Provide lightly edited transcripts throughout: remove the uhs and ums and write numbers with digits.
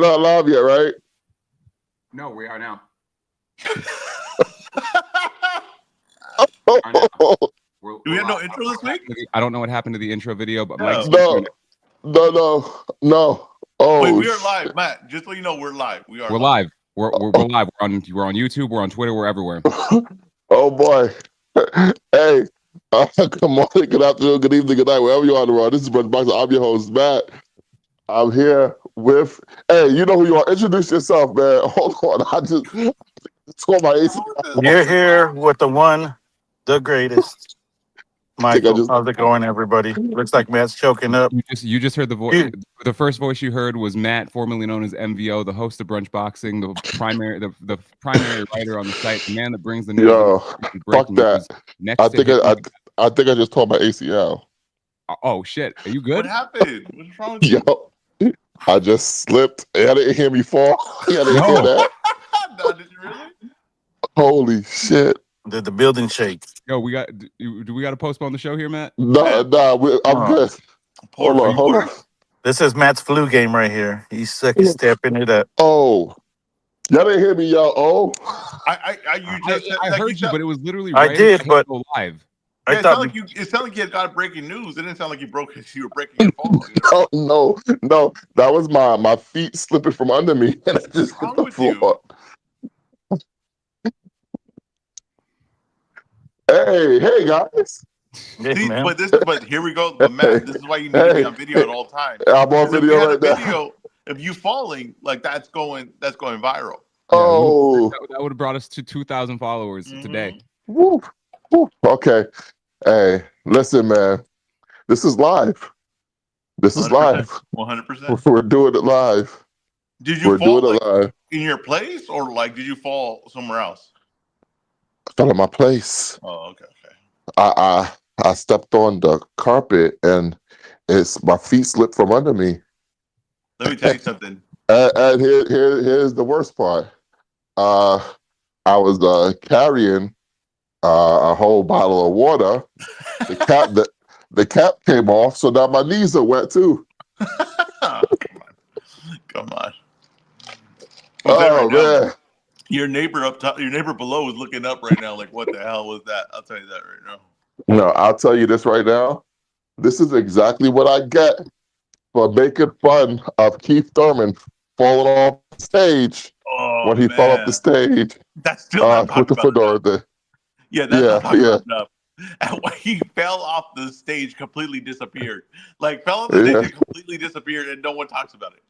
not live yet, right? No, we are now. Do we have no intro this week? I don't know what happened to the intro video, but Mike's No. Oh, wait, we are live, Matt. Just so you know, we're live. We're live. We're live. We're on YouTube. We're on Twitter. We're everywhere. Oh boy. Hey, good morning, good afternoon, good evening, good night, wherever you are in the world. This is Brunch Boxing. I'm your host, Matt. I'm here with. Hey, you know who you are. Introduce yourself, man. Hold on. I just tore my AC. You're here with the one, the greatest. Michael, how's it going, everybody? Looks like Matt's choking up. You just heard the voice. The first voice you heard was Matt, formerly known as MVO, the host of Brunch Boxing, the primary writer on the site, the man that brings the news. Yo, fuck that. I think I just tore my ACL. Oh shit! Are you good? What happened? What's wrong with you? Yo, I just slipped. I didn't hear me fall. You didn't hear that? No, did you really? Holy shit! Did the building shake? Yo, do we got to postpone the show here, Matt? Nah, I'm good. Hold on. This is Matt's flu game right here. He's stepping it up. Oh, y'all didn't hear me, y'all. Oh, I heard you, but it was literally. I did, but live. Yeah, it sounded like you had got breaking news. It didn't sound like you were breaking your fall. You know? No. That was my feet slipping from under me, and I just hit the floor. Hey, guys. See, but here we go. But Matt, this is why you need to be on video at all times. I'm on video right now. Video of you falling, like that's going viral. Oh, that would have brought us to 2,000 followers today. Woo. Okay. Hey, listen, man. This is live. 100%. We're doing it live. Did you fall live in your place, or like did you fall somewhere else? I fell in my place. Oh, okay. I stepped on the carpet and my feet slipped from under me. Let me tell you something. And here's the worst part. I was carrying a whole bottle of water. The cap came off, so now my knees are wet too. Come on. Oh man. Your neighbor up top, your neighbor below is looking up right now, like, what the hell was that? I'll tell you that right now. No, I'll tell you this right now. This is exactly what I get for making fun of Keith Thurman falling off the stage when he fell off the stage. That's still not with the fedora thing. Yeah, that's not enough. And when he fell off the stage, completely disappeared. Like, fell off the stage and completely disappeared, and no one talks about it.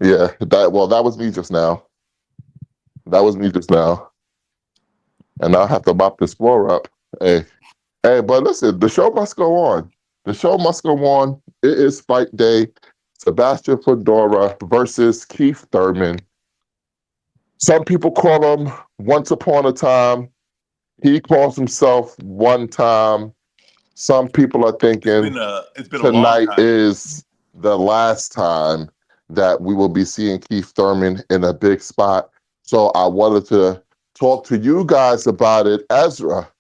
Yeah, that was me just now. And I'll have to mop this floor up. Hey, but listen, the show must go on. It is fight day. Sebastian Fedora versus Keith Thurman. Some people call him Once Upon a Time. He calls himself One Time. Some people are thinking it's been tonight is the last time that we will be seeing Keith Thurman in a big spot. So I wanted to talk to you guys about it. Ezra,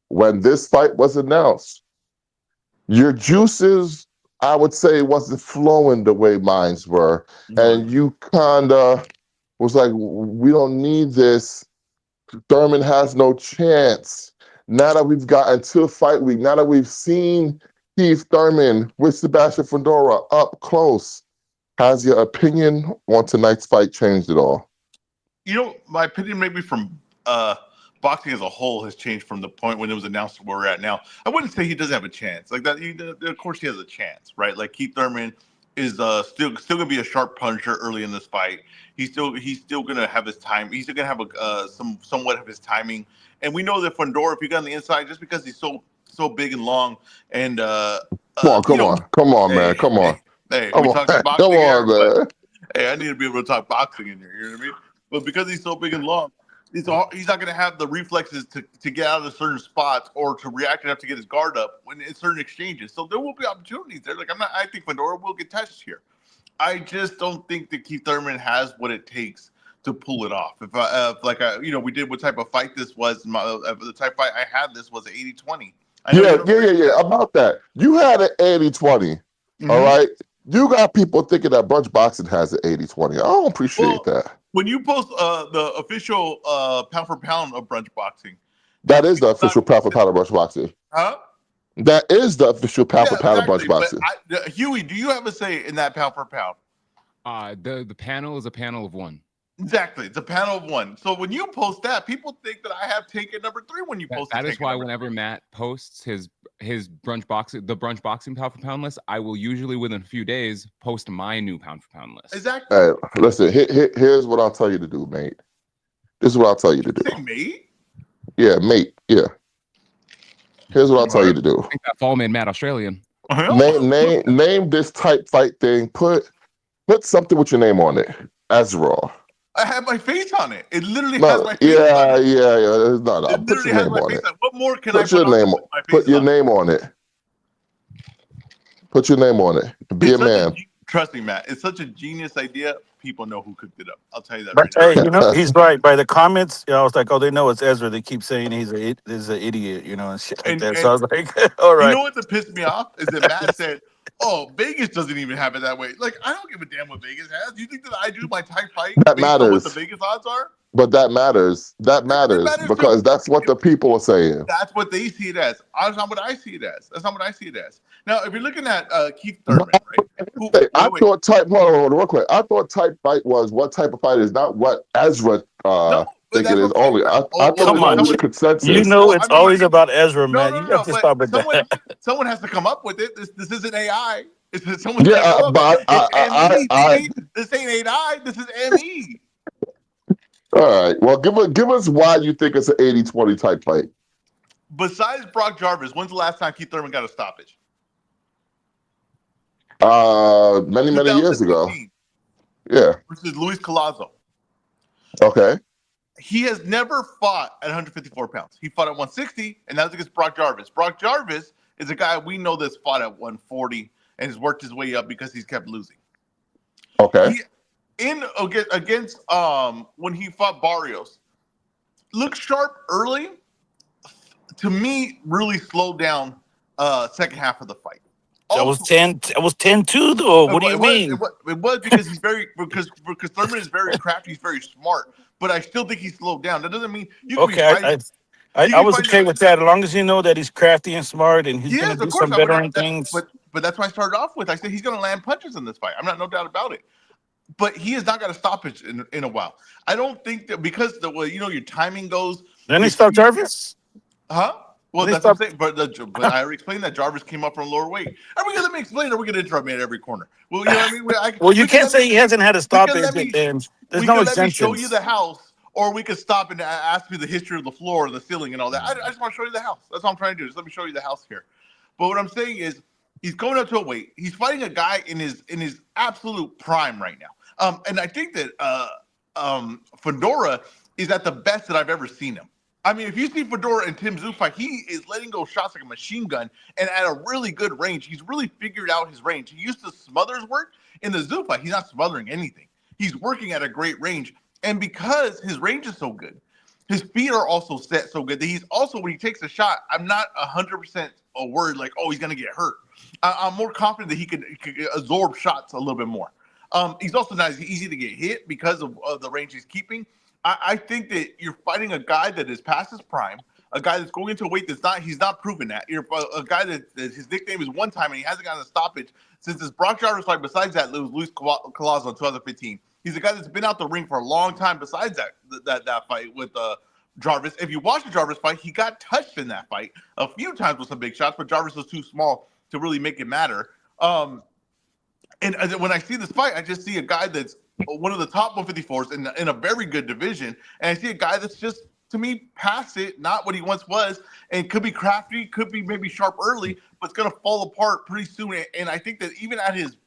when this fight was announced, your juices, I would say, wasn't flowing the way mine were. Mm-hmm. And you kind of was like, we don't need this. Thurman has no chance. Now that we've gotten to fight week, now that we've seen Keith Thurman with Sebastian Fedora up close, has your opinion on tonight's fight changed at all? You know, my opinion maybe from boxing as a whole has changed from the point when it was announced where we're at now. I wouldn't say he doesn't have a chance. Like that, of course he has a chance, right? Like Keith Thurman is still gonna be a sharp puncher early in this fight. He's still gonna have his time. He's still gonna have somewhat of his timing. And we know that Fedora, if you got on the inside, just because he's so big and long and come on, man. Hey, we talking boxing here, man. Hey, I need to be able to talk boxing in here. You know what I mean? But because he's so big and long, he's not going to have the reflexes to get out of certain spots or to react enough to get his guard up when in certain exchanges. So there will be opportunities there. Like I think Fedora will get touched here. I just don't think that Keith Thurman has what it takes to pull it off. We did what type of fight this was. The type of fight I had this was 80-20. Yeah. About that, you had an 80-20. Mm-hmm. All right. You got people thinking that Brunch Boxing has an 80-20. I don't appreciate that. When you post the official pound for pound of Brunch Boxing, That is the official pound for pound of Brunch Boxing. Huh? That is the official pound for pound of Brunch Boxing. But Huey, do you have a say in that pound for pound? The panel is a panel of one. Exactly, it's a panel of one. So when you post that, people think that I have taken number 3 when you post that is why whenever Matt posts his brunch boxing, the Brunch Boxing pound for pound list, I will usually within a few days post my new pound for pound list. Exactly. Hey, listen, here's what I'll tell you to do, mate. This is what I'll tell you to do. Say mate? Yeah, mate. Yeah. Here's what I'll tell you to do. I think that fall made Matt Australian. Name this type fight thing. Put something with your name on it. Ezra. I have my face on it. It literally has my face on it. Yeah. No. It Put your name on it. What more can I put your name on? Put your name on it. Put your name on it. Be a man. Trust me, Matt. It's such a genius idea. People know who cooked it up. I'll tell you that. But hey, he's right. By the comments, I was like, oh, they know it's Ezra. They keep saying he's an idiot, and shit like that. So I was like, all right. You know what that pissed me off is that Matt said, "Oh, Vegas doesn't even have it that way." Like, I don't give a damn what Vegas has. Do you think that I do my type fight that based matters. on what the Vegas odds are? But that matters. That matters because too. That's what the people are saying. That's what they see it as. That's not what I see it as. That's not what I see it as. Now, if you're looking at Keith Thurman, right? I thought type. Hold on, real quick. I thought type fight was what type of fight is not what Ezra think it is. Only I thought it was the consensus. It's always about Ezra, man. You have to stop with that. Someone has to come up with it. This isn't AI. This ain't AI. This is ME. All right. Well, give us why you think it's an 80-20 type fight. Besides Brock Jarvis, when's the last time Keith Thurman got a stoppage? Many years ago. Yeah. Versus Luis Collazo. Okay. He has never fought at 154 pounds. He fought at 160, and that was against Brock Jarvis. Brock Jarvis is a guy we know that's fought at 140 and has worked his way up because he's kept losing. Okay. Against when he fought Barrios, looked sharp early. To me, really slowed down second half of the fight. That was 10-2 though. What do you mean? It was because because Thurman is very crafty, he's very smart. But I still think he slowed down. That doesn't mean you can I was okay with that as long as you know that he's crafty and smart and he's going to do some veteran things. But that's what I started off with. I said he's going to land punches in this fight. I'm no doubt about it. But he has not got a stoppage in a while. I don't think that because the way your timing goes. Then he stopped Jarvis? Huh? Well, that's what I'm saying. But I already explained that Jarvis came up from lower weight. Are we going to let me explain? Or are we going to interrupt me at every corner? Well, you know what I mean? Well, you can't say he hasn't had a stoppage. There's no exemptions. Let me show you the house, or we could stop and ask me the history of the floor, the ceiling, and all that. I just want to show you the house. That's all I'm trying to do. Just let me show you the house here. But what I'm saying is, he's going up to a weight. He's fighting a guy in his absolute prime right now. And I think that Fedora is at the best that I've ever seen him. I mean, if you see Fedora and Tim Tszyu fight, he is letting go shots like a machine gun and at a really good range. He's really figured out his range. He used to smother his work. In the Tszyu fight, he's not smothering anything. He's working at a great range. And because his range is so good, his feet are also set so good that he's also, when he takes a shot, I'm not 100% worried like, oh, he's going to get hurt. I'm more confident that he could absorb shots a little bit more. He's also not as easy to get hit because of the range he's keeping. I think that you're fighting a guy that is past his prime, a guy that's going into a weight he's not proven that. You're a guy that his nickname is one time and he hasn't gotten a stoppage since his Brock Jarvis fight. Besides that, it was Luis Collazo in 2015. He's a guy that's been out the ring for a long time. Besides that fight with Jarvis, if you watch the Jarvis fight, he got touched in that fight a few times with some big shots, but Jarvis was too small to really make it matter. And when I see this fight, I just see a guy that's one of the top 154s in a very good division. And I see a guy that's just, to me, past it, not what he once was, and could be crafty, could be maybe sharp early, but it's going to fall apart pretty soon. And I think that even at his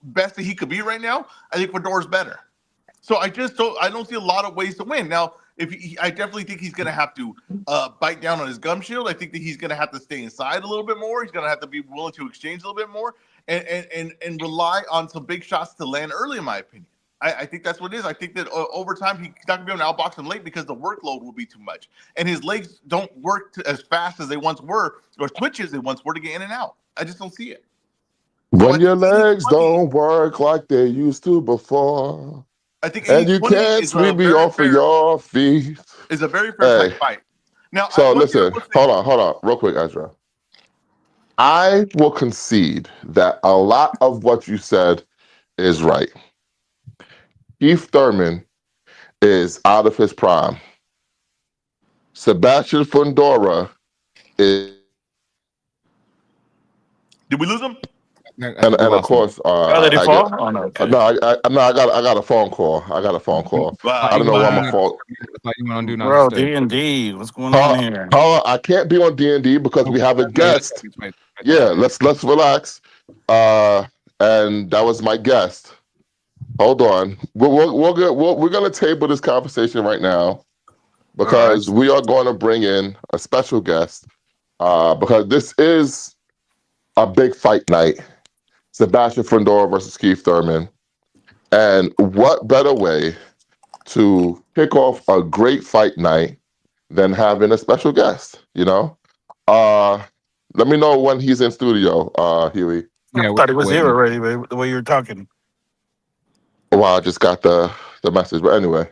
best that he could be right now, I think Fedora's better. So I don't see a lot of ways to win. Now, I definitely think he's going to have to bite down on his gum shield. I think that he's going to have to stay inside a little bit more. He's going to have to be willing to exchange a little bit more and rely on some big shots to land early, in my opinion. I think that's what it is. I think that over time, he's not going to be able to outbox him late because the workload will be too much. And his legs don't work as fast as they once were, or twitches they once were to get in and out. I just don't see it. When your legs don't work like they used to before, I think and you 80-20 can't is a sweep me very off of fair your feet. type Hey, fight. Now, so one thing I listen, will say, hold on, real quick, Ezra. I will concede that a lot of what you said is right. Keith Thurman is out of his prime. Sebastian Fundora is did we lose him? I think we and of lost him. course, Oh, did he I get fall? Oh, no. Okay. no, I got a phone call. I got a phone call. I don't know why my phone. I thought you went on Do Not Bro, Disturb. D&D. What's going on here? I can't be on D&D because we have a guest. Yeah, let's relax. And that was my guest. Hold on. We're gonna table this conversation right now because we are going to bring in a special guest. Because this is a big fight night. Sebastian Fundora versus Keith Thurman. And what better way to kick off a great fight night than having a special guest, you know? Let me know when he's in studio, Huey. I thought he was here already, the way you were talking. Well, I just got the message. But anyway,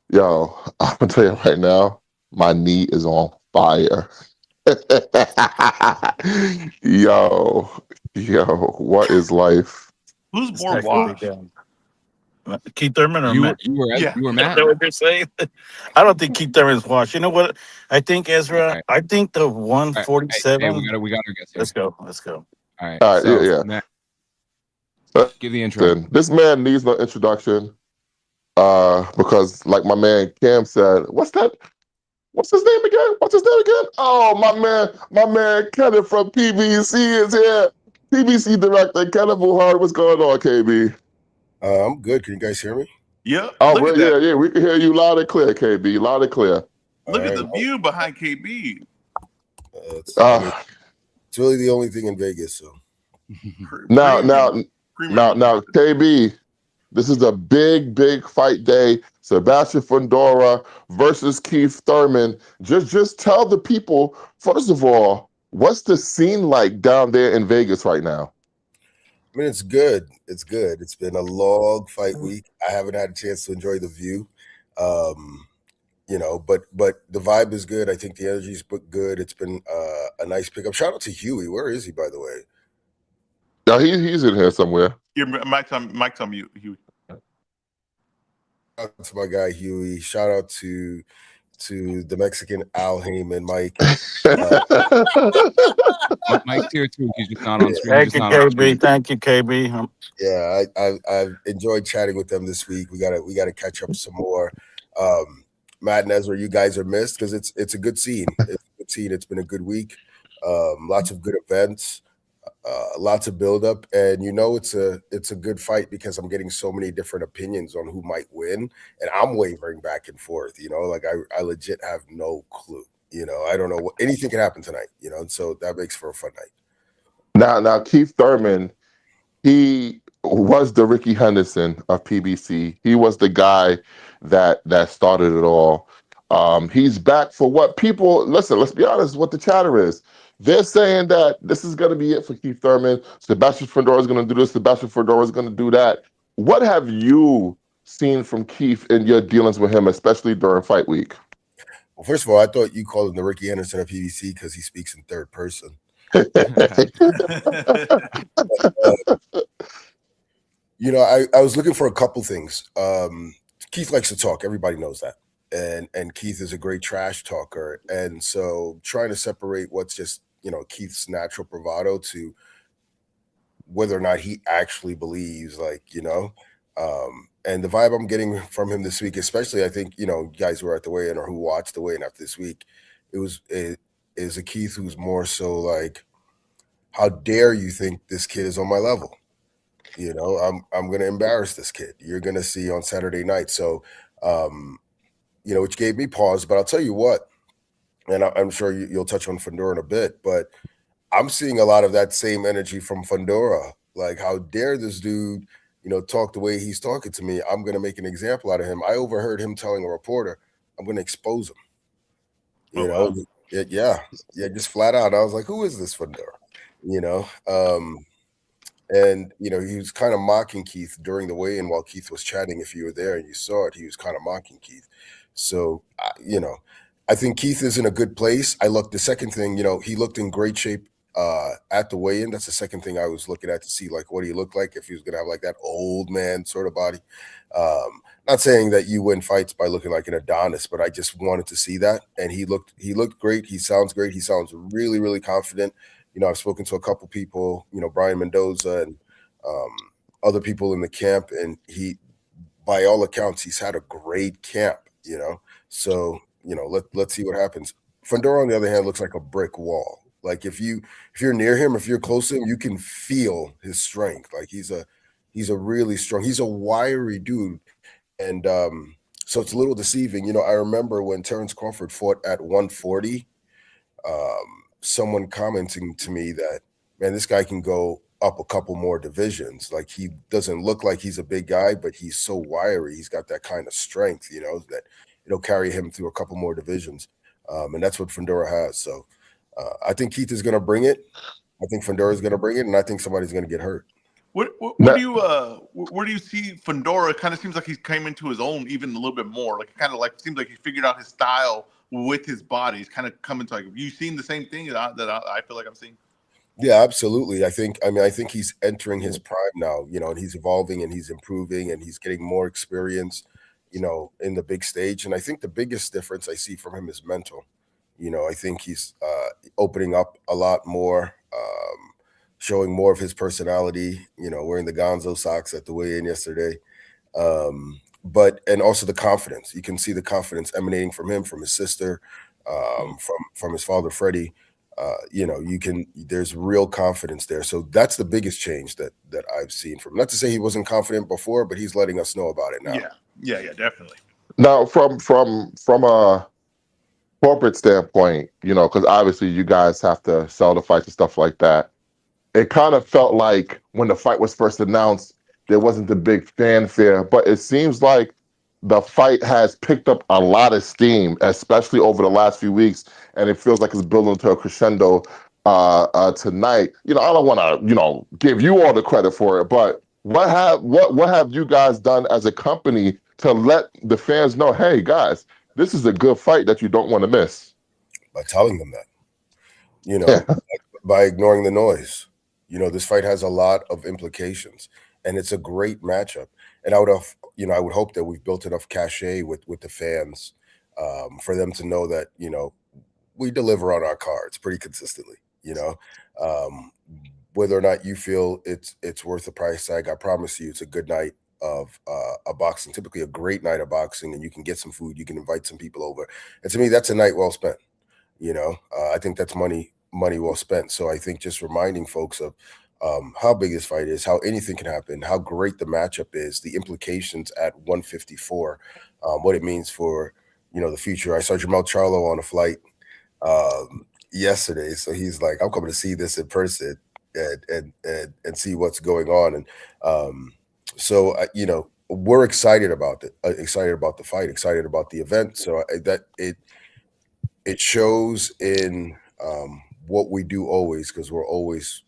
yo, I'm gonna tell you right now, my knee is on fire. yo, what is life? Who's more washed? Keith Thurman or Matt? You were Matt. Is that what you're saying? I don't think Keith Thurman's washed. You know what? I think Ezra. Right. I think the 147. Hey, we got our guest here. Let's go. All right. All right, So, yeah. Matt, give the intro. This man needs no introduction. Because like my man Cam said, what's his name again? Oh, my man Kenneth from PBC is here. PBC director Kenneth Bouhairie. What's going on, KB? I'm good. Can you guys hear me? Yeah. Oh, yeah. We can hear you loud and clear, KB. Loud and clear. Look at the view behind KB. It's really the only thing in Vegas. So now, KB, this is a big fight day. Sebastian Fundora versus Keith Thurman. Just tell the people, first of all, what's the scene like down there in Vegas right now? I mean, it's good. It's good. It's been a long fight week. I haven't had a chance to enjoy the view. But the vibe is good. I think the energy's good. It's been a nice pickup. Shout out to Huey. Where is he, by the way? Yeah, he's in here somewhere. Your mic's on mute, Huey. Shout out to my guy Huey. Shout out to the Mexican Al Heyman, Mike. Mike's here too. He's just not on Thank screen. you, KB. Thank you, KB. Yeah, I've enjoyed chatting with them this week. We gotta catch up some more. Matt and Ezra, you guys are missed because it's a good scene. It's been a good week. Lots of good events. Lots of buildup, and it's a good fight because I'm getting so many different opinions on who might win, and I'm wavering back and forth. Like I legit have no clue. I don't know anything can happen tonight. And so that makes for a fun night. Now Keith Thurman, he was the Ricky Henderson of PBC. He was the guy that started it all. He's back for what people listen. Let's be honest. What the chatter is. They're saying that this is going to be it for Keith Thurman. Sebastian Fundora is going to do this. Sebastian Fundora is going to do that. What have you seen from Keith in your dealings with him, especially during fight week? Well, first of all, I thought you called him the Ricky Henderson of PBC because he speaks in third person. I was looking for a couple things. Keith likes to talk. Everybody knows that. And Keith is a great trash talker. And so trying to separate what's just, Keith's natural bravado to whether or not he actually believes, and the vibe I'm getting from him this week, especially, I think, guys who are at the weigh-in or who watched the weigh-in after this week, it is a Keith who's more so like, how dare you think this kid is on my level? I'm going to embarrass this kid. You're going to see on Saturday night. So, which gave me pause, but I'll tell you what, and I'm sure you'll touch on Fundora in a bit, but I'm seeing a lot of that same energy from Fundora. Like, how dare this dude, talk the way he's talking to me? I'm going to make an example out of him. I overheard him telling a reporter, I'm going to expose him. Yeah, just flat out. I was like, who is this Fundora? And he was kind of mocking Keith during the weigh-in while Keith was chatting. If you were there and you saw it, he was kind of mocking Keith. So I think Keith is in a good place. The second thing, he looked in great shape at the weigh-in. That's the second thing I was looking at to see, like, what he looked like, if he was going to have like that old man sort of body. Not saying that you win fights by looking like an Adonis, but I just wanted to see that. And he looked great. He sounds great. He sounds really, really confident. I've spoken to a couple people, Brian Mendoza and other people in the camp, and by all accounts, he's had a great camp, So, let's see what happens. Fundora, on the other hand, looks like a brick wall. Like if you're near him, if you're close to him, you can feel his strength. Like he's a really strong, he's a wiry dude. And so it's a little deceiving. I remember when Terrence Crawford fought at 140, someone commenting to me that, man, this guy can go up a couple more divisions. Like, he doesn't look like he's a big guy, but he's so wiry. He's got that kind of strength, that it'll carry him through a couple more divisions. And that's what Fundora has. So I think Keith is going to bring it. I think Fundora is going to bring it, and I think somebody's going to get hurt. Where do you see Fundora? Kind of seems like he's came into his own even a little bit more. Like, kind of like seems like he figured out his style with his body. He's kind of coming to, like, you seen the same thing that I feel like I'm seeing? Yeah, absolutely. I think he's entering his prime now, and he's evolving and he's improving and he's getting more experience, in the big stage. And I think the biggest difference I see from him is mental. I think he's opening up a lot more, showing more of his personality, wearing the Gonzo socks at the weigh-in yesterday. And also the confidence. You can see the confidence emanating from him, from his sister, from his father, Freddie. There's real confidence there. So that's the biggest change that I've seen from him. Not to say he wasn't confident before, but he's letting us know about it now. Yeah, definitely. Now, from a corporate standpoint, because obviously you guys have to sell the fights and stuff like that. It kind of felt like when the fight was first announced, there wasn't the big fanfare, but it seems like the fight has picked up a lot of steam, especially over the last few weeks, and it feels like it's building to a crescendo tonight. I don't want to, give you all the credit for it, but what have you guys done as a company to let the fans know, hey guys, this is a good fight that you don't want to miss? By telling them that, by ignoring the noise. This fight has a lot of implications, and it's a great matchup. And I would hope that we've built enough cachet with the fans for them to know that, we deliver on our cards pretty consistently. Whether or not you feel it's worth the price tag, I promise you, it's a good night of a boxing, typically a great night of boxing, and you can get some food, you can invite some people over. And to me, that's a night well spent. I think that's money well spent. So I think just reminding folks of how big this fight is, how anything can happen, how great the matchup is, the implications at 154, what it means for, the future. I saw Jamal Charlo on a flight yesterday. So he's like, I'm coming to see this in person and see what's going on. And so we're excited about it, excited about the fight, excited about the event. So that it shows in what we do always, because we're always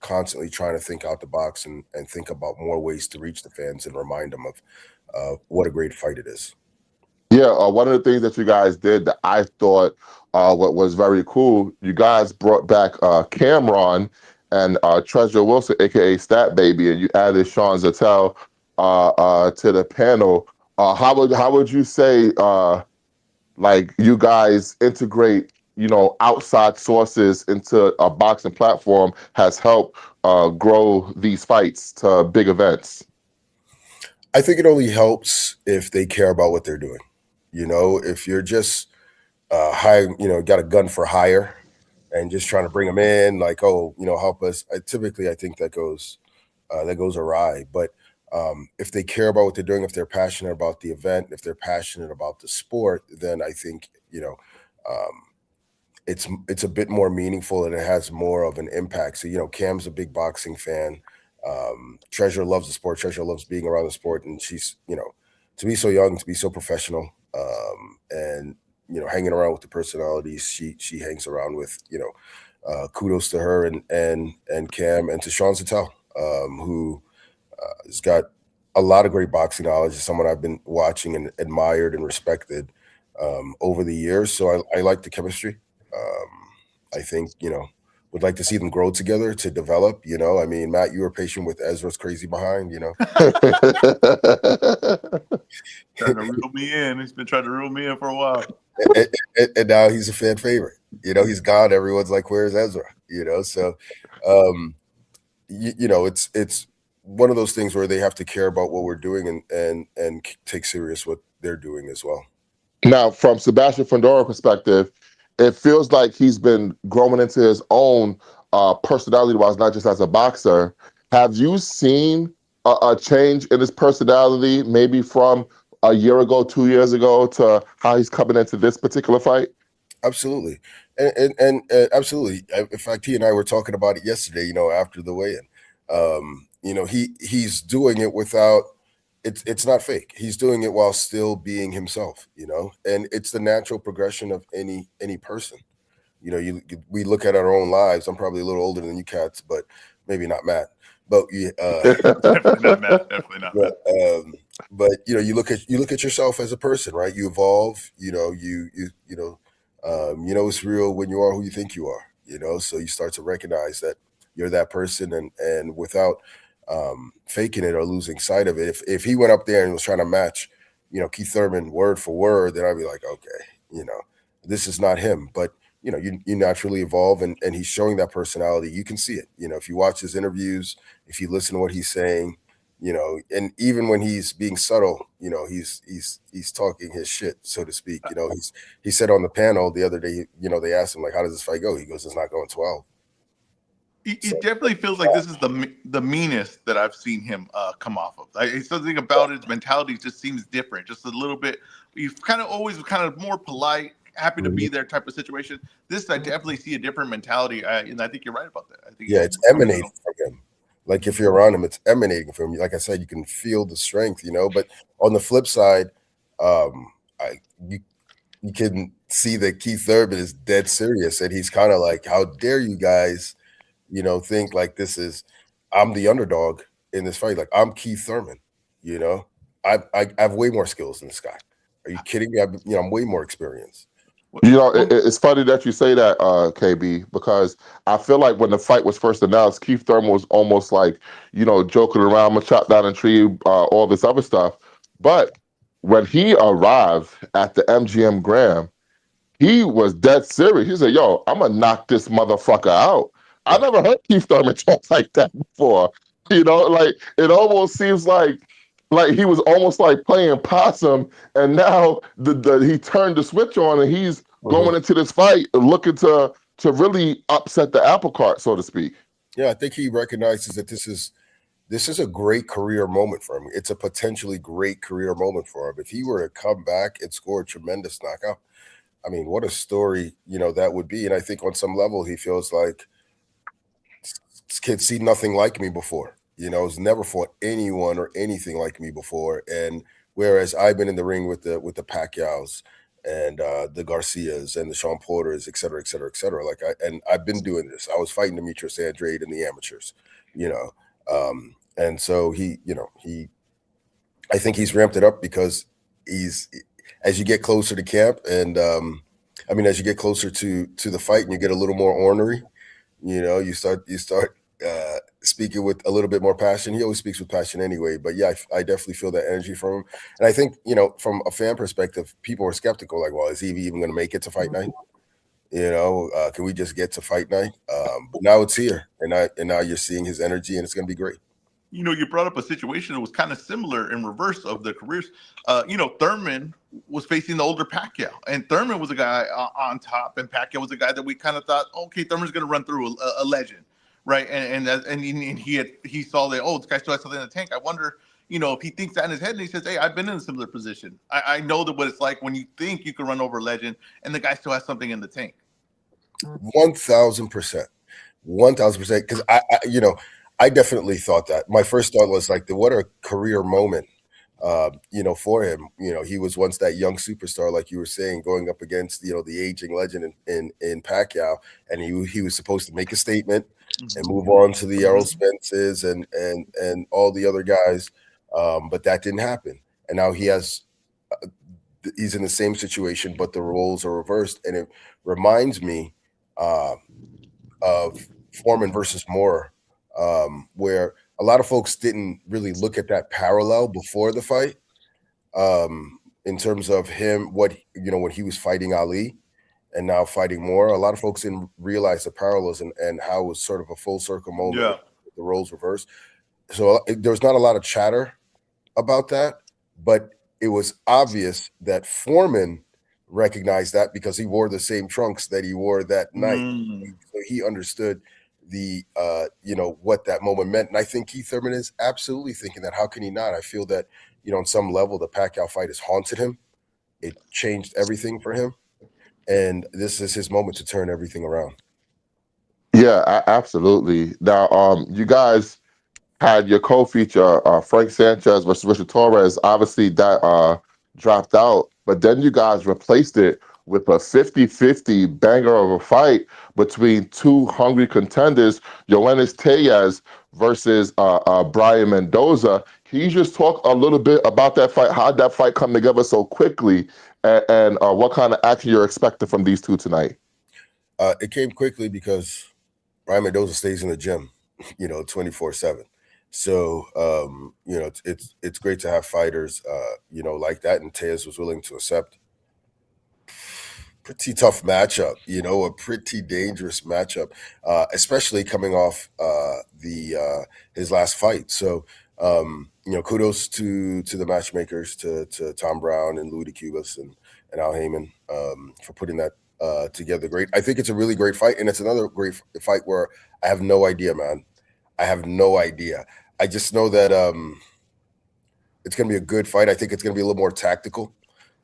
constantly trying to think out the box and think about more ways to reach the fans and remind them of what a great fight it is. Yeah, one of the things that you guys did that I thought what was very cool, you guys brought back Cameron and Treasure Wilson, aka Stat Baby, and you added Sean Zattel to the panel. How would you say like you guys integrate outside sources into a boxing platform has helped grow these fights to big events? I think it only helps if they care about what they're doing. If you're just got a gun for hire and just trying to bring them in, like, oh, help us. I think that goes awry. But if they care about what they're doing, if they're passionate about the event, if they're passionate about the sport, then I think it's a bit more meaningful and it has more of an impact. So Cam's a big boxing fan. Treasure loves the sport. Treasure loves being around the sport, and she's to be so young, to be so professional, and hanging around with the personalities she hangs around with. Kudos to her and Cam and to Sean Zattel. who has got a lot of great boxing knowledge. Is someone I've been watching and admired and respected over the years. So I like the chemistry. I think, would like to see them grow together to develop. I mean, Matt, you were patient with Ezra's crazy behind. Trying to reel me in. He's been trying to reel me in for a while. And now he's a fan favorite. He's gone. Everyone's like, "Where's Ezra?" So, it's one of those things where they have to care about what we're doing and take serious what they're doing as well. Now, from Sebastian Fundora perspective, it feels like he's been growing into his own personality-wise, not just as a boxer. Have you seen a change in his personality, maybe from a year ago, 2 years ago, to how he's coming into this particular fight? Absolutely, and absolutely. In fact, he and I were talking about it yesterday. After the weigh-in, he's doing it without. It's not fake. He's doing it while still being himself. And it's the natural progression of any person. We look at our own lives. I'm probably a little older than you cats, but maybe not Matt. But definitely not Matt. Definitely not Matt. But you look at yourself as a person, right? You evolve. It's real when you are who you think you are. So you start to recognize that you're that person, and without faking it or losing sight of it. If he went up there and was trying to match, Keith Thurman word for word, then I'd be like, okay, this is not him. But you naturally evolve, and he's showing that personality. You can see it. If you watch his interviews, if you listen to what he's saying, and even when he's being subtle, he's talking his shit, so to speak. He said on the panel the other day, they asked him, like, how does this fight go? He goes, it's not going 12. It definitely feels like this is the meanest that I've seen him come off of. Something about his mentality just seems different, just a little bit. He's kind of always kind of more polite, happy to be there type of situation. This, I definitely see a different mentality, and I think you're right about that. I think it's emanating from him. Like, if you're around him, it's emanating from him. Like I said, you can feel the strength, But on the flip side, you can see that Keith Thurman is dead serious, and he's kind of like, how dare you guys think like this is, I'm the underdog in this fight. Like, I'm Keith Thurman, I have way more skills than this guy. Are you kidding me? I'm way more experienced. It's funny that you say that, KB, because I feel like when the fight was first announced, Keith Thurman was almost like, joking around, I'm gonna chop down a tree, all this other stuff. But when he arrived at the MGM Grand, he was dead serious. He said, yo, I'm gonna knock this motherfucker out. I never heard Keith Thurman talk like that before. Like, it almost seems like he was almost like playing possum, and now he turned the switch on, and he's going into this fight looking to really upset the apple cart, so to speak. Yeah, I think he recognizes that this is a great career moment for him. It's a potentially great career moment for him. If he were to come back and score a tremendous knockout, I mean, what a story, that would be. And I think on some level, he feels like this kid see nothing like me before. Has never fought anyone or anything like me before. And whereas I've been in the ring with the Pacquiaos and the Garcias and the Sean Porters, et cetera, et cetera, et cetera. Like, I've been doing this. I was fighting Demetrius Andrade in the amateurs, and so I think he's ramped it up because as you get closer to camp, and as you get closer to the fight and you get a little more ornery, you start speaking with a little bit more passion. He always speaks with passion anyway, but yeah, I definitely feel that energy from him. And I think, from a fan perspective, people were skeptical, like, well, is he even going to make it to fight night? Can we just get to fight night? But now it's here, and now you're seeing his energy, and it's going to be great. You brought up a situation that was kind of similar in reverse of the careers. Thurman was facing the older Pacquiao, and Thurman was a guy on top, and Pacquiao was a guy that we kind of thought, okay, Thurman's going to run through a legend, right? And he saw that, this guy still has something in the tank. I wonder, if he thinks that in his head, and he says, hey, I've been in a similar position. I know that what it's like when you think you can run over a legend, and the guy still has something in the tank. 1,000%, 1,000%. Because I definitely thought that. My first thought was like, what a career moment, for him. He was once that young superstar, like you were saying, going up against, the aging legend in Pacquiao, and he was supposed to make a statement, and move on to the Errol Spences and all the other guys. But that didn't happen, and now he's in the same situation, but the roles are reversed, and it reminds me of Foreman versus Moore, where a lot of folks didn't really look at that parallel before the fight, in terms of him, when he was fighting Ali and now fighting Moore. A lot of folks didn't realize the parallels and how it was sort of a full circle moment. Yeah. The roles reversed. So there was not a lot of chatter about that, but it was obvious that Foreman recognized that because he wore the same trunks that he wore that night. So he understood what that moment meant. And I think Keith Thurman is absolutely thinking that. How can he not? I feel that, on some level, the Pacquiao fight has haunted him. It changed everything for him. And this is his moment to turn everything around. Yeah, absolutely. Now, you guys had your co-feature, Frank Sanchez versus Richard Torres. Obviously, that dropped out, but then you guys replaced it with a 50-50 banger of a fight between two hungry contenders, Yoenis Tellez versus Brian Mendoza. Can you just talk a little bit about that fight? How did that fight come together so quickly, and what kind of action you're expecting from these two tonight? It came quickly because Brian Mendoza stays in the gym, 24/7. So, it's great to have fighters, like that. And Tellez was willing to accept. Pretty tough matchup, a pretty dangerous matchup, especially coming off his last fight. So, kudos to the matchmakers, to Tom Brown and Louis DeCubas and Al Heyman, for putting that together. Great. I think it's a really great fight, and it's another great fight where I have no idea, man. I have no idea. I just know that it's going to be a good fight. I think it's going to be a little more tactical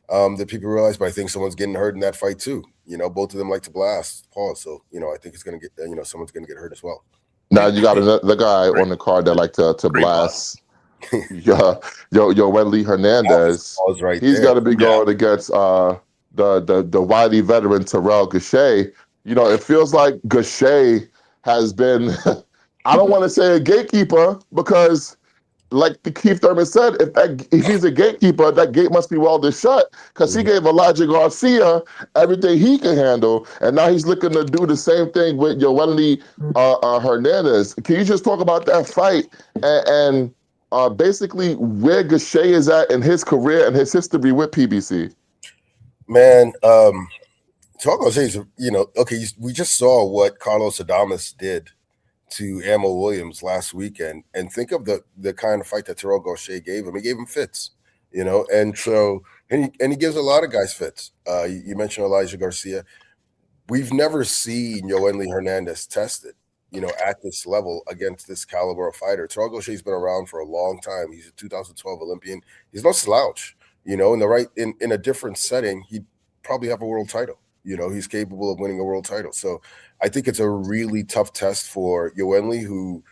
that people realize, but I think someone's getting hurt in that fight too. Both of them like to blast, pause. So, I think it's going to get, someone's going to get hurt as well. Now you got another guy on the card that like to blast. Wendy Hernandez. Right, he's got to be going against the wily veteran Terrell Gausha. It feels like Gausha has been, I don't want to say a gatekeeper, because like Keith Thurman said, if he's a gatekeeper, that gate must be welded shut, because he gave Elijah Garcia everything he can handle, and now he's looking to do the same thing with Yoeli Hernandez. Can you just talk about that fight and basically where Gausha is at in his career and his history with PBC? Man, talk about things, okay, we just saw what Carlos Adames did to Ammo Williams last weekend, and think of the kind of fight that Terrell Gausha gave him. He gave him fits, and so he gives a lot of guys fits. You mentioned Elijah Garcia. We've never seen Yoeli Hernandez tested, at this level against this caliber of fighter. Terrell Gausha's been around for a long time. He's a 2012 Olympian. He's no slouch, in a different setting, he'd probably have a world title. He's capable of winning a world title. So I think it's a really tough test for Yoeli, who,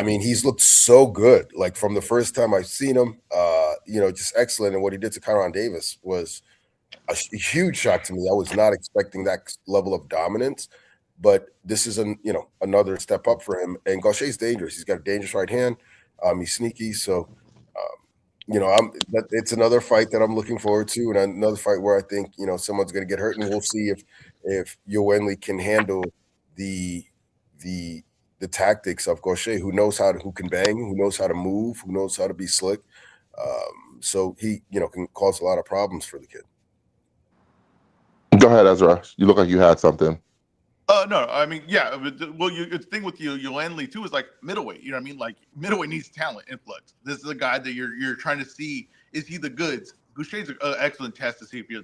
he's looked so good. Like from the first time I've seen him, just excellent. And what he did to Kyron Davis was a huge shock to me. I was not expecting that level of dominance, but this is another step up for him. And Gausha's dangerous. He's got a dangerous right hand. He's sneaky. So, it's another fight that I'm looking forward to, and another fight where I think someone's going to get hurt, and we'll see if Yoeli can handle the tactics of Gausha, who can bang, who knows how to move, who knows how to be slick. So he can cause a lot of problems for the kid. Go ahead, Ezra. You look like you had something. No, yeah. Well, the thing with Yoeli too is like middleweight. Like middleweight needs talent influx. This is a guy that you're trying to see, is he the goods? Gaucha's an excellent test to see if you're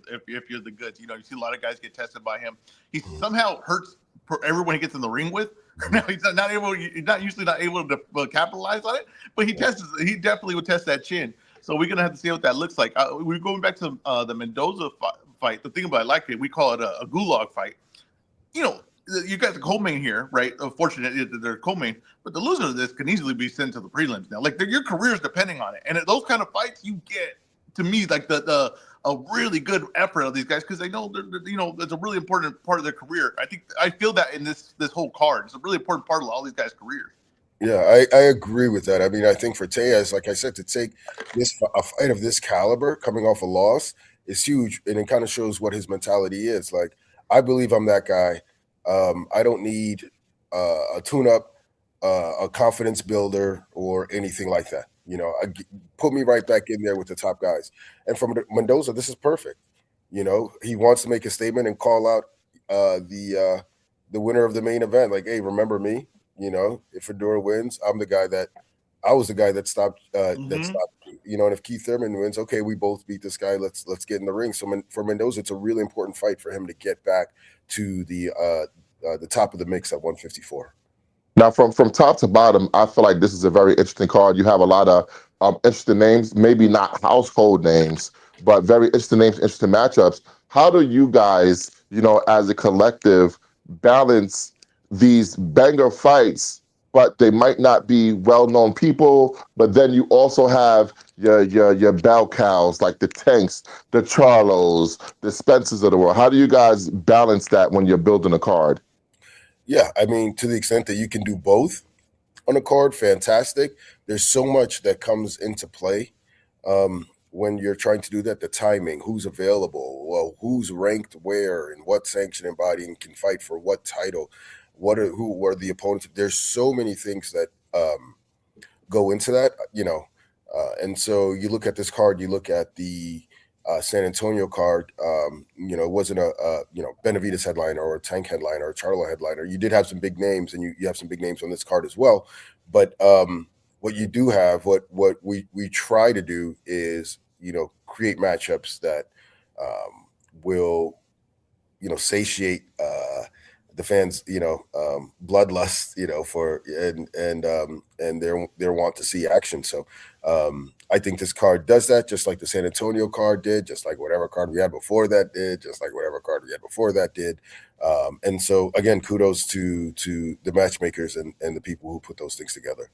the goods. You see a lot of guys get tested by him. He somehow hurts everyone he gets in the ring with. Now he's not usually able to capitalize on it, but he definitely would test that chin. So we're gonna have to see what that looks like. We're going back to the Mendoza fight. The thing about it, like it, we call it a gulag fight. You guys are co-main here, right? Fortunately, they're co-main, but the loser of this can easily be sent to the prelims now. Like your career is depending on it, and at those kind of fights, you get, to me, like the a really good effort of these guys because they know it's a really important part of their career. I feel that in this whole card, it's a really important part of all these guys' careers. Yeah, I agree with that. I mean, I think for Tejas, like I said, to take a fight of this caliber coming off a loss is huge, and it kind of shows what his mentality is. Like, I believe I'm that guy. I don't need a tune-up, a confidence builder, or anything like that. Put me right back in there with the top guys. And from Mendoza, this is perfect. He wants to make a statement and call out the winner of the main event. Like, hey, remember me? If Fedora wins, I was the guy that stopped that stopped you. And if Keith Thurman wins, okay, we both beat this guy. Let's get in the ring. So for Mendoza, it's a really important fight for him to get back to the top of the mix at 154. Now, from top to bottom, I feel like this is a very interesting card. You have a lot of interesting names, maybe not household names, but very interesting names, interesting matchups. How do you guys, as a collective, balance these banger fights, but they might not be well-known people? But then you also have your bell cows, like the Tanks, the Charlos, the Spencers of the world. How do you guys balance that when you're building a card? Yeah, I mean, to the extent that you can do both on a card, fantastic. There's so much that comes into play when you're trying to do that. The timing, who's available, well, who's ranked where, and what sanctioning body and can fight for what title, who are the opponents. There's so many things that go into that, and so you look at this card, you look at the San Antonio card, it wasn't a Benavidez headliner or a Tank headliner or a Charlo headliner. You did have some big names, and you have some big names on this card as well. But what you do have, what we try to do is, create matchups that will, satiate the fans, bloodlust, for and their want to see action. So I think this card does that, just like the San Antonio card did, just like whatever card we had before that did, just like whatever card we had before that did. And so again, kudos to the matchmakers and the people who put those things together.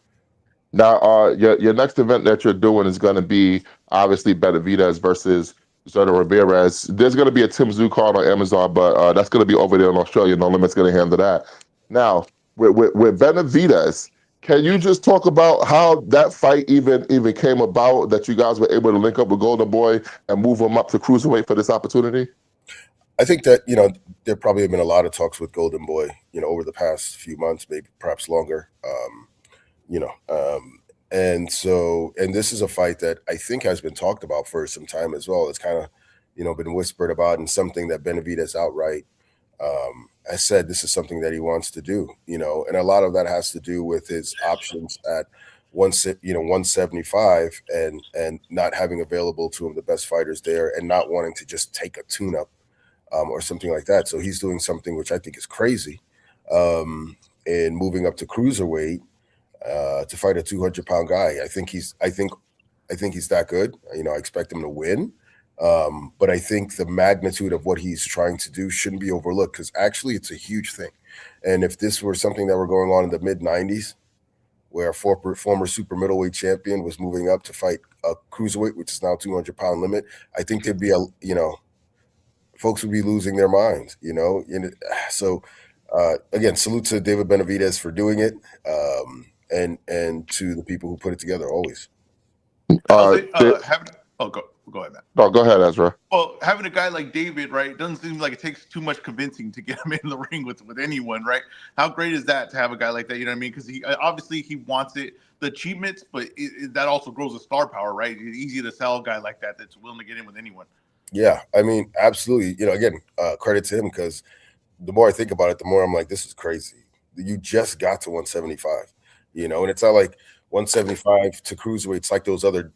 Now, your next event that you're doing is going to be obviously Benavidez versus Zurdo Ramirez. There's going to be a Tim Tszyu card on Amazon, but that's going to be over there in Australia. No Limit's going to handle that. Now, with Benavidez, can you just talk about how that fight even came about, that you guys were able to link up with Golden Boy and move him up to cruiserweight for this opportunity? I think that, there probably have been a lot of talks with Golden Boy, over the past few months, maybe perhaps longer. And this is a fight that I think has been talked about for some time as well. It's kind of, been whispered about, and something that Benavidez outright has said this is something that he wants to do, and a lot of that has to do with his options at 175 and not having available to him the best fighters there, and not wanting to just take a tune-up or something like that. So he's doing something which I think is crazy, and moving up to cruiserweight to fight a 200-pound guy. I think he's that good. I expect him to win. But I think the magnitude of what he's trying to do shouldn't be overlooked, because actually it's a huge thing. And if this were something that were going on in the mid-90s, where a former super middleweight champion was moving up to fight a cruiserweight, which is now 200-pound limit, I think there'd be folks would be losing their minds, So again, salute to David Benavidez for doing it, and to the people who put it together always. Go ahead, Matt. No, go ahead, Ezra. Well, having a guy like David, right, it doesn't seem like it takes too much convincing to get him in the ring with anyone, right? How great is that to have a guy like that? You know what I mean? Because he obviously he wants it, the achievements, but that also grows the star power, right? It's easy to sell a guy like that that's willing to get in with anyone. Yeah, I mean, absolutely. Again, credit to him, because the more I think about it, the more I'm like, this is crazy. You just got to 175, and it's not like 175 to cruiserweight. It's like those other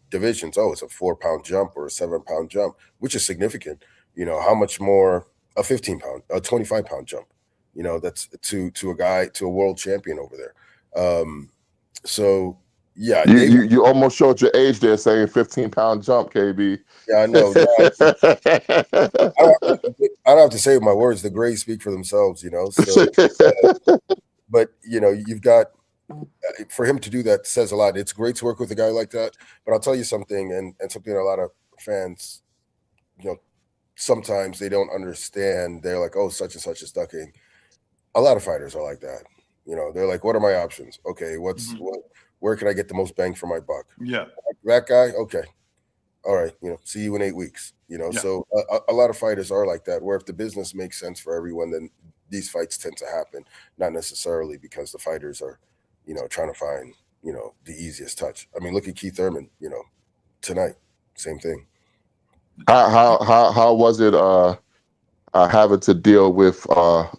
divisions. Oh, it's a 4-pound jump or a 7-pound jump, which is significant. How much more a 15-pound, a 25-pound jump, that's to a world champion over there. So yeah, you almost showed your age there saying 15-pound jump, KB. Yeah, I know. I don't have to say my words. The grades speak for themselves, So, but you've got, for him to do that says a lot. It's great to work with a guy like that. But I'll tell you something, and something that a lot of fans sometimes they don't understand. They're like, oh, such and such is ducking. A lot of fighters are like that. They're like, what are my options? Okay, where can I get the most bang for my buck? Yeah. That guy, okay. All right, see you in 8 weeks. So a lot of fighters are like that, where if the business makes sense for everyone, then these fights tend to happen, not necessarily because the fighters are, trying to find, the easiest touch. I mean, look at Keith Thurman, tonight, same thing. How was it having to deal with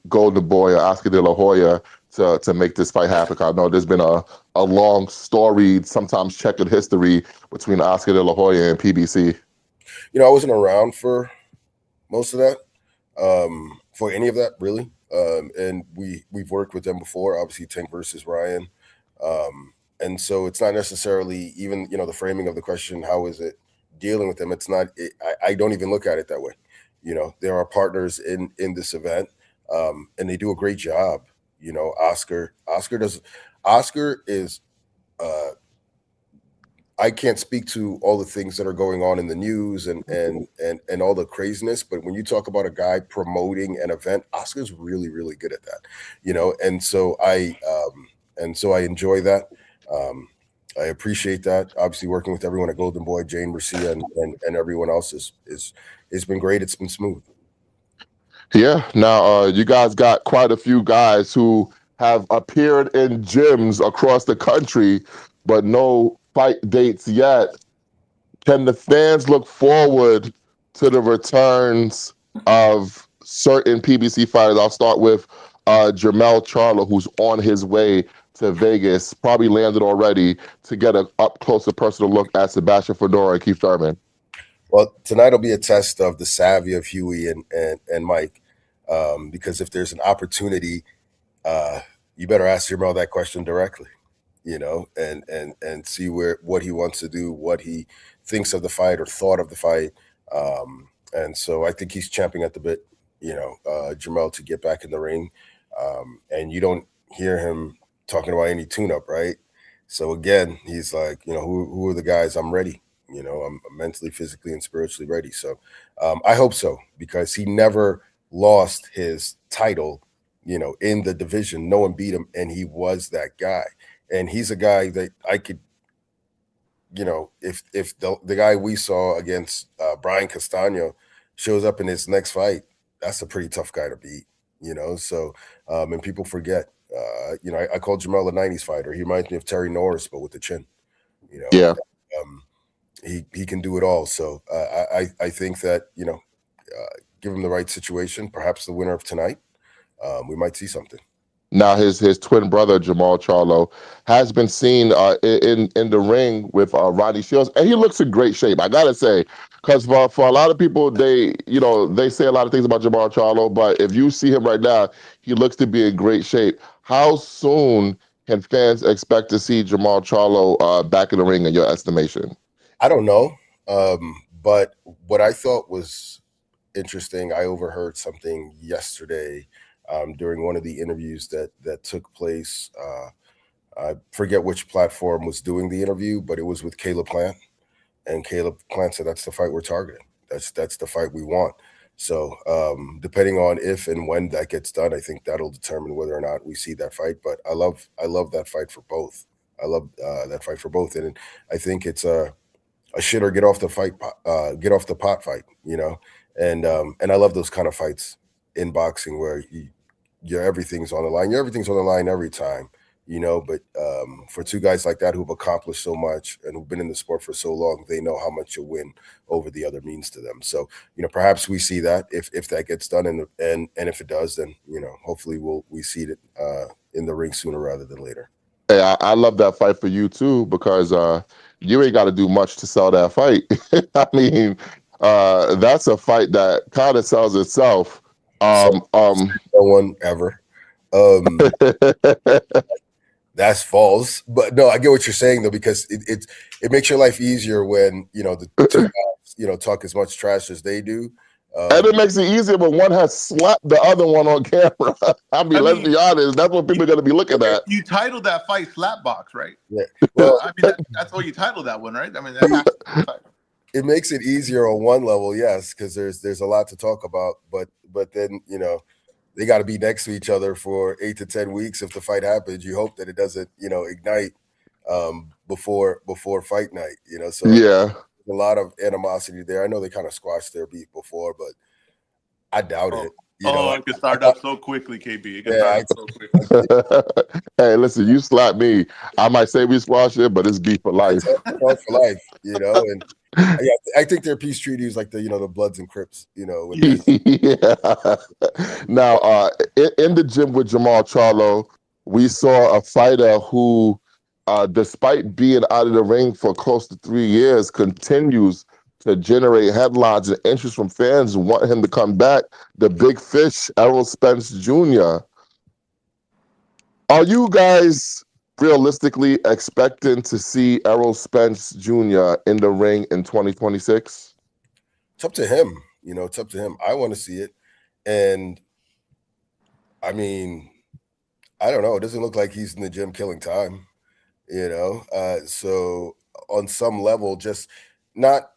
Golden Boy or Oscar De La Hoya to make this fight happen? I know there's been a long storied, sometimes checkered history between Oscar De La Hoya and PBC. I wasn't around for most of that, for any of that really, and we've worked with them before. Obviously, Tank versus Ryan, and so it's not necessarily even the framing of the question. How is it dealing with them? It's not. I don't even look at it that way. There are partners in this event, and they do a great job. Oscar is. I can't speak to all the things that are going on in the news and all the craziness, but when you talk about a guy promoting an event, Oscar's really, really good at that. And so I enjoy that. I appreciate that. Obviously, working with everyone at Golden Boy, Jane Garcia, and everyone else it's been great. It's been smooth. Yeah. Now, you guys got quite a few guys who have appeared in gyms across the country, but no fight dates yet. Can the fans look forward to the returns of certain PBC fighters? I'll start with Jermell Charlo, who's on his way to Vegas, probably landed already, to get an up-close and personal look at Sebastian Fedora and Keith Thurman. Well, tonight will be a test of the savvy of Huey and Mike, because if there's an opportunity, you better ask Jermell that question directly, and see what he wants to do, what he thinks of the fight or thought of the fight. And so I think he's champing at the bit, Jermell, to get back in the ring. And you don't hear him talking about any tune-up, right? So again, he's like, who are the guys? I'm ready. I'm mentally, physically, and spiritually ready. So I hope so, because he never lost his title, in the division. No one beat him, and he was that guy. And he's a guy that I could, if the guy we saw against Brian Castano shows up in his next fight, that's a pretty tough guy to beat, So, and people forget, I call Jermell a 90s fighter. He reminds me of Terry Norris, but with the chin, Yeah. He can do it all. So I think that, give him the right situation, perhaps the winner of tonight, we might see something. Now, his twin brother, Jamal Charlo, has been seen in the ring with Rodney Shields, and he looks in great shape, I gotta say, because for a lot of people, they say a lot of things about Jamal Charlo, but if you see him right now, he looks to be in great shape. How soon can fans expect to see Jamal Charlo back in the ring, in your estimation? I don't know, but what I thought was interesting, I overheard something yesterday during one of the interviews that took place. I forget which platform was doing the interview, but it was with Caleb Plant, and Caleb Plant said that's the fight we're targeting. That's the fight we want. So depending on if and when that gets done, I think that'll determine whether or not we see that fight. But I love that fight for both. I love that fight for both, and I think it's a shit or get off the pot fight, and I love those kind of fights in boxing where everything's on the line. Everything's on the line every time, but for two guys like that who've accomplished so much and who've been in the sport for so long, they know how much a win over the other means to them. So, perhaps we see that if that gets done, and if it does, then, hopefully we see it in the ring sooner rather than later. Hey, I love that fight for you too, because you ain't got to do much to sell that fight. I mean, that's a fight that kind of sells itself. No one ever. That's false. But no, I get what you're saying though, because it makes your life easier when the two guys talk as much trash as they do. And it makes it easier when one has slapped the other one on camera. I mean, let's be honest, that's what people are going to be looking at. You titled that fight Slapbox, right? Yeah. Well, I mean, that's what you titled that one, right? I mean, that has to be the title. it makes it easier on one level, yes, because there's a lot to talk about. But then they got to be next to each other for 8 to 10 weeks. If the fight happens, you hope that it doesn't ignite before fight night. So Yeah. a lot of animosity there. I know they kind of squashed their beef before, but I doubt it. It can start up so quickly, KB. It can start up so quickly. Hey, listen, you slap me, I might say we squash it, but it's beef for life. For life, and yeah, I think their peace treaty is like the Bloods and Crips, Yeah. Now, in the gym with Jamal Charlo, we saw a fighter who, despite being out of the ring for close to 3 years, continues to generate headlines and interest from fans who want him to come back. The big fish, Errol Spence Jr. Are you guys realistically expecting to see Errol Spence Jr. in the ring in 2026? It's up to him. It's up to him. I want to see it. And I mean, I don't know. It doesn't look like he's in the gym killing time, So on some level, just not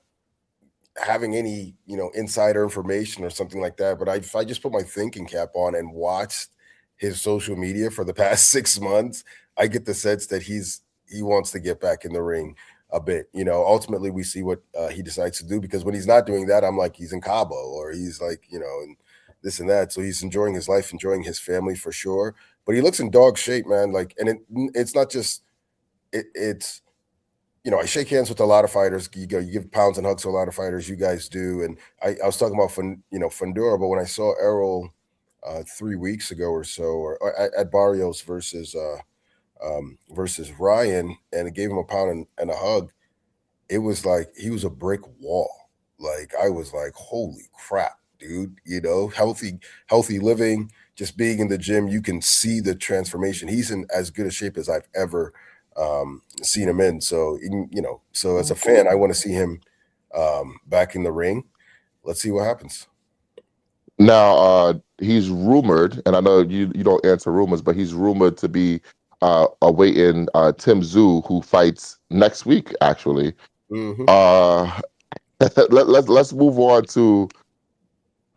having any, insider information or something like that. But if I just put my thinking cap on and watched his social media for the past 6 months, I get the sense that he wants to get back in the ring a bit. Ultimately we see what he decides to do, because when he's not doing that, I'm like, he's in Cabo or he's like, and this and that. So he's enjoying his life, enjoying his family for sure. But he looks in dog shape, man. Like, and it's not just it's I shake hands with a lot of fighters. You give pounds and hugs to a lot of fighters. You guys do. And I was talking about Fundora, but when I saw Errol 3 weeks ago or so, or at Barrios versus Ryan, and it gave him a pound and a hug, it was like he was a brick wall. Like, I was like, holy crap, dude. Healthy living, just being in the gym, you can see the transformation. He's in as good a shape as I've ever seen him in. So so as a fan, I want to see him back in the ring. Let's see what happens. Now, he's rumored, and I know you don't answer rumors, but he's rumored to be awaiting Tim Tszyu, who fights next week, actually. Mm-hmm. Let's move on to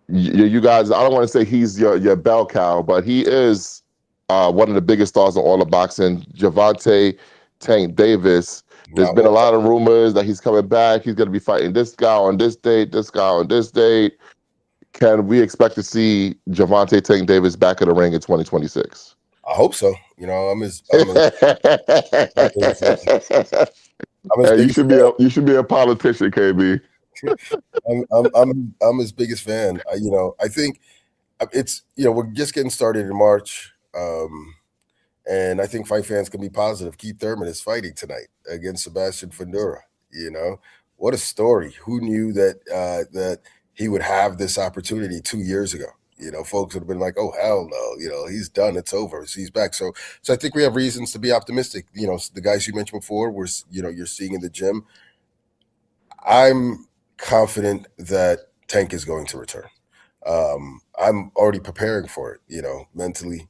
you guys. I don't want to say he's your bell cow, but he is one of the biggest stars in all of boxing, Gervonta Tank Davis. There's been a lot of rumors that he's coming back. He's going to be fighting this guy on this date, this guy on this date. Can we expect to see Gervonta Tank Davis back in the ring in 2026? I hope so. I'm his you should be a politician, KB. I'm his biggest fan. I think it's we're just getting started in March, and I think fight fans can be positive. Keith Thurman is fighting tonight against Sebastian Fundora. What a story! Who knew that he would have this opportunity 2 years ago? Folks would have been like, "Oh, hell no! He's done. It's over. So he's back." So I think we have reasons to be optimistic. The guys you mentioned before, you're seeing in the gym. I'm confident that Tank is going to return. I'm already preparing for it, mentally,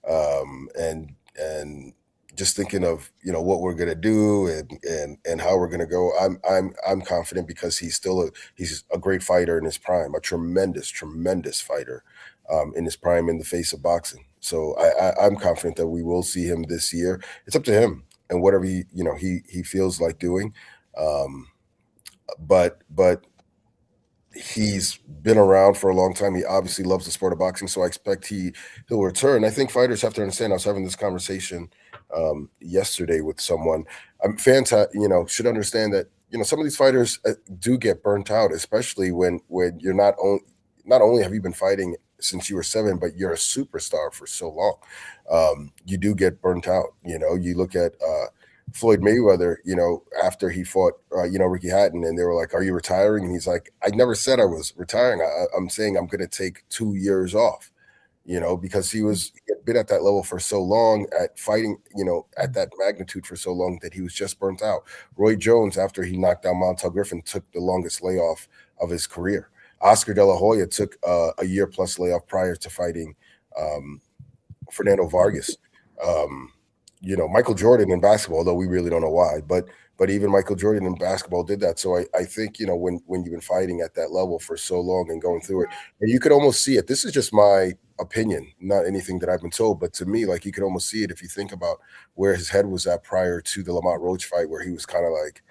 and just thinking of what we're gonna do and how we're gonna go. I'm confident because he's a great fighter in his prime, a tremendous fighter in his prime in the face of boxing. So I'm confident that we will see him this year. It's up to him and whatever he feels like doing. But he's been around for a long time. He obviously loves the sport of boxing, so I expect he'll return. I think fighters have to understand. I was having this conversation yesterday with someone. Fans, should understand that some of these fighters do get burnt out, especially when you're not only have you been fighting since you were 7, but you're a superstar for so long. You do get burnt out. You look at Floyd Mayweather, after he fought, Ricky Hatton, and they were like, "Are you retiring?" And he's like, "I never said I was retiring. I'm saying I'm going to take 2 years off," because he had been at that level for so long, at fighting, at that magnitude for so long, that he was just burnt out. Roy Jones, after he knocked down Montel Griffin, took the longest layoff of his career. Oscar De La Hoya took a year plus layoff prior to fighting Fernando Vargas. Michael Jordan in basketball, although we really don't know why, but but even Michael Jordan in basketball did that. So I think, you know, when you've been fighting at that level for so long and going through it, and you could almost see it. This is just my opinion, not anything that I've been told, but to me, like, you could almost see it if you think about where his head was at prior to the Lamont Roach fight, where he was kind of like,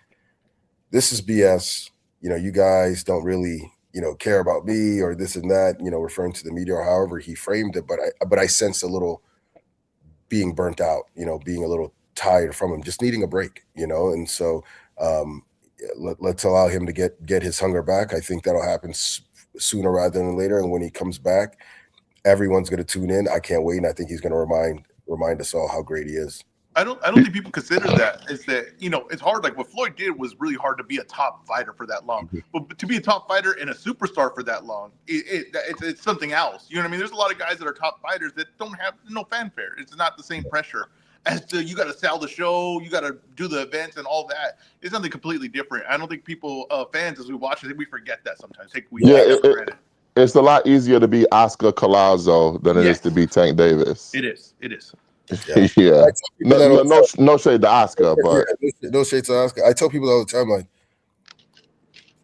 this is BS. You know, you guys don't really, you know, care about me or this and that, you know, referring to the media or however he framed it. But I sensed a little being burnt out, you know, being a little tired from him, just needing a break, you know. And so let's allow him to get his hunger back. I think that'll happen sooner rather than later. And when he comes back, everyone's going to tune in. I can't wait, and I think he's going to remind us all how great he is. I don't think people consider that. Is that, you know, it's hard. Like what Floyd did was really hard to be a top fighter for that long, but to be a top fighter and a superstar for that long, it's something else. You know what I mean? There's a lot of guys that are top fighters that don't have no fanfare. It's not the same pressure as to, you got to sell the show, you got to do the events and all that. It's something completely different. I don't think people, fans, as we watch it, we forget that sometimes. Take that for granted. It's a lot easier to be Oscar Collazo than it is to be Tank Davis. It is. It is. Yeah. No shade to Oscar, but no shade to Oscar. I tell people all the time, like,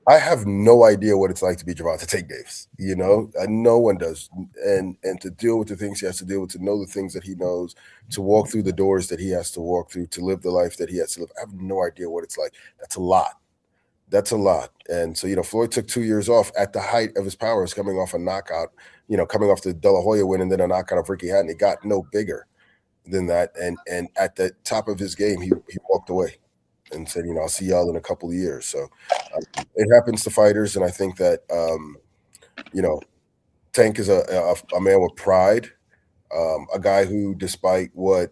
I have no idea what it's like to be Gervonta Tank Davis. You know, no one does. And to deal with the things he has to deal with, to know the things that he knows, to walk through the doors that he has to walk through, to live the life that he has to live. I have no idea what it's like. That's a lot. That's a lot. And so, you know, Floyd took 2 years off at the height of his powers, coming off a knockout, you know, coming off the De La Hoya win and then a knockout of Ricky Hatton. It got no bigger than that. And at the top of his game, he walked away and said, you know, I'll see y'all in a couple of years. So it happens to fighters. And I think that, you know, Tank is a man with pride, a guy who, despite all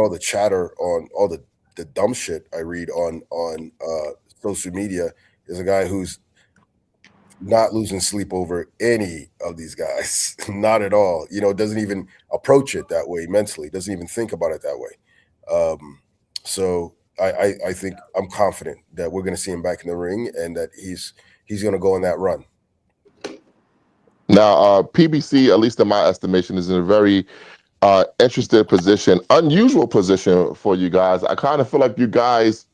the chatter on all the dumb shit I read on social media, is a guy who's not losing sleep over any of these guys, not at all. You know, doesn't even approach it that way mentally, doesn't even think about it that way. So I think I'm confident that we're going to see him back in the ring and that he's going to go on that run. Now, PBC, at least in my estimation, is in a very interested position, unusual position for you guys. I kind of feel like you guys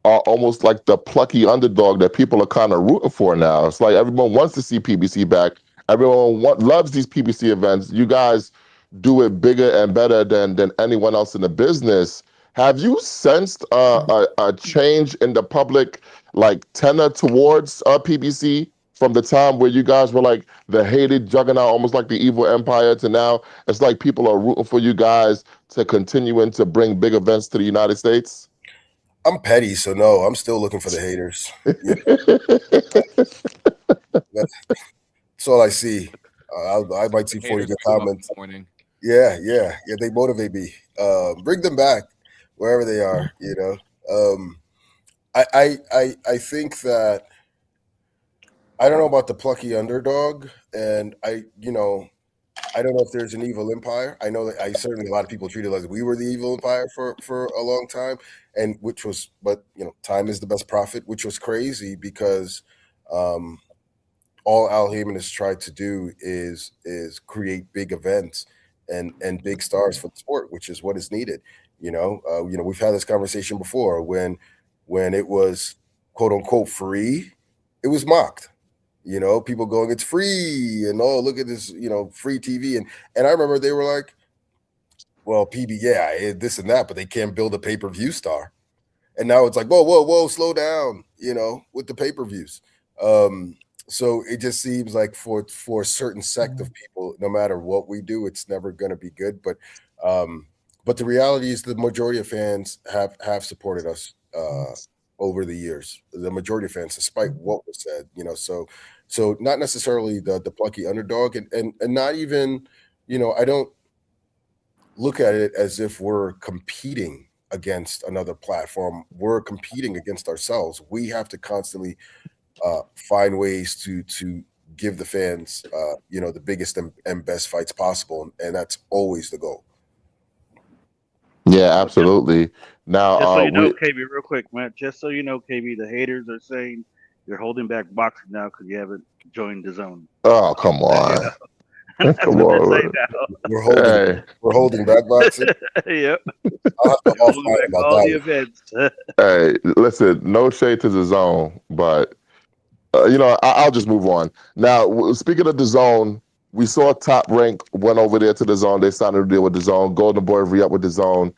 are almost like the plucky underdog that people are kind of rooting for now. It's like everyone wants to see PBC back. Everyone loves these PBC events. You guys do it bigger and better than anyone else in the business. Have you sensed a change in the public, like, tenor towards PBC from the time where you guys were like the hated juggernaut, almost like the evil empire, to now it's like people are rooting for you guys to continue and to bring big events to the United States? I'm petty, so no, I'm still looking for the haters. That's all I see. I might see 40 good comments. Yeah, they motivate me. Bring them back wherever they are. You know, I think that I don't know about the plucky underdog, and I don't know if there's an evil empire. I know that certainly a lot of people treated us like we were the evil empire for a long time, and but time is the best prophet, which was crazy because all Al Heyman has tried to do is create big events and big stars for the sport, which is what is needed. We've had this conversation before when it was quote unquote free, it was mocked. People going, it's free, and oh, look at this, free TV. And I remember they were like, well, this and that, but they can't build a pay-per-view star. And now it's like, whoa, slow down, with the pay-per-views. So it just seems like for a certain sect of people, no matter what we do, it's never going to be good. But the reality is the majority of fans have supported us over the years. The majority of fans, despite what was said, so not necessarily the plucky underdog, and not even, I don't look at it as if we're competing against another platform. We're competing against ourselves. We have to constantly find ways to give the fans, the biggest and best fights possible, and that's always the goal. Yeah, absolutely. Now, just so you know, KB, real quick, man. Just so you know, KB, the haters are saying you're holding back boxing now because you haven't joined the zone. Oh, come on. That's Come what on. they're saying now. We're holding back boxing. Yep. I'll have to They're holding offline back about all that the one. events. Hey, listen, no shade to the zone, but I'll just move on. Now, speaking of the zone, we saw Top Rank went over there to the zone. They signed a deal with the zone. Golden Boy re-up with the zone.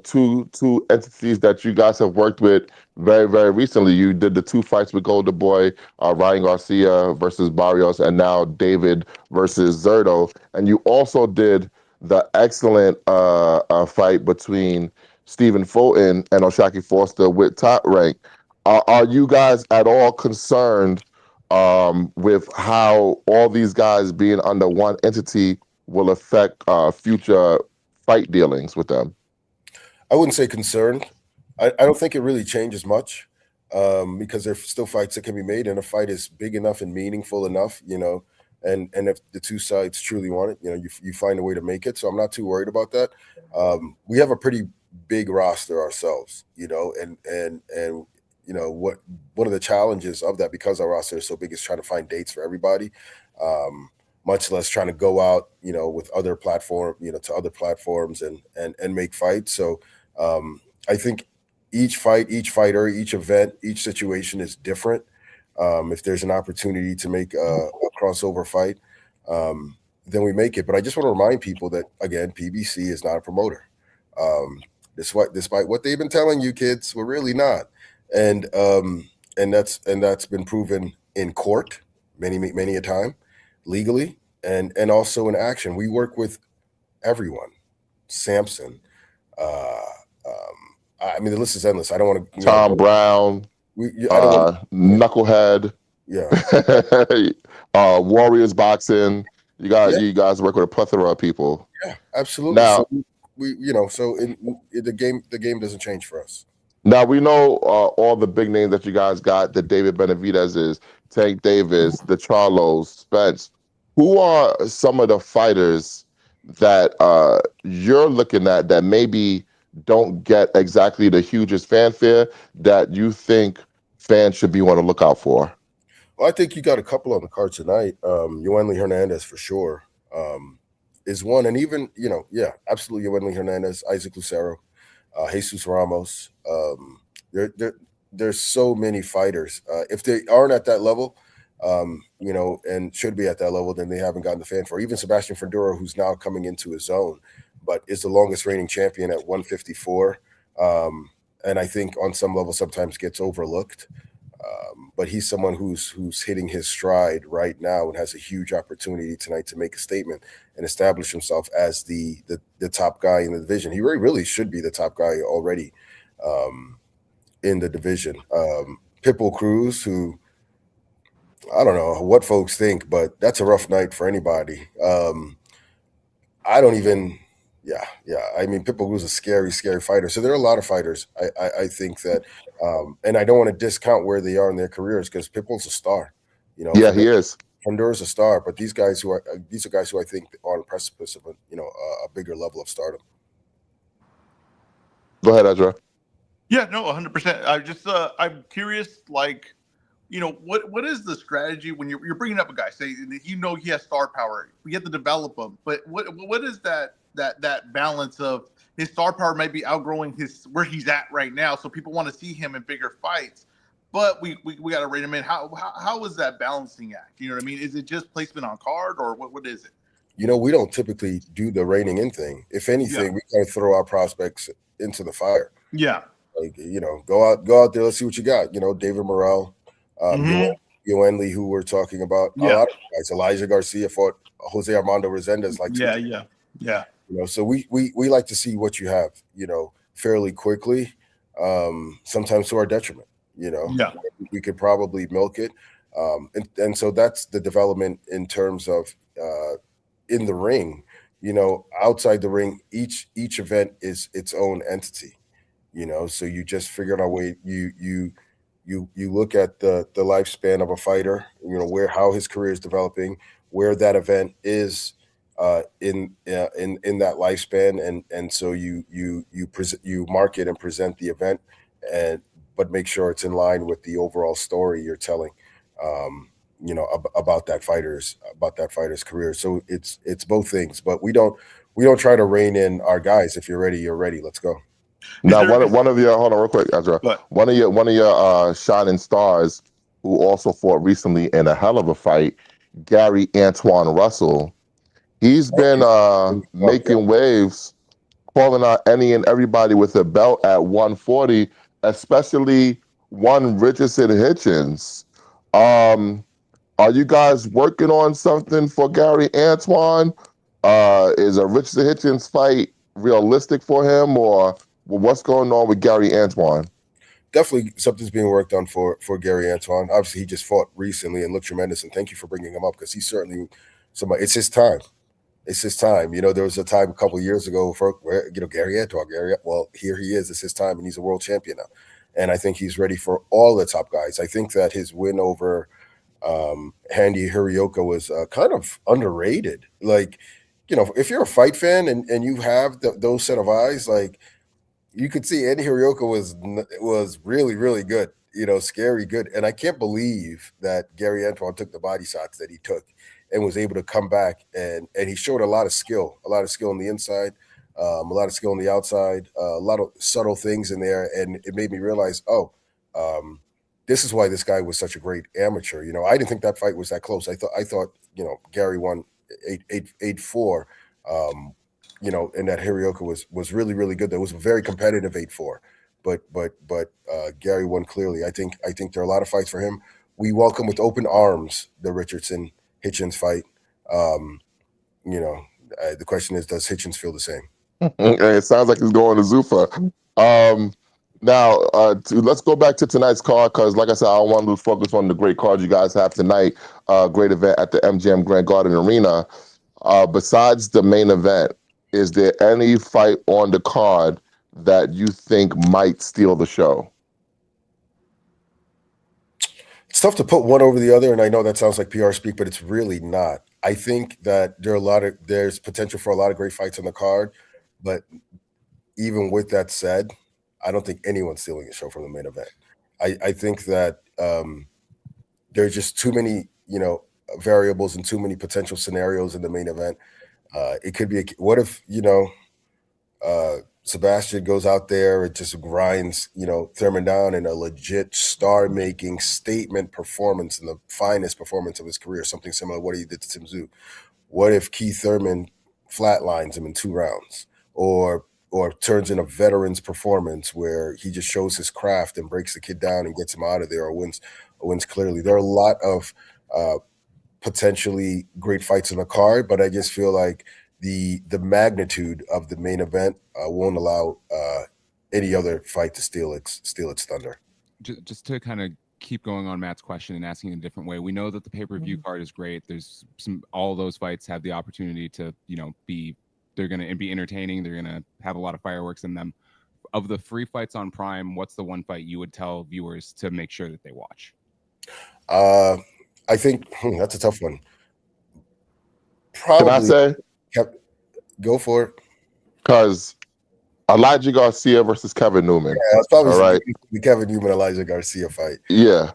Two entities that you guys have worked with very, very recently. You did the 2 fights with Golden Boy, Ryan Garcia versus Barrios, and now David versus Zerto. And you also did the excellent fight between Stephen Fulton and Oshaki Foster with Top Rank. Are you guys at all concerned with how all these guys being under one entity will affect future fight dealings with them? I wouldn't say concerned. I don't think it really changes much because there's still fights that can be made, and a fight is big enough and meaningful enough, and if the two sides truly want it, you find a way to make it. So I'm not too worried about that. We have a pretty big roster ourselves, and what one of the challenges of that, because our roster is so big, is trying to find dates for everybody. Much less trying to go out, with other to other platforms and make fights. So I think each fight, each fighter, each event, each situation is different. If there's an opportunity to make a crossover fight, then we make it. But I just want to remind people that, again, PBC is not a promoter. Despite what they've been telling you kids, we're really not. And that's been proven in court many a time, legally and also in action. We work with everyone. Samson. I mean, the list is endless. I don't want to. Tom Brown, I don't want. Knucklehead, Yeah. Warriors Boxing. You guys work with a plethora of people. Yeah, absolutely. Now, so the game doesn't change for us. Now we know all the big names that you guys got: the David Benavidez's, Tank Davis, the Charlos, Spence. Who are some of the fighters that you're looking at that maybe don't get exactly the hugest fanfare that you think fans should be on the lookout for? Well, I think you got a couple on the card tonight. Yoenli Hernandez for sure is one, and even absolutely Yoenli Hernandez, Isaac Lucero, Jesus Ramos. There's so many fighters. If they aren't at that level, and should be at that level, then they haven't gotten the fanfare. Even Sebastian Ferduro, who's now coming into his own, but is the longest reigning champion at 154. And I think on some level sometimes gets overlooked. But he's someone who's hitting his stride right now and has a huge opportunity tonight to make a statement and establish himself as the top guy in the division. He really should be the top guy already in the division. Pitbull Cruz, who I don't know what folks think, but that's a rough night for anybody. I don't even. Yeah. I mean, Pitbull was a scary fighter. So there are a lot of fighters. I think that, and I don't want to discount where they are in their careers because Pitbull's a star. Yeah, he is. Honduras a star, but these are guys who I think are on the precipice of a bigger level of stardom. Go ahead, Ezra. Yeah, no, 100%. I'm curious, like, what is the strategy when you're bringing up a guy? Say, he has star power. We have to develop him, but what is that balance of his star power may be outgrowing where he's at right now, so people want to see him in bigger fights, but we got to rein him in. How is that balancing act? You know what I mean? Is it just placement on card, or what is it? We don't typically do the reining in thing. If anything, we kind of throw our prospects into the fire. Yeah. Like, go out there, let's see what you got. David Morrell, Yoenli, who we're talking about. A lot of guys. Elijah Garcia fought Jose Armando Resendez Yeah. So we like to see what you have, fairly quickly, sometimes to our detriment. We could probably milk it. And so that's the development in terms of in the ring. Outside the ring, each event is its own entity. So you just figure out a way. You look at the lifespan of a fighter. How his career is developing, where that event is in that lifespan, and so you market and present the event, but make sure it's in line with the overall story you're telling. about that fighter's career. So it's both things, but we don't try to rein in our guys. If you're ready, you're ready. Let's go. Now, one of your hold on real quick, Ezra. One of your shining stars who also fought recently in a hell of a fight, Gary Antoine Russell. He's been making waves, calling out any and everybody with a belt at 140, especially one Richardson Hitchens. Are you guys working on something for Gary Antoine? Is a Richardson Hitchens fight realistic for him, or what's going on with Gary Antoine? Definitely something's being worked on for Gary Antoine. Obviously, he just fought recently and looked tremendous. And thank you for bringing him up, because he's certainly somebody. It's his time. It's his time. There was a time a couple of years ago where Gary Antoine, well, here he is. It's his time, and he's a world champion now. And I think he's ready for all the top guys. I think that his win over Handy Hirioka was kind of underrated. Like, if you're a fight fan and you have those set of eyes, like, you could see Andy Hirioka was really, really good, scary good. And I can't believe that Gary Antoine took the body shots that he took and was able to come back, and he showed a lot of skill on the inside, a lot of skill on the outside, a lot of subtle things in there. And it made me realize, this is why this guy was such a great amateur. I didn't think that fight was that close. I thought Gary won 8-4. And that Hirioka was really, really good. That was a very competitive 8-4, but Gary won clearly. I think there are a lot of fights for him. We welcome with open arms the Richardson Hitchens fight. The question is, does Hitchens feel the same? It sounds like he's going to Zuffa. Now, let's go back to tonight's card, because, like I said, I want to focus on the great card you guys have tonight. Great event at the MGM Grand Garden Arena. Besides the main event, is there any fight on the card that you think might steal the show? It's tough to put one over the other, and I know that sounds like PR speak, but it's really not. I think that there's potential for a lot of great fights on the card, but even with that said, I don't think anyone's stealing the show from the main event. I think that there's just too many, variables and too many potential scenarios in the main event. It could be what if Sebastian goes out there and just grinds Thurman down in a legit star-making statement performance, in the finest performance of his career, something similar to what he did to Tim Tszyu. What if Keith Thurman flatlines him in 2 rounds, or turns in a veteran's performance where he just shows his craft and breaks the kid down and gets him out of there, or wins clearly? There are a lot of potentially great fights on the card, but I just feel like the magnitude of the main event won't allow any other fight to steal its thunder. Just to kind of keep going on Matt's question and asking in a different way, we know that the pay-per-view card is great. There's all those fights have the opportunity to they're going to be entertaining. They're going to have a lot of fireworks in them. Of the free fights on Prime, what's the one fight you would tell viewers to make sure that they watch? I think that's a tough one. Probably. Can I say? Go for it. Because Elijah Garcia versus Kevin Newman. Yeah, it's probably the Kevin Newman Elijah Garcia fight. Yeah.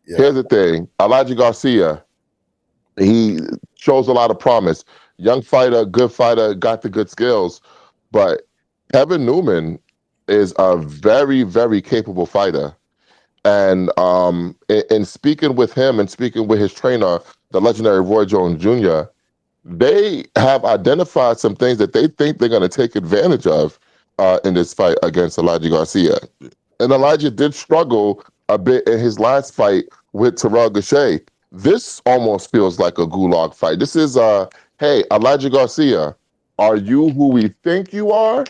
Here's the thing. Elijah Garcia, he shows a lot of promise. Young fighter, good fighter, got the good skills. But Kevin Newman is a very, very capable fighter. And in speaking with him and speaking with his trainer, the legendary Roy Jones Jr., they have identified some things that they think they're going to take advantage of in this fight against Elijah Garcia. And Elijah did struggle a bit in his last fight with Terrell Gausha. This almost feels like a gulag fight. This is, hey, Elijah Garcia, are you who we think you are?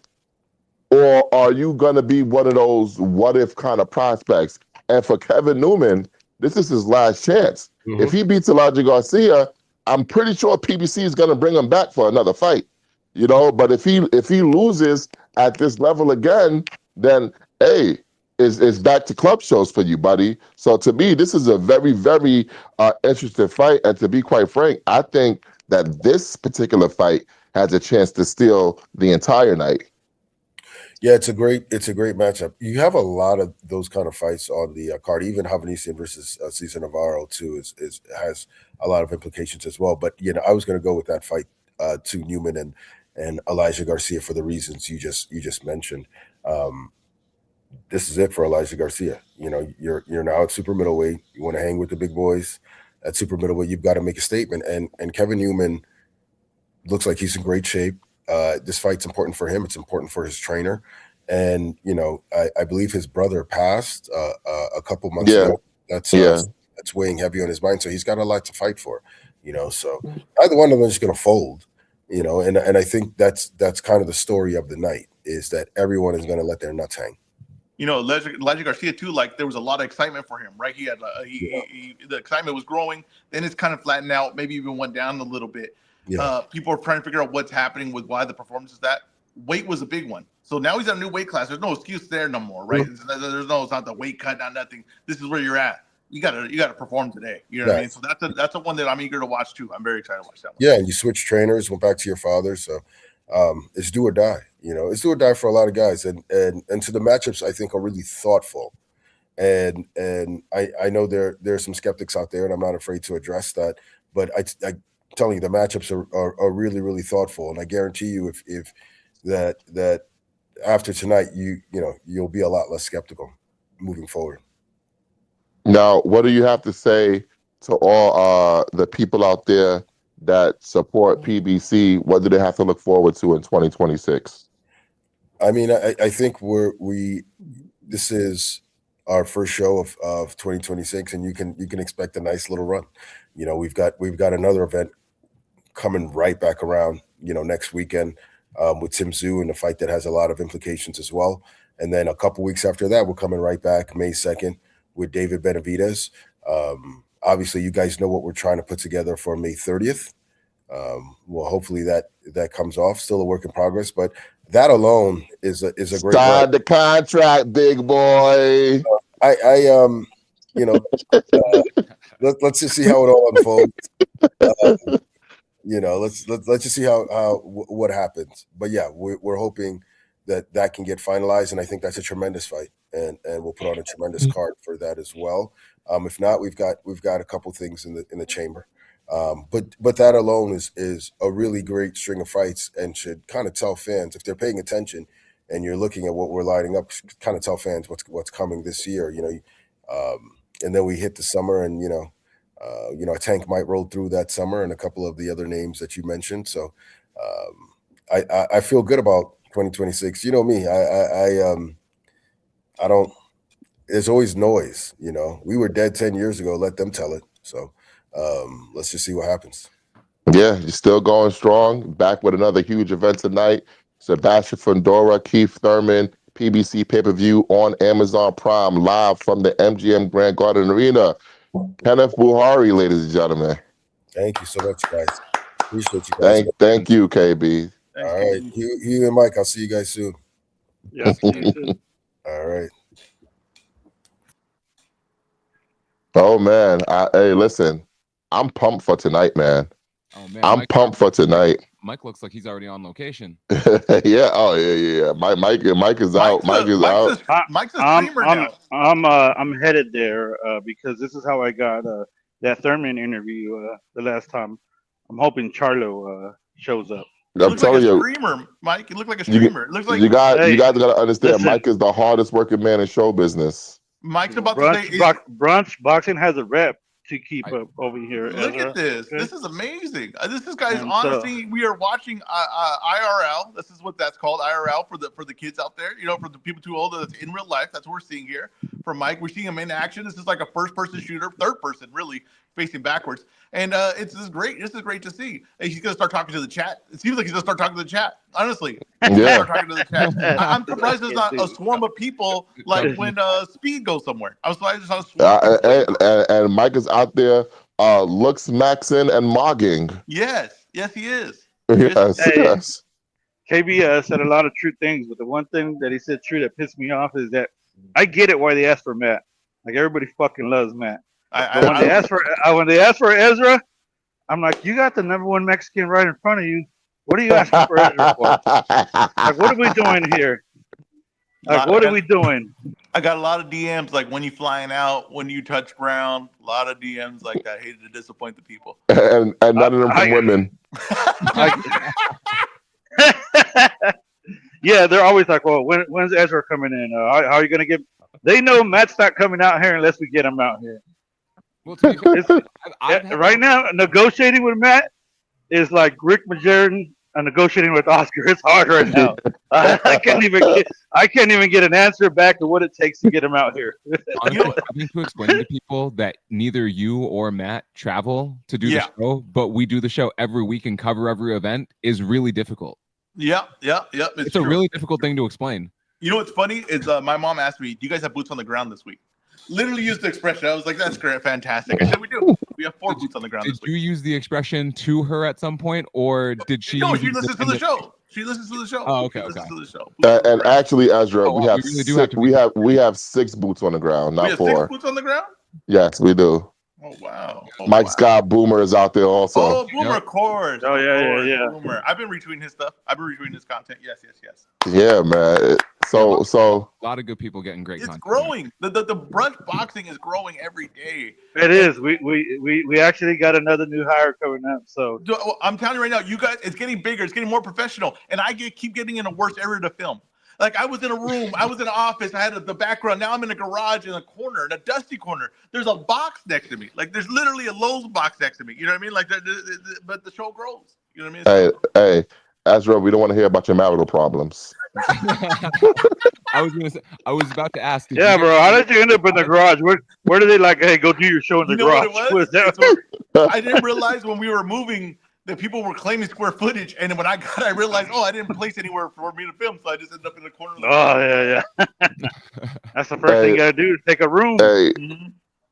Or are you going to be one of those what-if kind of prospects? And for Kevin Newman, this is his last chance. Mm-hmm. If he beats Elijah Garcia, I'm pretty sure PBC is going to bring him back for another fight. But if he loses at this level again, then, hey, it's back to club shows for you, buddy. So to me, this is a very, very interesting fight. And to be quite frank, I think that this particular fight has a chance to steal the entire night. Yeah, it's a great matchup. You have a lot of those kind of fights on the card. Even Havanesian versus Cesar Navarro too is has a lot of implications as well. But I was going to go with that fight to Newman and Elijah Garcia for the reasons you just mentioned. Um, this is it for Elijah Garcia. You're now at super middleweight. You want to hang with the big boys at super middleweight. You've got to make a statement. And Kevin Newman looks like he's in great shape. This fight's important for him. It's important for his trainer. And, I believe his brother passed a couple months ago. That's weighing heavy on his mind. So he's got a lot to fight for, so either one of them is going to fold, and I think that's kind of the story of the night is that everyone is going to let their nuts hang. Elijah Garcia too. Like there was a lot of excitement for him, right? He had the excitement was growing. Then it's kind of flattened out. Maybe even went down a little bit. Yeah. People are trying to figure out what's happening with why the performance is that. Weight was a big one. So now he's at a new weight class. There's no excuse there no more, right? Mm-hmm. It's not the weight cut, not nothing. This is where you're at. You gotta perform today. You know what I mean? So that's a one that I'm eager to watch too. I'm very excited to watch that one. Yeah, and you switch trainers, went back to your father. So it's do or die. It's do or die for a lot of guys. And so the matchups I think are really thoughtful. And I know there's some skeptics out there, and I'm not afraid to address that. But I'm telling you, the matchups are really, really thoughtful. And I guarantee you if that after tonight, you'll be a lot less skeptical moving forward. Now, what do you have to say to all the people out there that support PBC? What do they have to look forward to in 2026? I mean, I think this is our first show of 2026, and you can expect a nice little run. We've got another event coming right back around, next weekend with Tim Tszyu in a fight that has a lot of implications as well. And then a couple weeks after that, we're coming right back May 2nd with David Benavidez. Obviously, you guys know what we're trying to put together for May 30th. Well, hopefully that comes off. Still a work in progress, but that alone is a great. Start the contract, big boy. Let's just see how it all unfolds. Let's just see how what happens. But yeah, we're hoping that can get finalized, and I think that's a tremendous fight, and we'll put on a tremendous card for that as well. If not, we've got a couple things in the chamber. But that alone is a really great string of fights, and should kind of tell fans, if they're paying attention and you're looking at what we're lining up, kind of tell fans what's coming this year. And then we hit the summer, and a Tank might roll through that summer, and a couple of the other names that you mentioned. So I feel good about 2026. You know me, I don't. There's always noise. We were dead 10 years ago. Let them tell it. So let's just see what happens. Yeah, you're still going strong. Back with another huge event tonight. Sebastian Fundora, Keith Thurman, PBC pay-per-view on Amazon Prime, live from the MGM Grand Garden Arena. Kenneth Bouhairie, ladies and gentlemen. Thank you so much, guys. Appreciate you guys. Thank you, KB. All right, Hugh and Mike, I'll see you guys soon. Yeah, see you soon. All right. Oh man, hey, listen, I'm pumped for tonight, man. Oh man, I'm pumped for tonight. Mike looks like he's already on location. Yeah. Oh yeah. Mike is out. Mike is out. Mike's a streamer now. I'm headed there because this is how I got that Thurman interview the last time. I'm hoping Charlo shows up. I'm telling you, streamer, Mike. You look like a streamer. It looks like you guys gotta understand. Listen, Mike is the hardest working man in show business. Mike's about to say Brunch boxing has a rep to keep up over here. Look at this. Okay. This is amazing. This guy's honestly. We are watching IRL. This is what that's called, IRL for the kids out there. For the people too old. That's in real life. That's what we're seeing here from Mike. We're seeing him in action. This is like a first-person shooter, third person, really facing backwards. And this is great. This is great to see. Hey, he's gonna start talking to the chat. It seems like he's gonna start talking to the chat. Honestly, yeah. Start talking to the chat. I'm surprised there's not a swarm of people like when Speed goes somewhere. I was surprised there's not a swarm. And Mike is out there, looks maxing and mogging. Yes, he is. Yes. KB said a lot of true things, but the one thing that he said true that pissed me off is that I get it why they asked for Matt. Like everybody fucking loves Matt. When they asked for Ezra, I'm like, you got the #1 Mexican right in front of you. What are you asking for Ezra for? Like, what are we doing here? Like, what are we doing? I got a lot of DMs like when you flying out, when you touch ground. A lot of DMs like that. Hated to disappoint the people. And none of them from women. Yeah, they're always like, well, when's Ezra coming in? How are you going to get? They know Matt's not coming out here unless we get him out here. Well, to be fair, right now, negotiating with Matt is like Rick Majerton negotiating with Oscar. It's hard right now. I can't even get an answer back to what it takes to get him out here. Honestly, having to explain to people that neither you or Matt travel to do the show, but we do the show every week and cover every event is really difficult. Yeah. It's a really difficult thing to explain. You know what's funny is my mom asked me, "Do you guys have boots on the ground this week?" Literally used the expression. I was like, "That's great, fantastic." I said, "We do. We have 4 boots on the ground this week." Did you use the expression to her at some point, or did she? No, she listens to the show. She listens to the show. Oh, okay. To the show. And actually, Ezra, we have really six, we have 6 boots on the ground, not 4. 6 boots on the ground? Yes, we do. Oh wow. Mike Scott Boomer is out there also. Oh, Boomer, of course. Oh yeah. Boomer. I've been retweeting his stuff. I've been retweeting his content. Yes. Yeah, man. So a lot of good people getting great content. It's growing. The brunch boxing is growing every day. It is. We actually got another new hire coming up. So I'm telling you right now, you guys, it's getting bigger. It's getting more professional, and I keep getting in a worse area to film. Like I was in a room, I was in an office, I had the background. Now I'm in a garage in a corner, in a dusty corner. There's a box next to me. Like there's literally a Lowe's box next to me. You know what I mean? Like, but the show grows. You know what I mean? Hey, Ezra, we don't want to hear about your marital problems. I was about to ask. Yeah, bro. How did you end up in the garage? Where did they like? Hey, go do your show in the garage. What it was? I didn't realize when we were moving that people were claiming square footage, and when I realized, I didn't place anywhere for me to film, so I just ended up in the corner. Yeah. That's the first thing you gotta do is take a room. Hey.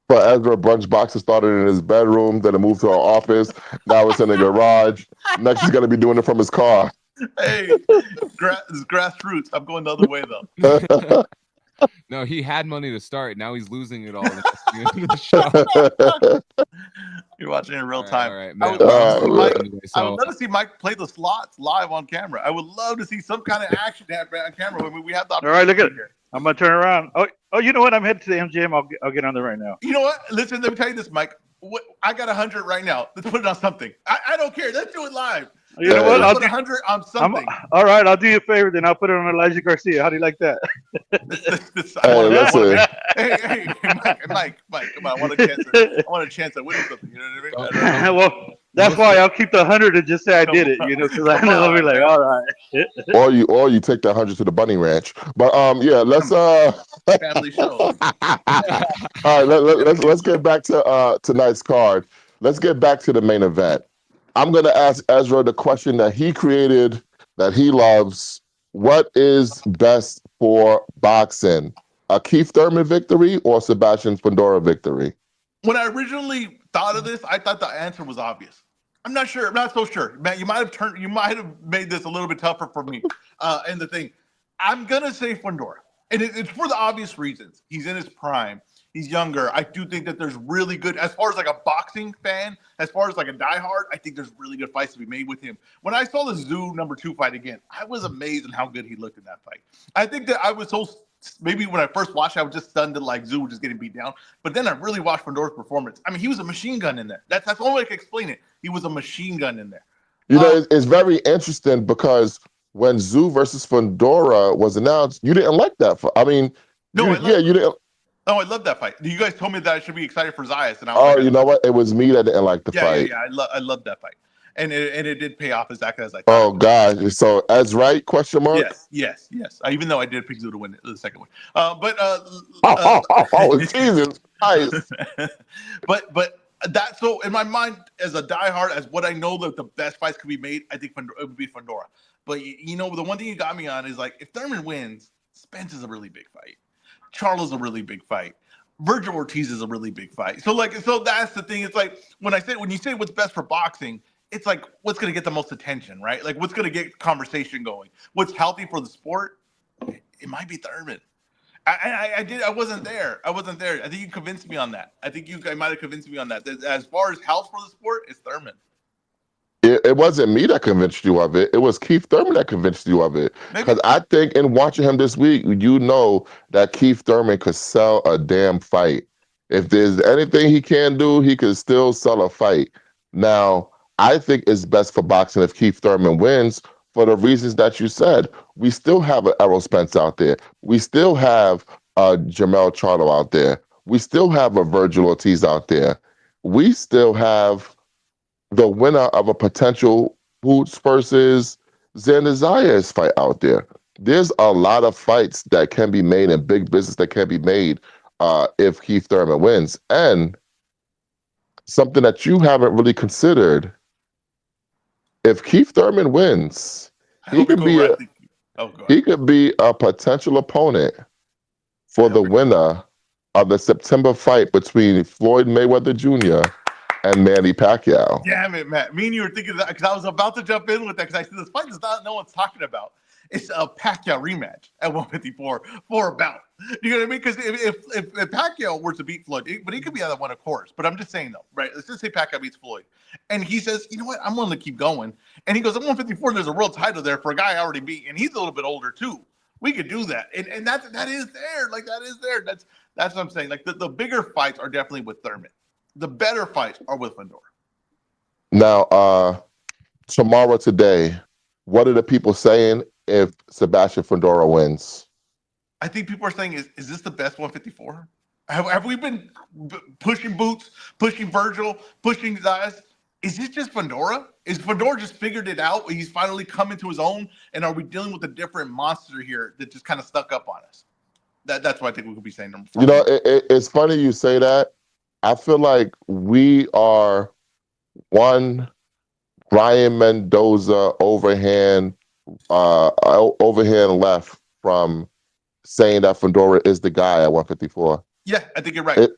For Ezra, Brunch Boxer started in his bedroom, then it moved to our office. Now it's in the garage. Next, he's gonna be doing it from his car. Hey, it's grassroots. I'm going the other way though. No, he had money to start. Now he's losing it all. The show. You're watching in real time. All right, I would love to see Mike play the slots live on camera. I would love to see some kind of action happen on camera when we have the opportunity. All right, look at it. I'm gonna turn around. Oh, you know what? I'm headed to the MGM. I'll get on there right now. You know what? Listen, let me tell you this, Mike. I got 100 right now. Let's put it on something. I don't care. Let's do it live. You know what? I'll put 100 on something. All right, I'll do you a favor. Then I'll put it on Elijah Garcia. How do you like that? Hey, Mike, come on. I want a chance at winning something. You know what I mean? Well, that's why I'll keep the 100 and just say I did it. Because I know I'll be like, all right. or you take that 100 to the bunny ranch. But yeah, let's family show. All right, let's get back to tonight's card. Let's get back to the main event. I'm going to ask Ezra the question that he created, that he loves. What is best for boxing? A Keith Thurman victory or Sebastian Fundora victory? When I originally thought of this, I thought the answer was obvious. I'm not sure. I'm not so sure. Matt, you might have made this a little bit tougher for me. And the thing, I'm going to say Fundora. And it's for the obvious reasons. He's in his prime. He's younger. I do think that there's really good, as far as like a boxing fan, as far as like a diehard, I think there's really good fights to be made with him. When I saw the Zoo #2 fight again, I was amazed at how good he looked in that fight. I think that I was maybe when I first watched, I was just stunned that like Zoo was just getting beat down. But then I really watched Fundora's performance. I mean, he was a machine gun in there. That's the only way I can explain it. He was a machine gun in there. You know, it's very interesting because when Zoo versus Fundora was announced, you didn't like that. You didn't. Oh, I love that fight. You guys told me that I should be excited for Zayas, and I was you know what? It was me that didn't like the fight. Yeah. I love that fight, and it did pay off exactly as I thought. Oh God! So as right? Question mark? Yes. Even though I did pick Zoo to win the second one, Jesus Christ! but that, so in my mind, as a diehard, as what I know that the best fights could be made, I think it would be Fundora. But the one thing you got me on is like, if Thurman wins, Spence is a really big fight. Charlo's a really big fight. Virgil Ortiz is a really big fight. So that's the thing. It's like when you say what's best for boxing, it's like what's going to get the most attention, right? Like what's going to get conversation going. What's healthy for the sport? It might be Thurman. I wasn't there. I think you convinced me on that. I think you might have convinced me on that. As far as health for the sport, it's Thurman. It wasn't me that convinced you of it. It was Keith Thurman that convinced you of it. Because I think in watching him this week, you know that Keith Thurman could sell a damn fight. If there's anything he can do, he could still sell a fight. Now, I think it's best for boxing if Keith Thurman wins for the reasons that you said. We still have an Errol Spence out there. We still have a Jamel Charlo out there. We still have a Virgil Ortiz out there. We still have the winner of a potential Boots versus Xander Zayas fight out there. There's a lot of fights that can be made and big business that can be made if Keith Thurman wins. And something that you haven't really considered, if Keith Thurman wins, he could be a potential opponent for the winner of the September fight between Floyd Mayweather Jr. and Manny Pacquiao. Damn it, Matt. Me and you were thinking that because I was about to jump in with that because I said this fight is not no one's talking about. It's a Pacquiao rematch at 154 for a bout. You know what I mean? Because if Pacquiao were to beat Floyd, but he could be either one, of course. But I'm just saying though, right? Let's just say Pacquiao beats Floyd, and he says, you know what? I'm willing to keep going. And he goes, at 154, there's a real title there for a guy I already beat, and he's a little bit older too. We could do that, and that is there. Like that is there. That's what I'm saying. Like the bigger fights are definitely with Thurman. The better fights are with Fundora. Now, tomorrow, today, what are the people saying if Sebastian Fundora wins? I think people are saying, is this the best 154? Have we been pushing Boots, pushing Virgil, pushing Zayas? Is it just Fundora? Is Fundora just figured it out? He's finally come into his own? And are we dealing with a different monster here that just kind of stuck up on us? That's what I think we could be saying. Number 4. You know, it's funny you say that. I feel like we are one Brian Mendoza overhand left from saying that Fundora is the guy at 154. Yeah, I think you're right.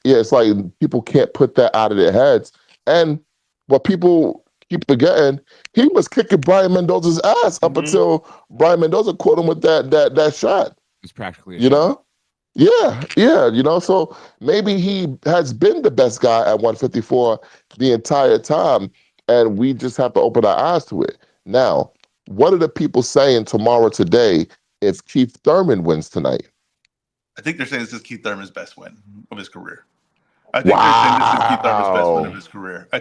Yeah, it's like people can't put that out of their heads. And what people keep forgetting, he was kicking Brian Mendoza's ass up until Brian Mendoza caught him with that shot. It's practically you know? Yeah, you know, so maybe he has been the best guy at 154 the entire time, and we just have to open our eyes to it. Now, what are the people saying tomorrow, today, if Keith Thurman wins tonight? I think they're saying this is Keith Thurman's best win of his career. I think they're saying this is Keith Thurman's best win of his career. I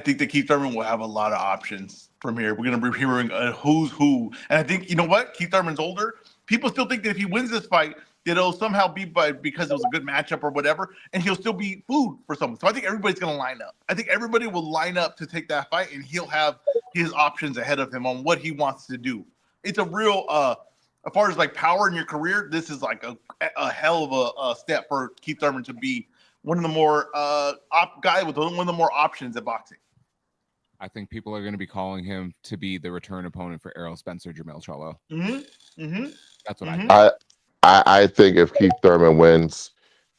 think that Keith Thurman will have a lot of options from here. We're going to be hearing who's who. And I think, you know what? Keith Thurman's older. People still think that if he wins this fight, that it'll somehow be because it was a good matchup or whatever, and he'll still be food for someone. So I think everybody's going to line up. I think everybody will line up to take that fight, and he'll have his options ahead of him on what he wants to do. It's a real, as far as like power in your career, this is like a hell of a step for Keith Thurman to be one of the more guy with one of the more options at boxing. I think people are going to be calling him to be the return opponent for Errol Spencer, Jamel Charlo. That's what I think. I think if Keith Thurman wins,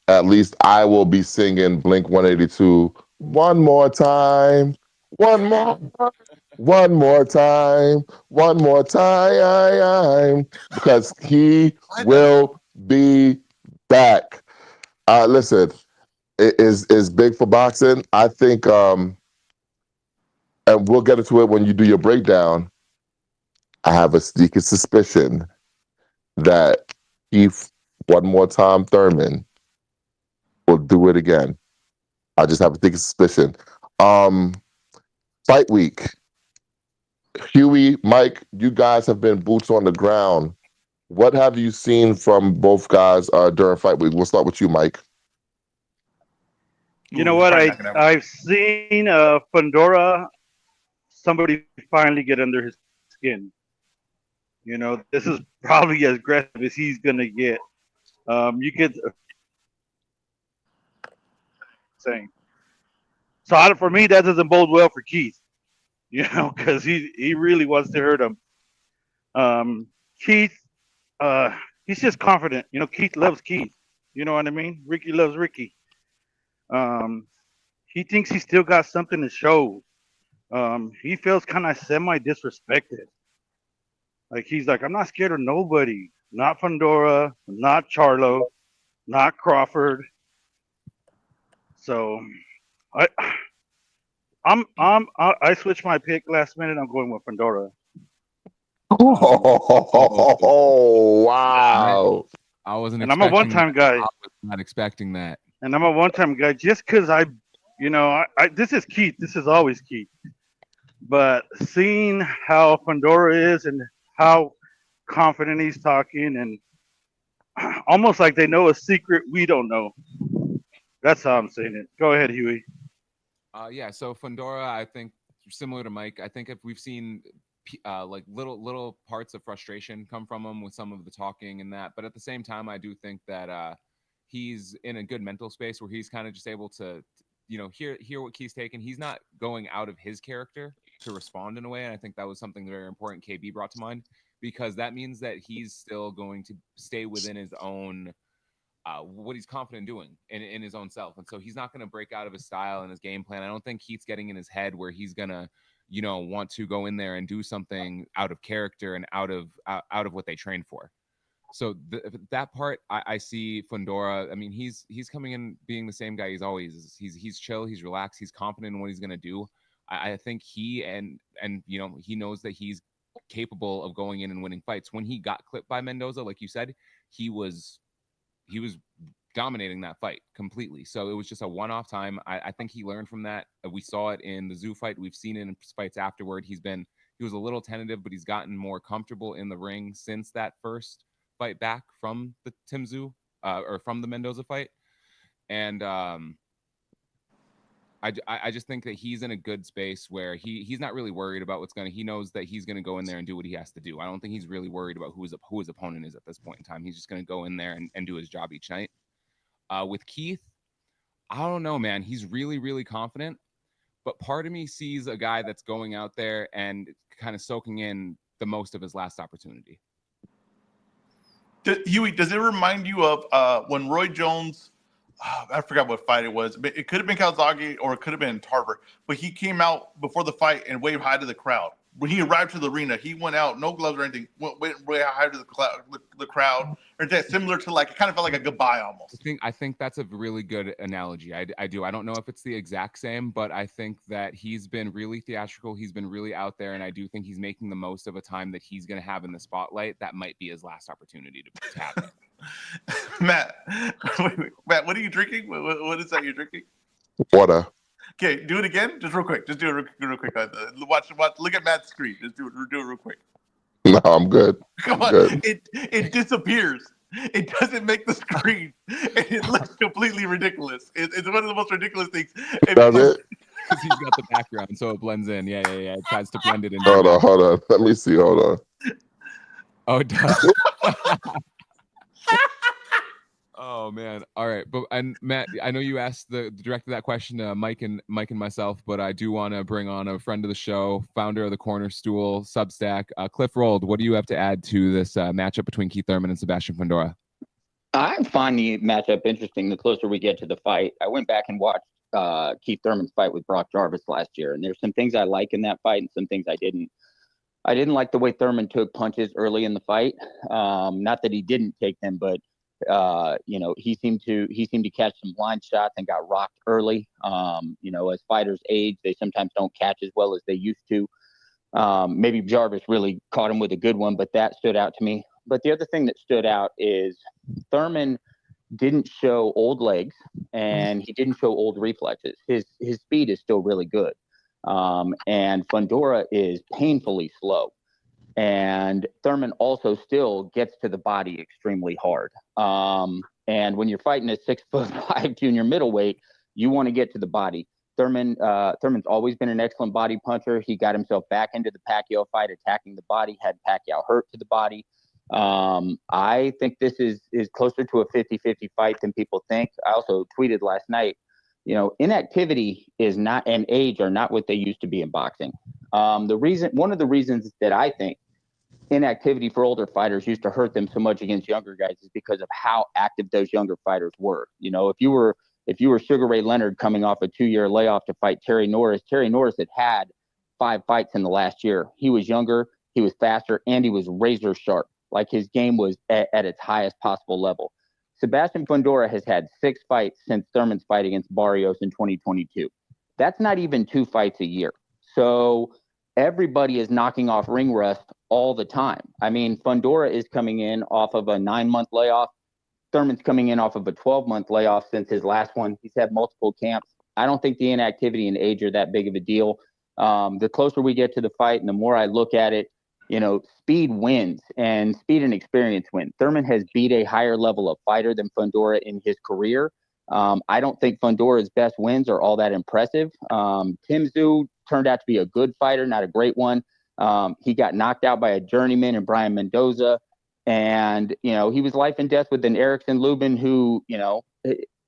at least I will be singing Blink 182 one more time, one more time, because he will be back. Listen, it is big for boxing. I think, and we'll get into it when you do your breakdown. I have a sneaky suspicion that Keith, one more time, Thurman will do it again. I just have a sneaky suspicion. Fight week. Huey, Mike, you guys have been boots on the ground. What have you seen from both guys during fight week? We'll start with you, Mike. You know what? I've seen Fundora, somebody finally get under his skin. You know, this is probably as aggressive as he's going to get. You could saying. So for me, that doesn't bode well for Keith. You know, because he really wants to hurt him. Keith, he's just confident. You know, Keith loves Keith. You know what I mean? Ricky loves Ricky. He thinks he still got something to show. He feels kind of semi-disrespected. Like he's like, I'm not scared of nobody. Not Fundora, not Charlo, not Crawford. So I switched my pick last minute. I'm going with Fundora. Oh, Man, wow. I wasn't And I'm a expecting that. one-time guy. I was not expecting that. And I'm a one-time guy just because this is Keith. This is always Keith. But seeing how Fundora is and how confident he's talking, and almost like they know a secret we don't know. That's how I'm saying it. Go ahead, Huey. Yeah, so Fundora, I think similar to Mike, I think if we've seen like little parts of frustration come from him with some of the talking and that, but at the same time, I do think that he's in a good mental space where he's kind of just able to, hear what Keith's taking. He's not going out of his character to respond in a way, and I think that was something very important KB brought to mind, because that means that he's still going to stay within his own what he's confident doing in his own self. And so he's not going to break out of his style and his game plan. I don't think Keith's getting in his head where he's going to, want to go in there and do something out of character and out of what they trained for. So that part, I see Fundora. I mean, he's coming in being the same guy he's always is. He's chill, he's relaxed, he's confident in what he's going to do. I think he and he knows that he's capable of going in and winning fights. When he got clipped by Mendoza, like you said, he was dominating that fight completely. So it was just a one-off time. I think he learned from that. We saw it in the Zoo fight. We've seen it in fights afterward. He was a little tentative, but he's gotten more comfortable in the ring since that first fight back from the Tim Zoo or from the Mendoza fight. And I just think that he's in a good space where he's not really worried about he knows that he's going to go in there and do what he has to do. I don't think he's really worried about who his opponent is at this point in time. He's just going to go in there and do his job each night. With Keith, I don't know, man. He's really, really confident, but part of me sees a guy that's going out there and kind of soaking in the most of his last opportunity. Huey, does it remind you of when Roy Jones, I forgot what fight it was. It could have been Calzaghe or it could have been Tarver, but he came out before the fight and waved hi to the crowd. When he arrived to the arena, he went out, no gloves or anything, went way hi to the crowd. Or that similar to it kind of felt like a goodbye almost. I think that's a really good analogy. I do. I don't know if it's the exact same, but I think that he's been really theatrical. He's been really out there, and I do think he's making the most of a time that he's going to have in the spotlight. That might be his last opportunity to have it. Matt, Matt, what are you drinking? What is that you're drinking? Water. Okay, do it again, just real quick. Just do it real quick. Watch. Look at Matt's screen. Just do it real quick. No, I'm good. Come on, good. It disappears. It doesn't make the screen, and it looks completely ridiculous. It's one of the most ridiculous things. Does it? Because he's got the background, so it blends in. Yeah. It tries to blend it in. Hold on. Let me see. Hold on. Oh, it does. Oh man! All right, and Matt, I know you asked directed that question to Mike and myself, but I do want to bring on a friend of the show, founder of the Corner Stool Substack, Cliff Rold. What do you have to add to this matchup between Keith Thurman and Sebastian Fundora? I find the matchup interesting the closer we get to the fight. I went back and watched Keith Thurman's fight with Brock Jarvis last year, and there's some things I like in that fight and some things I didn't. I didn't like the way Thurman took punches early in the fight. Not that he didn't take them, but he seemed to catch some blind shots and got rocked early. As fighters age, they sometimes don't catch as well as they used to. Maybe Jarvis really caught him with a good one, but that stood out to me. But the other thing that stood out is Thurman didn't show old legs and he didn't show old reflexes. His speed is still really good. And Fundora is painfully slow. And Thurman also still gets to the body extremely hard. And when you're fighting a 6'5" junior middleweight, you want to get to the body. Thurman's always been an excellent body puncher. He got himself back into the Pacquiao fight, attacking the body, had Pacquiao hurt to the body. I think this is closer to a 50-50 fight than people think. I also tweeted last night, inactivity is not and age are not what they used to be in boxing. One of the reasons that I think inactivity for older fighters used to hurt them so much against younger guys is because of how active those younger fighters were. If you were Sugar Ray Leonard coming off a 2-year layoff to fight Terry Norris had 5 fights in the last year. He was younger, he was faster, and he was razor sharp. Like his game was at its highest possible level. Sebastian Fundora has had 6 fights since Thurman's fight against Barrios in 2022. That's not even 2 fights a year. So everybody is knocking off ring rust all the time. I mean, Fundora is coming in off of a 9-month layoff. Thurman's coming in off of a 12-month layoff since his last one. He's had multiple camps. I don't think the inactivity and age are that big of a deal. The closer we get to the fight and the more I look at it, speed wins, and speed and experience win. Thurman has beat a higher level of fighter than Fundora in his career. I don't think Fundora's best wins are all that impressive. Tim Tszyu turned out to be a good fighter, not a great one. He got knocked out by a journeyman in Brian Mendoza. And, he was life and death with an Erickson Lubin who,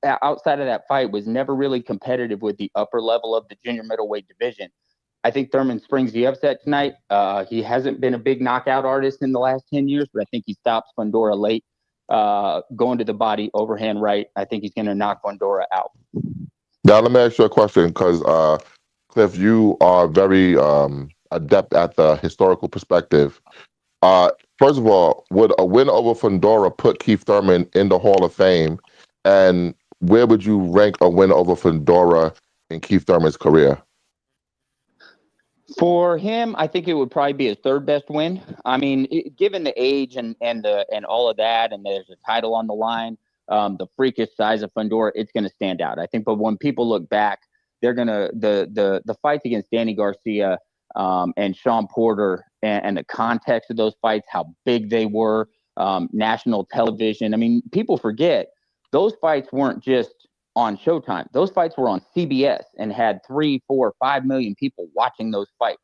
outside of that fight was never really competitive with the upper level of the junior middleweight division. I think Thurman springs the upset tonight. He hasn't been a big knockout artist in the last 10 years, but I think he stops Fundora late, going to the body, overhand right. I think he's going to knock Fundora out. Now, let me ask you a question, because, Cliff, you are very adept at the historical perspective. First of all, would a win over Fundora put Keith Thurman in the Hall of Fame? And where would you rank a win over Fundora in Keith Thurman's career? For him, I think it would probably be his third best win. I mean, given the age and all of that, and there's a title on the line, the freakish size of Fundora, it's going to stand out, I think. But when people look back, they're going to the fights against Danny Garcia and Sean Porter and the context of those fights, how big they were, national television. I mean, people forget those fights weren't just on Showtime. Those fights were on CBS and had 3, 4, 5 million people watching those fights.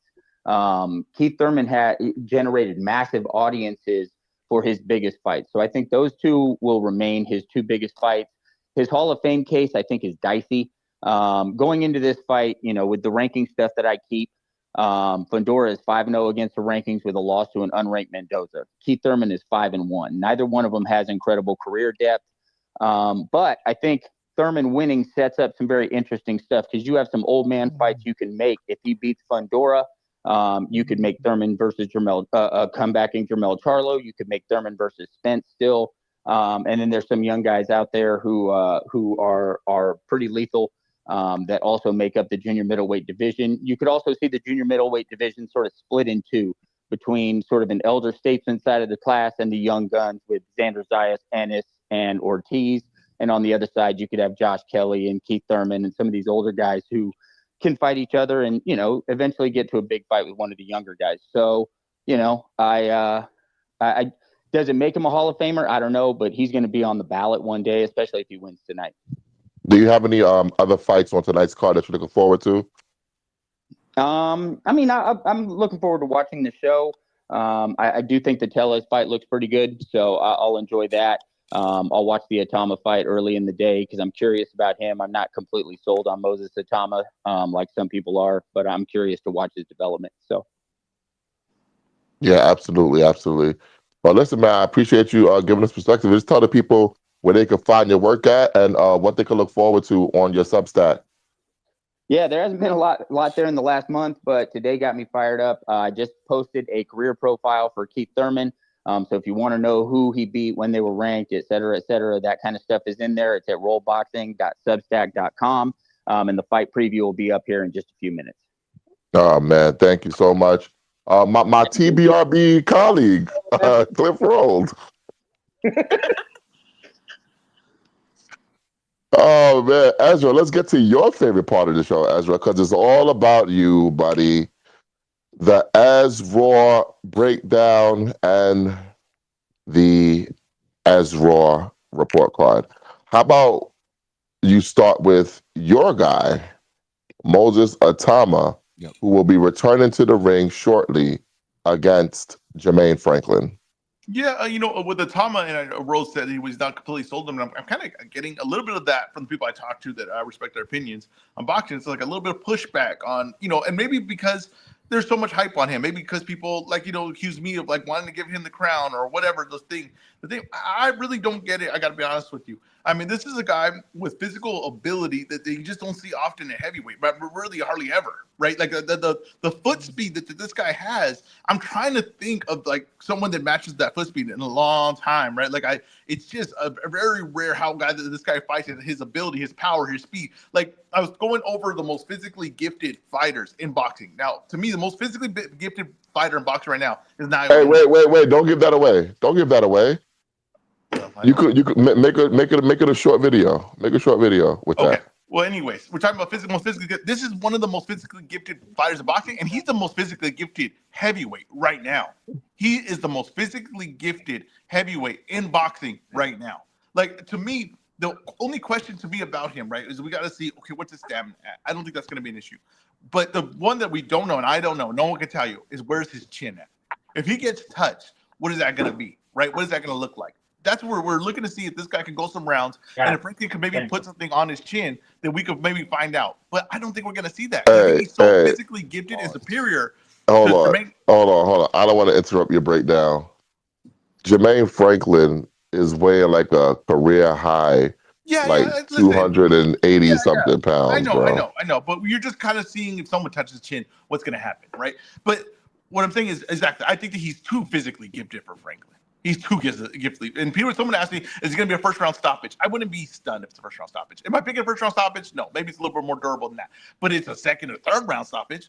Keith Thurman had generated massive audiences for his biggest fights. So I think those two will remain his two biggest fights. His Hall of Fame case, I think, is dicey. Going into this fight, with the ranking stuff that I keep, Fundora is 5-0 against the rankings with a loss to an unranked Mendoza. Keith Thurman is 5-1. Neither one of them has incredible career depth. But I think Thurman winning sets up some very interesting stuff, because you have some old man fights you can make. If he beats Fundora, you could make Thurman versus comebacking Jermell Charlo. You could make Thurman versus Spence still. And then there's some young guys out there who are pretty lethal, that also make up the junior middleweight division. You could also see the junior middleweight division sort of split in two, between sort of an elder statesman side of the class and the young guns with Xander Zayas, Ennis, and Ortiz. And on the other side, you could have Josh Kelly and Keith Thurman and some of these older guys who can fight each other and, eventually get to a big fight with one of the younger guys. So, I does it make him a Hall of Famer? I don't know, but he's going to be on the ballot one day, especially if he wins tonight. Do you have any other fights on tonight's card that you're looking forward to? I'm looking forward to watching the show. I do think the Tellez fight looks pretty good, so I'll enjoy that. I'll watch the Atama fight early in the day because I'm curious about him. I'm not completely sold on Moses Atama, like some people are, but I'm curious to watch his development. So, yeah, absolutely. Well, listen, man, I appreciate you giving us perspective. Just tell the people where they can find your work at and what they can look forward to on your Substack. Yeah, there hasn't been a lot there in the last month, but today got me fired up. I just posted a career profile for Keith Thurman. So if you want to know who he beat, when they were ranked, et cetera, that kind of stuff is in there. It's at rollboxing.substack.com. And the fight preview will be up here in just a few minutes. Oh, man, thank you so much. My TBRB colleague, Cliff Rolled. Oh, man, Ezra, let's get to your favorite part of the show, Ezra, because it's all about you, buddy. The Ezra breakdown and the Ezra report card. How about you start with your guy, Moses Atama, who will be returning to the ring shortly against Jermaine Franklin. Yeah, with Atama, and Rose said he was not completely sold on him. I'm kind of getting a little bit of that from the people I talk to that I respect their opinions on boxing. It's like a little bit of pushback on, and maybe because there's so much hype on him, maybe because people accuse me of wanting to give him the crown or whatever, those things. The thing, I really don't get it. I got to be honest with you. I mean, this is a guy with physical ability that you just don't see often in heavyweight, but really hardly ever, right? Like the foot speed that this guy has. I'm trying to think of like someone that matches that foot speed in a long time, right? Like it's just a very rare how this guy fights, and his ability, his power, his speed. Like I was going over the most physically gifted fighters in boxing. Now, to me, the most physically gifted fighter in boxing right now is now. Hey, wait! Don't give that away. Don't give that away. You could make it a short video. Make a short video with that. Well, anyways, we're talking about most physically gifted. This is one of the most physically gifted fighters in boxing, and he's the most physically gifted heavyweight right now. He is the most physically gifted heavyweight in boxing right now. Like, to me, the only question to me about him, right, is we got to see, okay, what's his stamina at? I don't think that's going to be an issue. But the one that we don't know, and I don't know, no one can tell you, is where's his chin at? If he gets touched, what is that going to be, right? What is that going to look like? That's where we're looking to see if this guy can go some rounds, and if Franklin could maybe put something on his chin that we could maybe find out. But I don't think we're going to see that. I think he's so physically gifted and superior. Hold on. I don't want to interrupt your breakdown. Jermaine Franklin is weighing like a career high, 280 something pounds. I know. But you're just kind of seeing if someone touches his chin, what's going to happen, right? But what I'm saying is exactly, I think that he's too physically gifted for Franklin. He's too gifted. And someone asked me, is it going to be a first-round stoppage? I wouldn't be stunned if it's a first-round stoppage. Am I picking a first-round stoppage? No. Maybe it's a little bit more durable than that. But it's a second or third-round stoppage.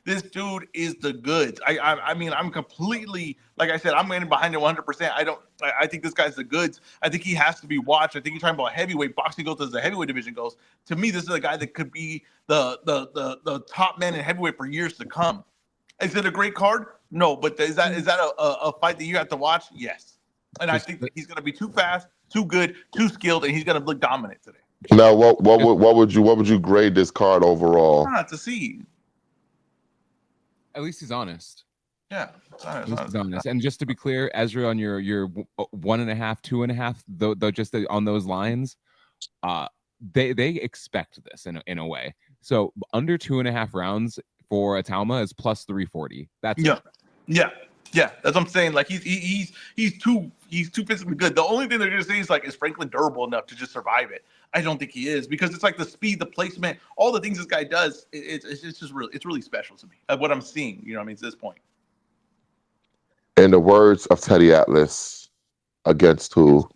This dude is the goods. I mean, I'm completely, like I said, I'm in behind it 100%. I think this guy's the goods. I think he has to be watched. I think you're talking about heavyweight. Boxing goes as the heavyweight division goes. To me, this is a guy that could be the top man in heavyweight for years to come. Is it a great card? No, but is that a fight that you have to watch? Yes. And I think that he's going to be too fast, too good, too skilled, and he's going to look dominant today. Now, what would you grade this card overall? Not to see. At least he's honest. Yeah, he's honest. And just to be clear, Ezra, on your 1.5, 2.5, though, just on those lines, they expect this in a way. So under 2.5 rounds for Atalma is plus 340. That's yeah. That's what I'm saying. Like he's too physically good. The only thing they're gonna say is like, is Franklin durable enough to just survive it? I don't think he is, because it's like the speed, the placement, all the things this guy does. It's just really special to me. What I'm seeing, you know what I mean, at this point. In the words of Teddy Atlas, against who?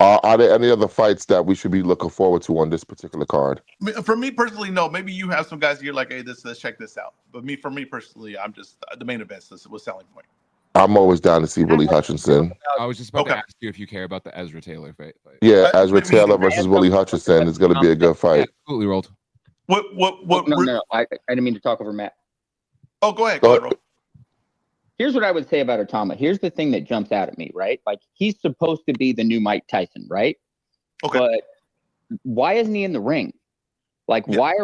Are there any other fights that we should be looking forward to on this particular card? For me personally, no. Maybe you have some guys you're like, hey, let's check this out. But for me personally, I'm just the main event was selling point. I'm always down to see Willie Hutchinson. I was just about to ask you if you care about the Ezra Taylor fight. Yeah, Ezra Taylor versus Willie Hutchinson is going to be a good fight. Absolutely, rolled. No. I didn't mean to talk over Matt. Oh, go ahead, Ro. Here's what I would say about Atalma. Here's the thing that jumps out at me, right? Like, he's supposed to be the new Mike Tyson, right? Okay. But why isn't he in the ring? Like, why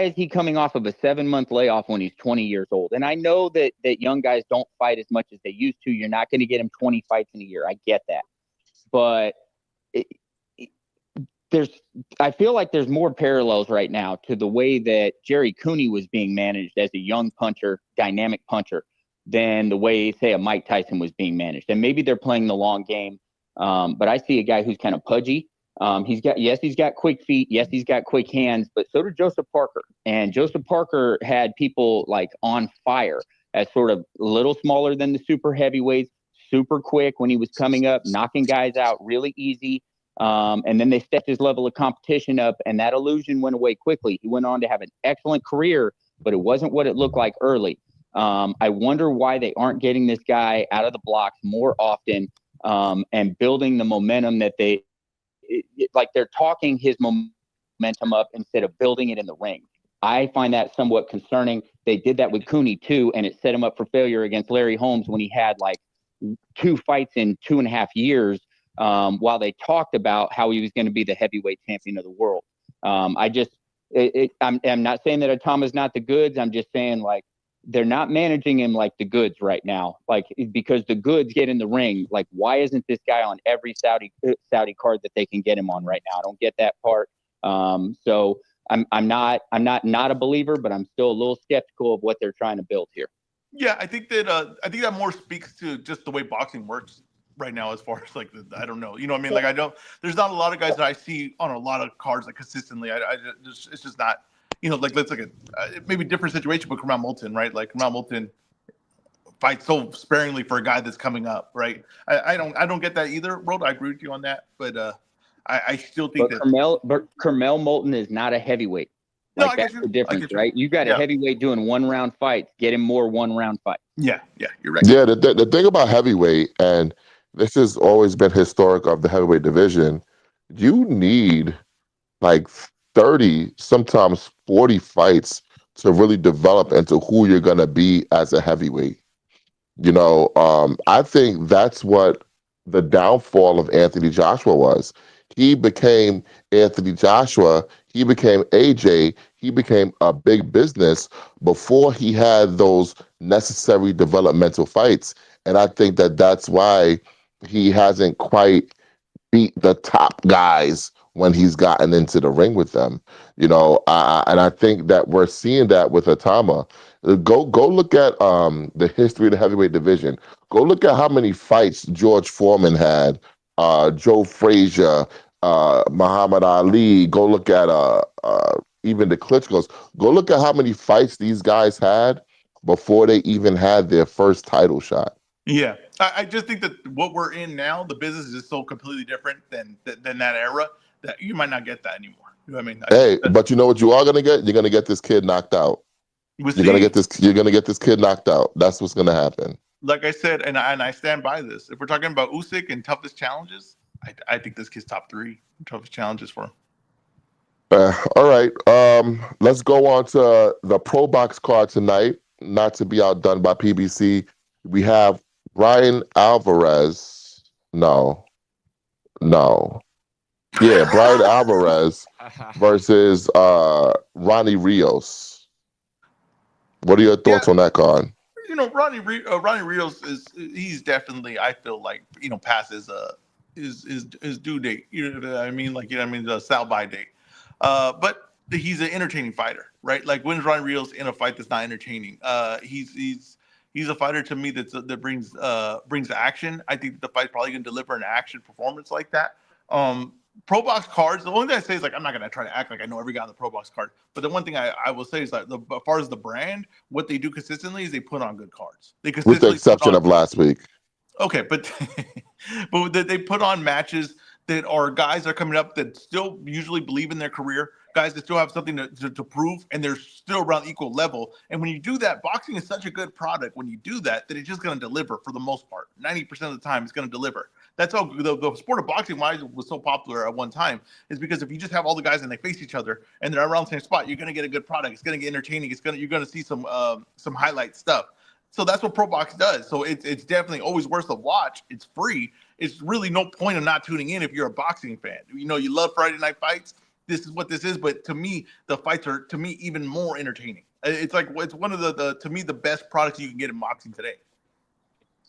is he coming off of a 7-month layoff when he's 20 years old? And I know that young guys don't fight as much as they used to. You're not going to get him 20 fights in a year. I get that. But I feel like there's more parallels right now to the way that Jerry Cooney was being managed as a young puncher, dynamic puncher, than the way, say, a Mike Tyson was being managed. And maybe they're playing the long game. But I see a guy who's kind of pudgy. He's got quick feet. Yes, he's got quick hands, but so did Joseph Parker. And Joseph Parker had people like on fire as sort of a little smaller than the super heavyweights, super quick when he was coming up, knocking guys out really easy. And then they stepped his level of competition up, and that illusion went away quickly. He went on to have an excellent career, but it wasn't what it looked like early. I wonder why they aren't getting this guy out of the blocks more often and building the momentum that they're talking his momentum up instead of building it in the ring. I find that somewhat concerning. They did that with Cooney too, and it set him up for failure against Larry Holmes when he had like 2 fights in 2.5 years, while they talked about how he was going to be the heavyweight champion of the world. I'm not saying that Atama's not the goods. I'm just saying, like, they're not managing him like the goods right now, like, because the goods get in the ring. Like, why isn't this guy on every Saudi card that they can get him on right now? I don't get that part. So I'm not a believer, but I'm still a little skeptical of what they're trying to build here. Yeah, I think that more speaks to just the way boxing works right now as far as like I don't know. You know what I mean? Like I don't. There's not a lot of guys that I see on a lot of cards like consistently. It's just not. You know, like let's look at maybe different situation, but Kamal Moulton, right? Like Kamal Moulton fights so sparingly for a guy that's coming up, right? I don't get that either, bro. I agree with you on that, but I still think that Carmel Moulton is not a heavyweight. No, Like that's the difference, right? You got a heavyweight doing 1-round fights, get him more 1-round fights. Yeah, you're right. Yeah, the thing about heavyweight, and this has always been historic of the heavyweight division, you need like 30, sometimes 40 fights to really develop into who you're gonna be as a heavyweight. You know, I think that's what the downfall of Anthony Joshua was. He became Anthony Joshua, he became AJ, he became a big business before he had those necessary developmental fights. And I think that that's why he hasn't quite beat the top guys when he's gotten into the ring with them, you know. And I think that we're seeing that with Atama. Go look at the history of the heavyweight division. Go look at how many fights George Foreman had, Joe Frazier, Muhammad Ali. Go look at even the Klitschko's. Go look at how many fights these guys had before they even had their first title shot. Yeah, I just think that what we're in now, the business is so completely different than that era that you might not get that anymore. You know what I mean? Hey, but you know what you are gonna get? You're gonna get this kid knocked out. You're gonna get this kid knocked out. That's what's gonna happen. Like I said, and I stand by this. If we're talking about Usyk and toughest challenges, I think this kid's top 3 toughest challenges for him. All right, let's go on to the Pro Box card tonight. Not to be outdone by PBC, we have Brian Alvarez. No. Yeah, Brian Alvarez versus Ronnie Rios. What are your thoughts on that card? You know, Ronnie Rios he's definitely, I feel like, you know, past his due date. You know what I mean? Like, you know what I mean, the sell by date. But he's an entertaining fighter, right? Like, when's Ronnie Rios in a fight that's not entertaining? He's a fighter to me that brings action. I think the fight's probably gonna deliver an action performance like that. Pro Box cards, the only thing I say is, like, I'm not gonna try to act like I know every guy on the Pro Box card. But the one thing I will say is that as far as the brand, what they do consistently is they put on good cards. With the exception of last week. Okay, but they put on matches that are guys that are coming up that still usually believe in their career, guys that still have something to prove, and they're still around equal level. And when you do that, boxing is such a good product. When you do that it's just going to deliver for the most part. 90% of the time, it's going to deliver. That's how the sport of boxing, why it was so popular at one time, is because if you just have all the guys and they face each other and they're around the same spot, you're going to get a good product. It's going to get entertaining. You're going to see some highlight stuff. So that's what Pro Box does. So it's definitely always worth a watch. It's free. It's really no point of not tuning in if you're a boxing fan. You know, you love Friday night fights. This is what this is. But to me, the fights are, to me, even more entertaining. It's one of the to me, the best products you can get in boxing today.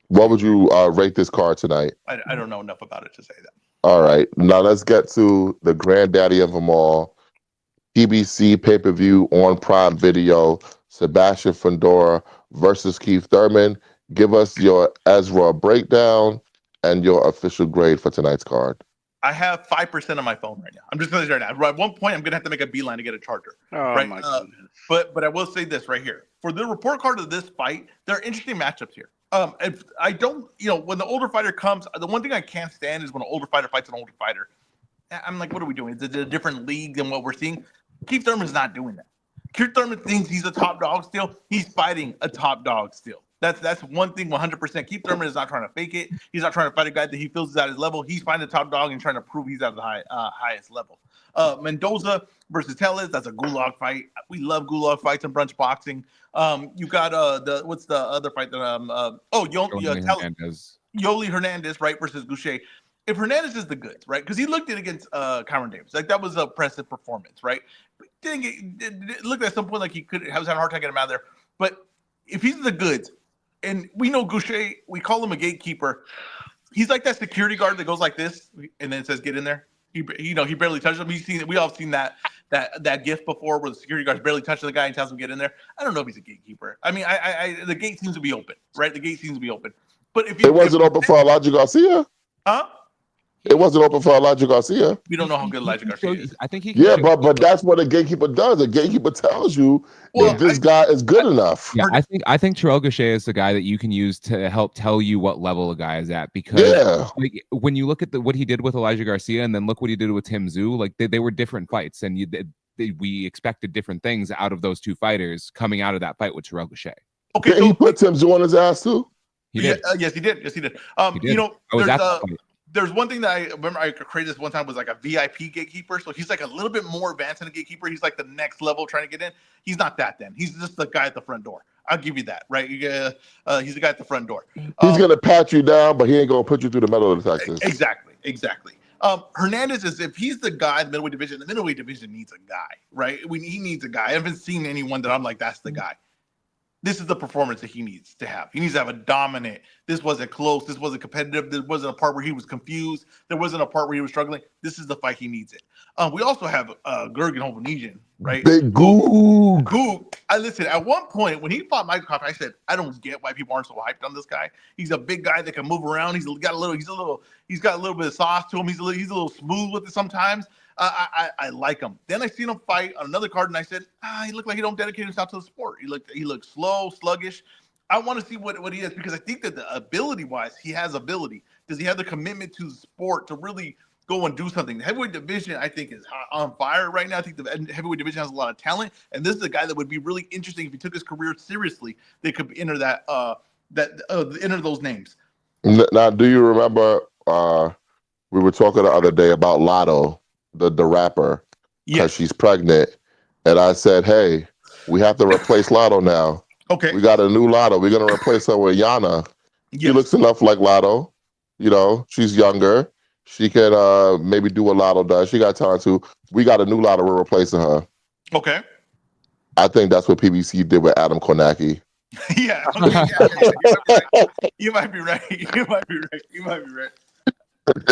What would you rate this card tonight? I don't know enough about it to say that. All right. Now let's get to the granddaddy of them all. PBC pay-per-view on Prime Video. Sebastian Fundora versus Keith Thurman. Give us your Ezra breakdown and your official grade for tonight's card. I have 5% on my phone right now. I'm just going to say right now. At one point, I'm going to have to make a beeline to get a charger. Oh, right? my goodness. But I will say this right here. For the report card of this fight, there are interesting matchups here. If I don't, you know, when the older fighter comes, the one thing I can't stand is when an older fighter fights an older fighter. I'm like, what are we doing? Is it a different league than what we're seeing? Keith Thurman's not doing that. Keith Thurman thinks he's a top dog still. He's fighting a top dog still. That's one thing 100%. Keith Thurman is not trying to fake it. He's not trying to fight a guy that he feels is at his level. He's finding a top dog and trying to prove he's at the highest level. Mendoza versus Tellez, that's a gulag fight. We love gulag fights in brunch boxing. You got what's the other fight that Yoli Hernandez, right, versus Goucher. If Hernandez is the goods, right, because he looked it against Cameron Davis, like that was an impressive performance, right? It looked at some point like he was having a hard time getting him out of there. But if he's the goods, and we know Goucher, we call him a gatekeeper. He's like that security guard that goes like this, and then it says "get in there." He barely touches him. We all seen that gif before, where the security guard's barely touching the guy and tells him "get in there." I don't know if he's a gatekeeper. I mean, the gate seems to be open, right? The gate seems to be open. But if it wasn't open for Elijah Garcia. Huh? It wasn't open for Elijah Garcia. We don't know how good Elijah Garcia is. I think he. Yeah, but that's what a gatekeeper does. A gatekeeper tells you that this guy is good enough. Yeah, I think Terrell Gaucher is the guy that you can use to help tell you what level a guy is at, because like, when you look at what he did with Elijah Garcia and then look what he did with Tim Tszyu, like they were different fights, and we expected different things out of those two fighters coming out of that fight with Terrell Gaucher. Okay, so he put Tim Tszyu on his ass too. He did. Yes, he did. Yes, he did. You know, there's one thing that I remember I created this one time was like a VIP gatekeeper. So he's like a little bit more advanced than a gatekeeper. He's like the next level trying to get in. He's not that then. He's just the guy at the front door. I'll give you that, right? He's the guy at the front door. He's gonna pat you down, but he ain't gonna put you through the metal detectors. Exactly. Hernandez is, if he's the guy in the middleweight division needs a guy, right? He needs a guy. I haven't seen anyone that I'm like, that's the guy. This is the performance that he needs to have. He needs to have a dominant. This wasn't close. This wasn't competitive. There wasn't a part where he was confused. There wasn't a part where he was struggling. This is the fight he needs it. We also have Gergen Hovnesian, right? Big Goog. Listen, at one point when he fought Michael Coffey, I said, I don't get why people aren't so hyped on this guy. He's a big guy that can move around. He's got a little bit of sauce to him. He's a little smooth with it sometimes. I like him. Then I seen him fight on another card, and I said, he looked like he don't dedicate himself to the sport. He looked slow, sluggish. I want to see what he is, because I think that the ability-wise, he has ability. Does he have the commitment to the sport to really go and do something? The heavyweight division, I think, is on fire right now. I think the heavyweight division has a lot of talent, and this is a guy that would be really interesting if he took his career seriously. They could enter enter those names. Now, do you remember we were talking the other day about Lotto, the rapper, because she's pregnant, and I said, hey, we have to replace Lotto now. Okay. We got a new Lotto. We're going to replace her with Yana. Yes. She looks enough like Lotto. You know, she's younger. She can maybe do what Lotto does. She got time to. We got a new Lotto. We're replacing her. Okay. I think that's what PBC did with Adam Kornacki. Yeah. You might be right.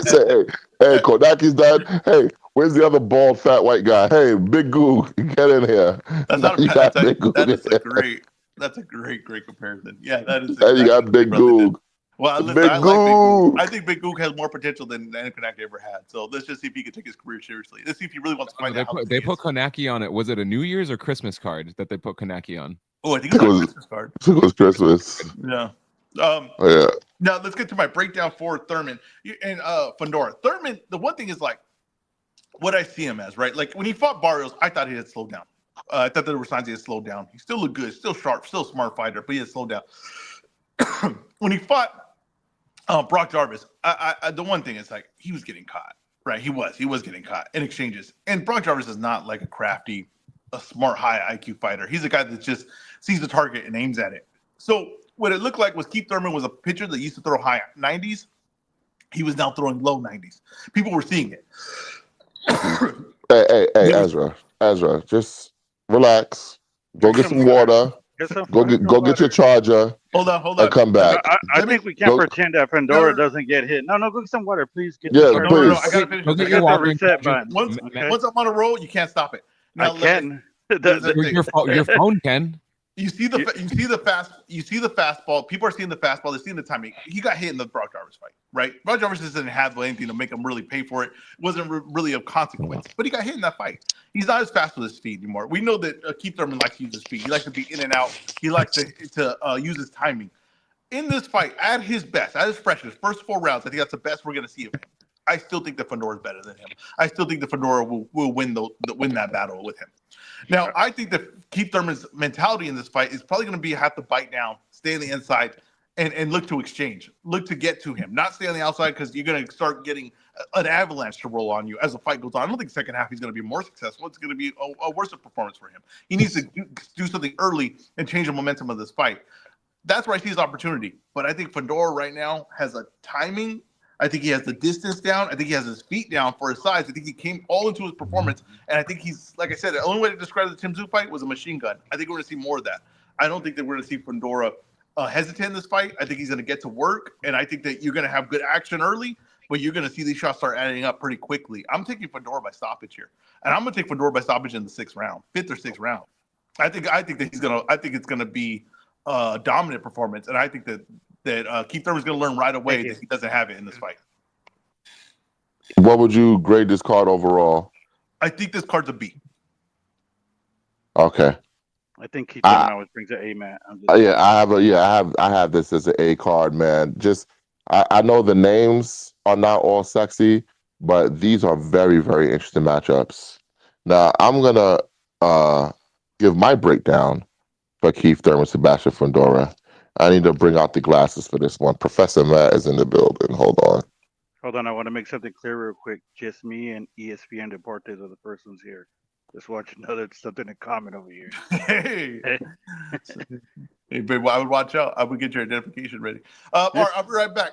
Say, hey, Kornacki's done. Hey, where's the other bald, fat white guy? Hey, Big Goo, get in here. That's a great comparison. Yeah, that is. Exactly, you got Big Goo. Well, listen, I think Big Goo has more potential than Kornacki ever had. So let's just see if he can take his career seriously. Let's see if he really wants to find out. They put Kornacki on it. Was it a New Year's or Christmas card that they put Kornacki on? Oh, I think it was a Christmas card. It was Christmas. Yeah. Yeah. Now let's get to my breakdown for Thurman and Fundora. Thurman, the one thing is like what I see him as, right? Like when he fought Barrios, I thought he had slowed down. I thought there were signs he had slowed down. He still looked good, still sharp, still a smart fighter, but he had slowed down. When he fought Brock Jarvis, the one thing is like he was getting caught, right? He was getting caught in exchanges. And Brock Jarvis is not like a smart, high IQ fighter. He's a guy that just sees the target and aims at it. So what it looked like was Keith Thurman was a pitcher that used to throw high 90s. He was now throwing low 90s. People were seeing it. Hey, Ezra, just relax. Go get some water. Go get your charger. Hold on. And come back. I think we can't pretend that Pandora doesn't get hit. No, go get some water, please. Please. No, I gotta finish. Go get your water. Reset button. Once I'm on a roll, you can't stop it. Now, I can. Your phone can. You see the fastball. People are seeing the fastball. They're seeing the timing. He got hit in the Brock Jarvis fight, right? Brock Jarvis didn't have anything to make him really pay for it. It wasn't really of consequence, but he got hit in that fight. He's not as fast with his feet anymore. We know that Keith Thurman likes to use his feet. He likes to be in and out. He likes to use his timing. In this fight, at his best, at his freshest, first 4 rounds, I think that's the best we're going to see of him. I still think that Fundora is better than him. I still think that Fundora will win that battle with him. Now, I think that Keith Thurman's mentality in this fight is probably going to have to bite down, stay on the inside, and look to exchange, look to get to him, not stay on the outside, because you're going to start getting an avalanche to roll on you as the fight goes on. I don't think second half he's going to be more successful. It's going to be a worse performance for him. He needs to do something early and change the momentum of this fight. That's where I see his opportunity. But I think Fundora right now has a timing. I think he has the distance down. I think he has his feet down for his size. I think he came all into his performance. And I think he's, like I said, the only way to describe the Tim Tszyu fight was a machine gun. I think we're going to see more of that. I don't think that we're going to see Fundora hesitate in this fight. I think he's going to get to work. And I think that you're going to have good action early, but you're going to see these shots start adding up pretty quickly. I'm taking Fundora by stoppage here. And I'm going to take Fundora by stoppage in the 6th round, 5th or 6th round. I think it's going to be a dominant performance. And I think that that Keith Thurman's going to learn right away that he doesn't have it in this fight. What would you grade this card overall? I think this card's a B. Okay. I think Keith Thurman always brings an A, man. I have this as an A card, man. Just I know the names are not all sexy, but these are very, very interesting matchups. Now I'm gonna give my breakdown for Keith Thurman, Sebastian Fundora. I need to bring out the glasses for this one. Professor Matt is in the building. Hold on. I want to make something clear real quick. Just me and ESPN Deportes are the first ones here. Just watch something in common over here. Hey, babe, I would watch out. I would get your identification ready. All right, I'll be right back.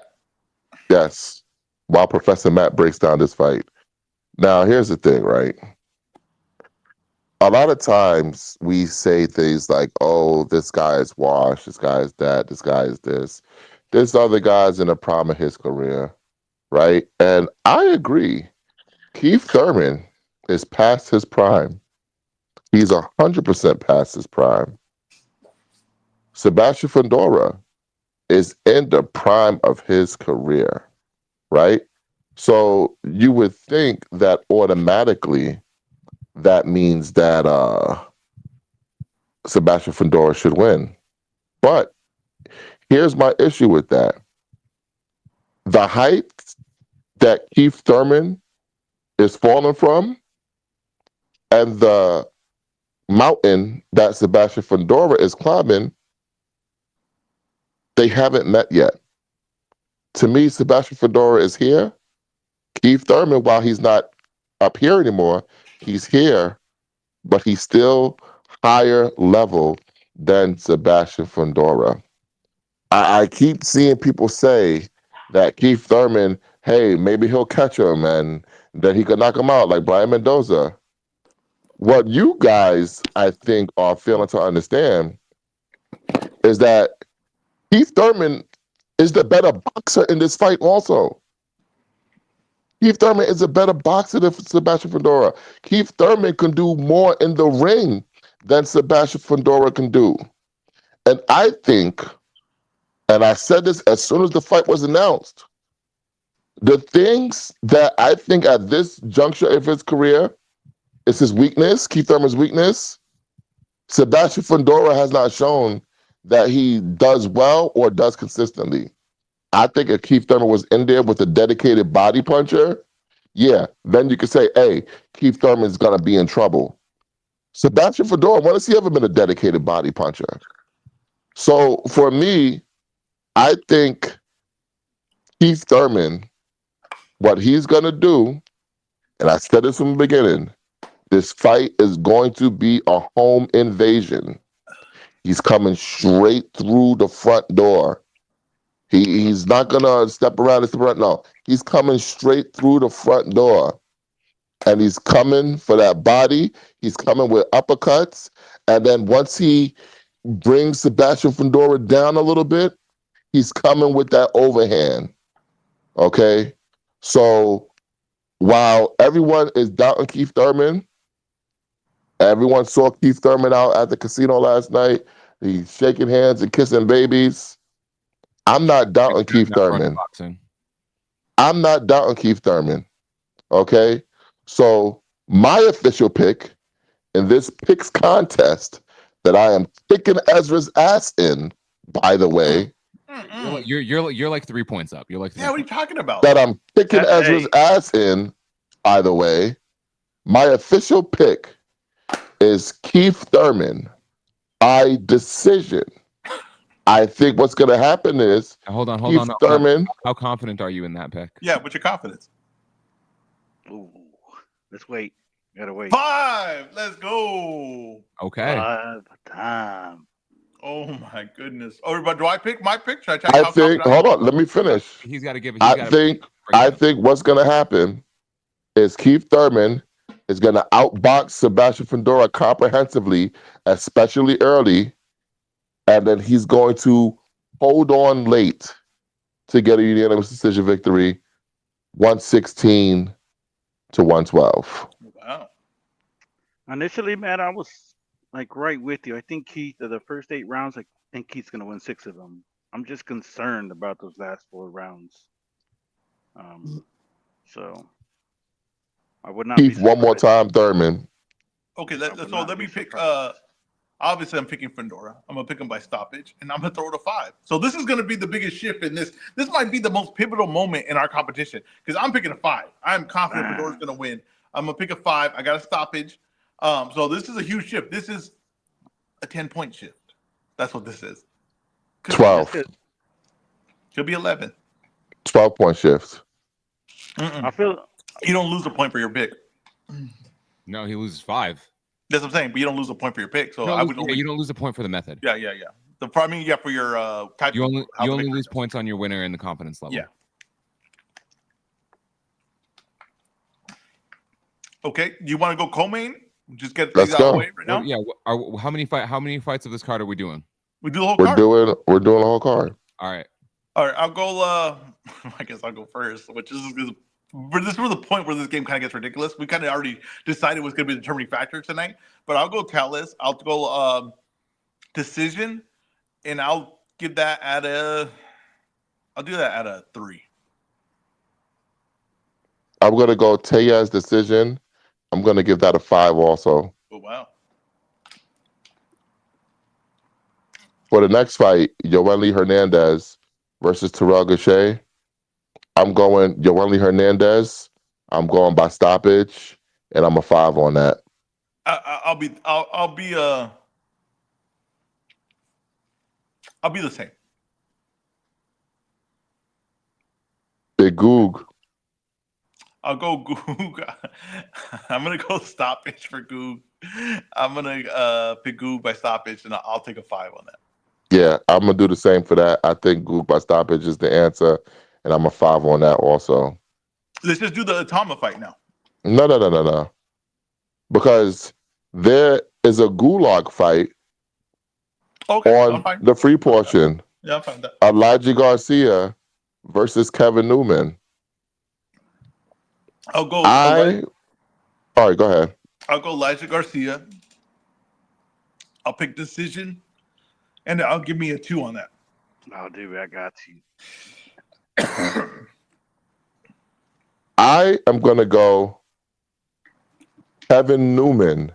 Yes. While Professor Matt breaks down this fight. Now, here's the thing, right? A lot of times we say things like, oh, this guy is washed, this guy is that, this guy is this. This other guy's in the prime of his career, right? And I agree. Keith Thurman is past his prime. He's 100% past his prime. Sebastian Fundora is in the prime of his career, right? So you would think that automatically that means that Sebastian Fundora should win. But here's my issue with that. The height that Keith Thurman is falling from and the mountain that Sebastian Fundora is climbing, they haven't met yet. To me, Sebastian Fundora is here. Keith Thurman, while he's not up here anymore, he's here, but he's still higher level than Sebastian Fundora. I keep seeing people say that Keith Thurman, hey, maybe he'll catch him and that he could knock him out like Brian Mendoza. What you guys, I think, are failing to understand is that Keith Thurman is the better boxer in this fight also. Keith Thurman is a better boxer than Sebastian Fundora. Keith Thurman can do more in the ring than Sebastian Fundora can do. And I think, and I said this as soon as the fight was announced, the things that I think at this juncture of his career is his weakness, Keith Thurman's weakness, Sebastian Fundora has not shown that he does well or does consistently. I think if Keith Thurman was in there with a dedicated body puncher, yeah, then you could say, hey, Keith Thurman's going to be in trouble. Sebastian Fundora, when has he ever been a dedicated body puncher? So for me, I think Keith Thurman, what he's going to do, and I said this from the beginning, this fight is going to be a home invasion. He's coming straight through the front door. He's not going to step around and step around. No, he's coming straight through the front door. And he's coming for that body. He's coming with uppercuts. And then once he brings Sebastian Fundora down a little bit, he's coming with that overhand. Okay? So while everyone is doubting Keith Thurman, everyone saw Keith Thurman out at the casino last night. He's shaking hands and kissing babies. I'm not doubting Keith Thurman. I'm not doubting Keith Thurman. Okay? So my official pick in this picks contest that I am kicking Ezra's ass in, by the way. You're like 3 points up. You're like what are you talking about? That I'm kicking Ezra's ass in, by the way. My official pick is Keith Thurman by decision. I think what's going to happen is hold on. Thurman. How confident are you in that pick? Yeah, what's your confidence? Ooh, let's wait. Gotta wait. 5. Let's go. Okay. 5 time. Oh my goodness. Oh, but do I pick my pick? Should I think. Hold on. Let me finish. He's got to give it. I think what's going to happen is Keith Thurman is going to outbox Sebastian Fundora comprehensively, especially early. And then he's going to hold on late to get a unanimous decision victory, 116 to 112. Wow. Initially, man, I was like right with you. I think Keith, the first 8 rounds, I think Keith's gonna win 6 of them. I'm just concerned about those last 4 rounds. So I would not be Keith, one more surprised. time, Thurman. Okay, I would so not let be me pick. surprised. Obviously, I'm picking Fedora. I'm gonna pick him by stoppage, and I'm gonna throw it a 5. So this is gonna be the biggest shift in this. This might be the most pivotal moment in our competition because I'm picking a 5. I'm confident Fedora's gonna win. I'm gonna pick a 5. I got a stoppage. So this is a huge shift. This is a 10-point shift. That's what this is. 12. Should be 11. 12-point shift. I feel You don't lose a point for your pick. No, he loses 5. That's what I'm saying, but you don't lose a point for your pick. So You I don't would lose, only. you don't lose a point for the method. Yeah. The priming, for your type. You only how the victory lose goes. points on your winner and the confidence level. Yeah. Okay. Do you want to go co-main? Just get things out of the way right now. Yeah. How many fights of this card are we doing? We do the whole We're card. doing the whole card. All right. I'll go. I guess I'll go first, which is but this is the point where this game kind of gets ridiculous. We kind of already decided what's going to be the determining factor tonight. But I'll go Talus. I'll go decision, and I'll give that at a. I'll do that at a 3. I'm gonna go Tellez decision. I'm gonna give that a 5 also. Oh wow. For the next fight, Yoeli Hernandez versus Terrell Gausha. I'm going Yoeli Hernandez. I'm going by stoppage, and I'm a 5 on that. I'll be the same. Big Goog. I'll go Goog. I'm gonna go stoppage for Goog. I'm gonna pick Goog by stoppage, and I'll take a 5 on that. Yeah, I'm gonna do the same for that. I think Goog by stoppage is the answer, and I'm a 5 on that also. Let's just do the Atama fight now. No. Because there is a gulag fight on the free portion. Yeah, I'm fine with that. Elijah Garcia versus Kevin Newman. I'll go. All right, go ahead. I'll go Elijah Garcia. I'll pick decision, and I'll give me a 2 on that. Oh, dude, I got you. I am gonna go Kevin Newman.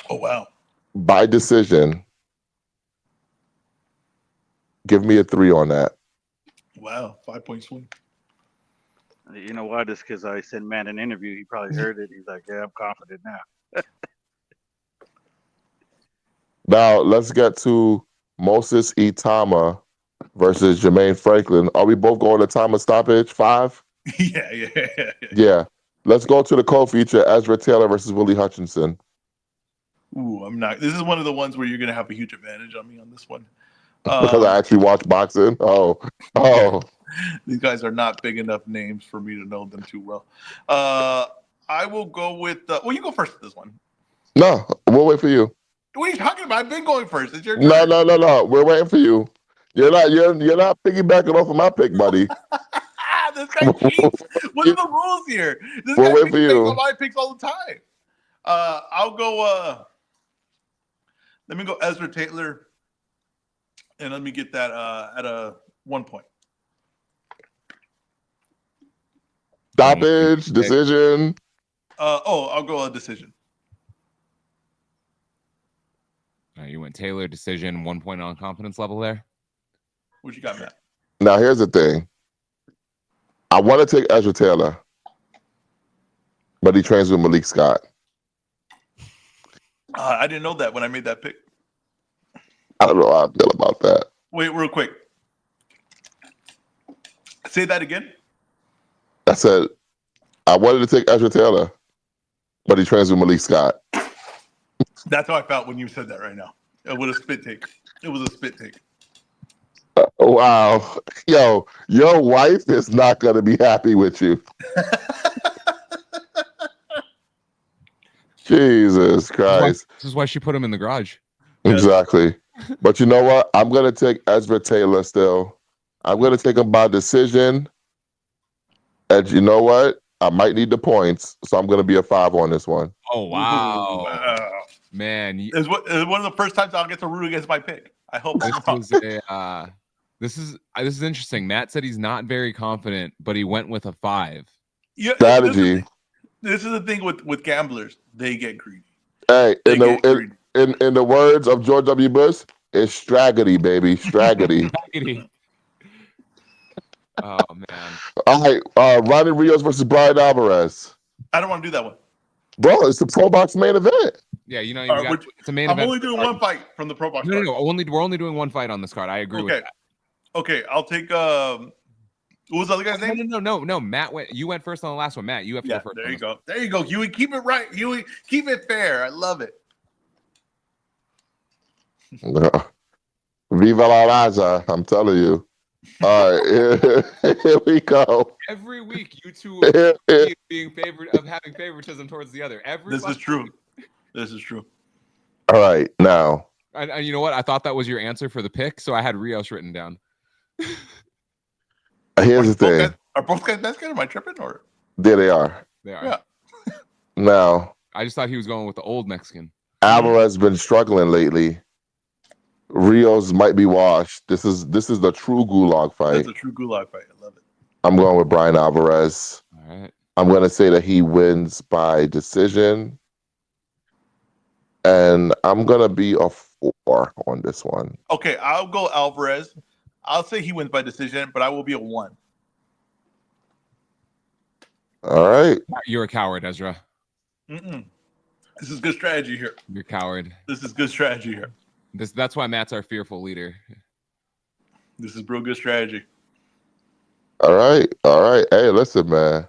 Oh wow! By decision. Give me a 3 on that. Wow, 5-point swing. You know why? Just because I said Matt in an interview, he probably heard it. He's like, "Yeah, I'm confident now." Now let's get to Moses Itama versus Jermaine Franklin. Are we both going to Itama stoppage 5? Yeah. Let's go to the co-feature Ezra Taylor versus Willie Hutchinson. Ooh, I'm not. This is one of the ones where you're gonna have a huge advantage on me on this one. Because I actually watch boxing. Oh. These guys are not big enough names for me to know them too well. I will go with. Well, you go first with this one. No, we'll wait for you. What are you talking about? I've been going first. It's your turn. turn. No. We're waiting for you. You're not piggybacking off of my pick, buddy. This guy cheats. What are the rules here? This we'll guy wait for you. on my picks all the time. I'll go. Let me go Ezra Taylor, and let me get that at a 1 point. Stoppage, decision. I'll go a decision. You went Taylor, decision, 1 point on confidence level there. What you got, Matt? Now, here's the thing. I want to take Ezra Taylor, but he trains with Malik Scott. I didn't know that when I made that pick. I don't know how I feel about that. Wait, real quick. Say that again. I said I wanted to take Ezra Taylor, but he trains with Malik Scott. That's how I felt when you said that right now. It was a spit take. It was a spit take. Wow. Yo, your wife is not going to be happy with you. Jesus Christ. This is why she put him in the garage. Exactly. But you know what? I'm going to take Ezra Taylor still. I'm going to take him by decision. And you know what? I might need the points, so I'm going to be a 5 on this one. Oh, wow. Man. It's one of the first times I'll get to root against my pick. I hope. This was a This is interesting. Matt said he's not very confident, but he went with a 5. Yeah, strategy. This is the thing with gamblers. They get greedy. Hey, in the words of George W. Bush, it's straggity, baby. Straggity. Oh man. All right. Ronnie Rios versus Brian Alvarez. I don't want to do that one. Bro, it's the Pro Box main event. Yeah, you know, it's a main event. I'm only doing one fight from the Pro Box. No, we're only doing one fight on this card. I agree with that. Okay, I'll take what was the other guy's name? No. Matt you went first on the last one. Matt, you have to go first. There you go. There you go. Huey, keep it right. Huey, keep it fair. I love it. Viva la Raza, I'm telling you. All right, here we go. Every week, you two are being having favoritism towards the other. This is true. This is true. All right, now. And you know what? I thought that was your answer for the pick, so I had Rios written down. Here's the thing. Are both guys Mexican? Am I tripping? Or there they are. They are. Yeah. Now, I just thought he was going with the old Mexican. Alvarez has been struggling lately. Rios might be washed. This is the true gulag fight. It's a true gulag fight. I love it. I'm going with Brian Alvarez. All right. I'm going to say that he wins by decision. And I'm going to be a 4 on this one. Okay, I'll go Alvarez. I'll say he wins by decision, but I will be a 1. All right. You're a coward, Ezra. This is good strategy here. You're a coward. This is good strategy here. That's why Matt's our fearful leader. This is real good strategy. All right. Hey, listen, man.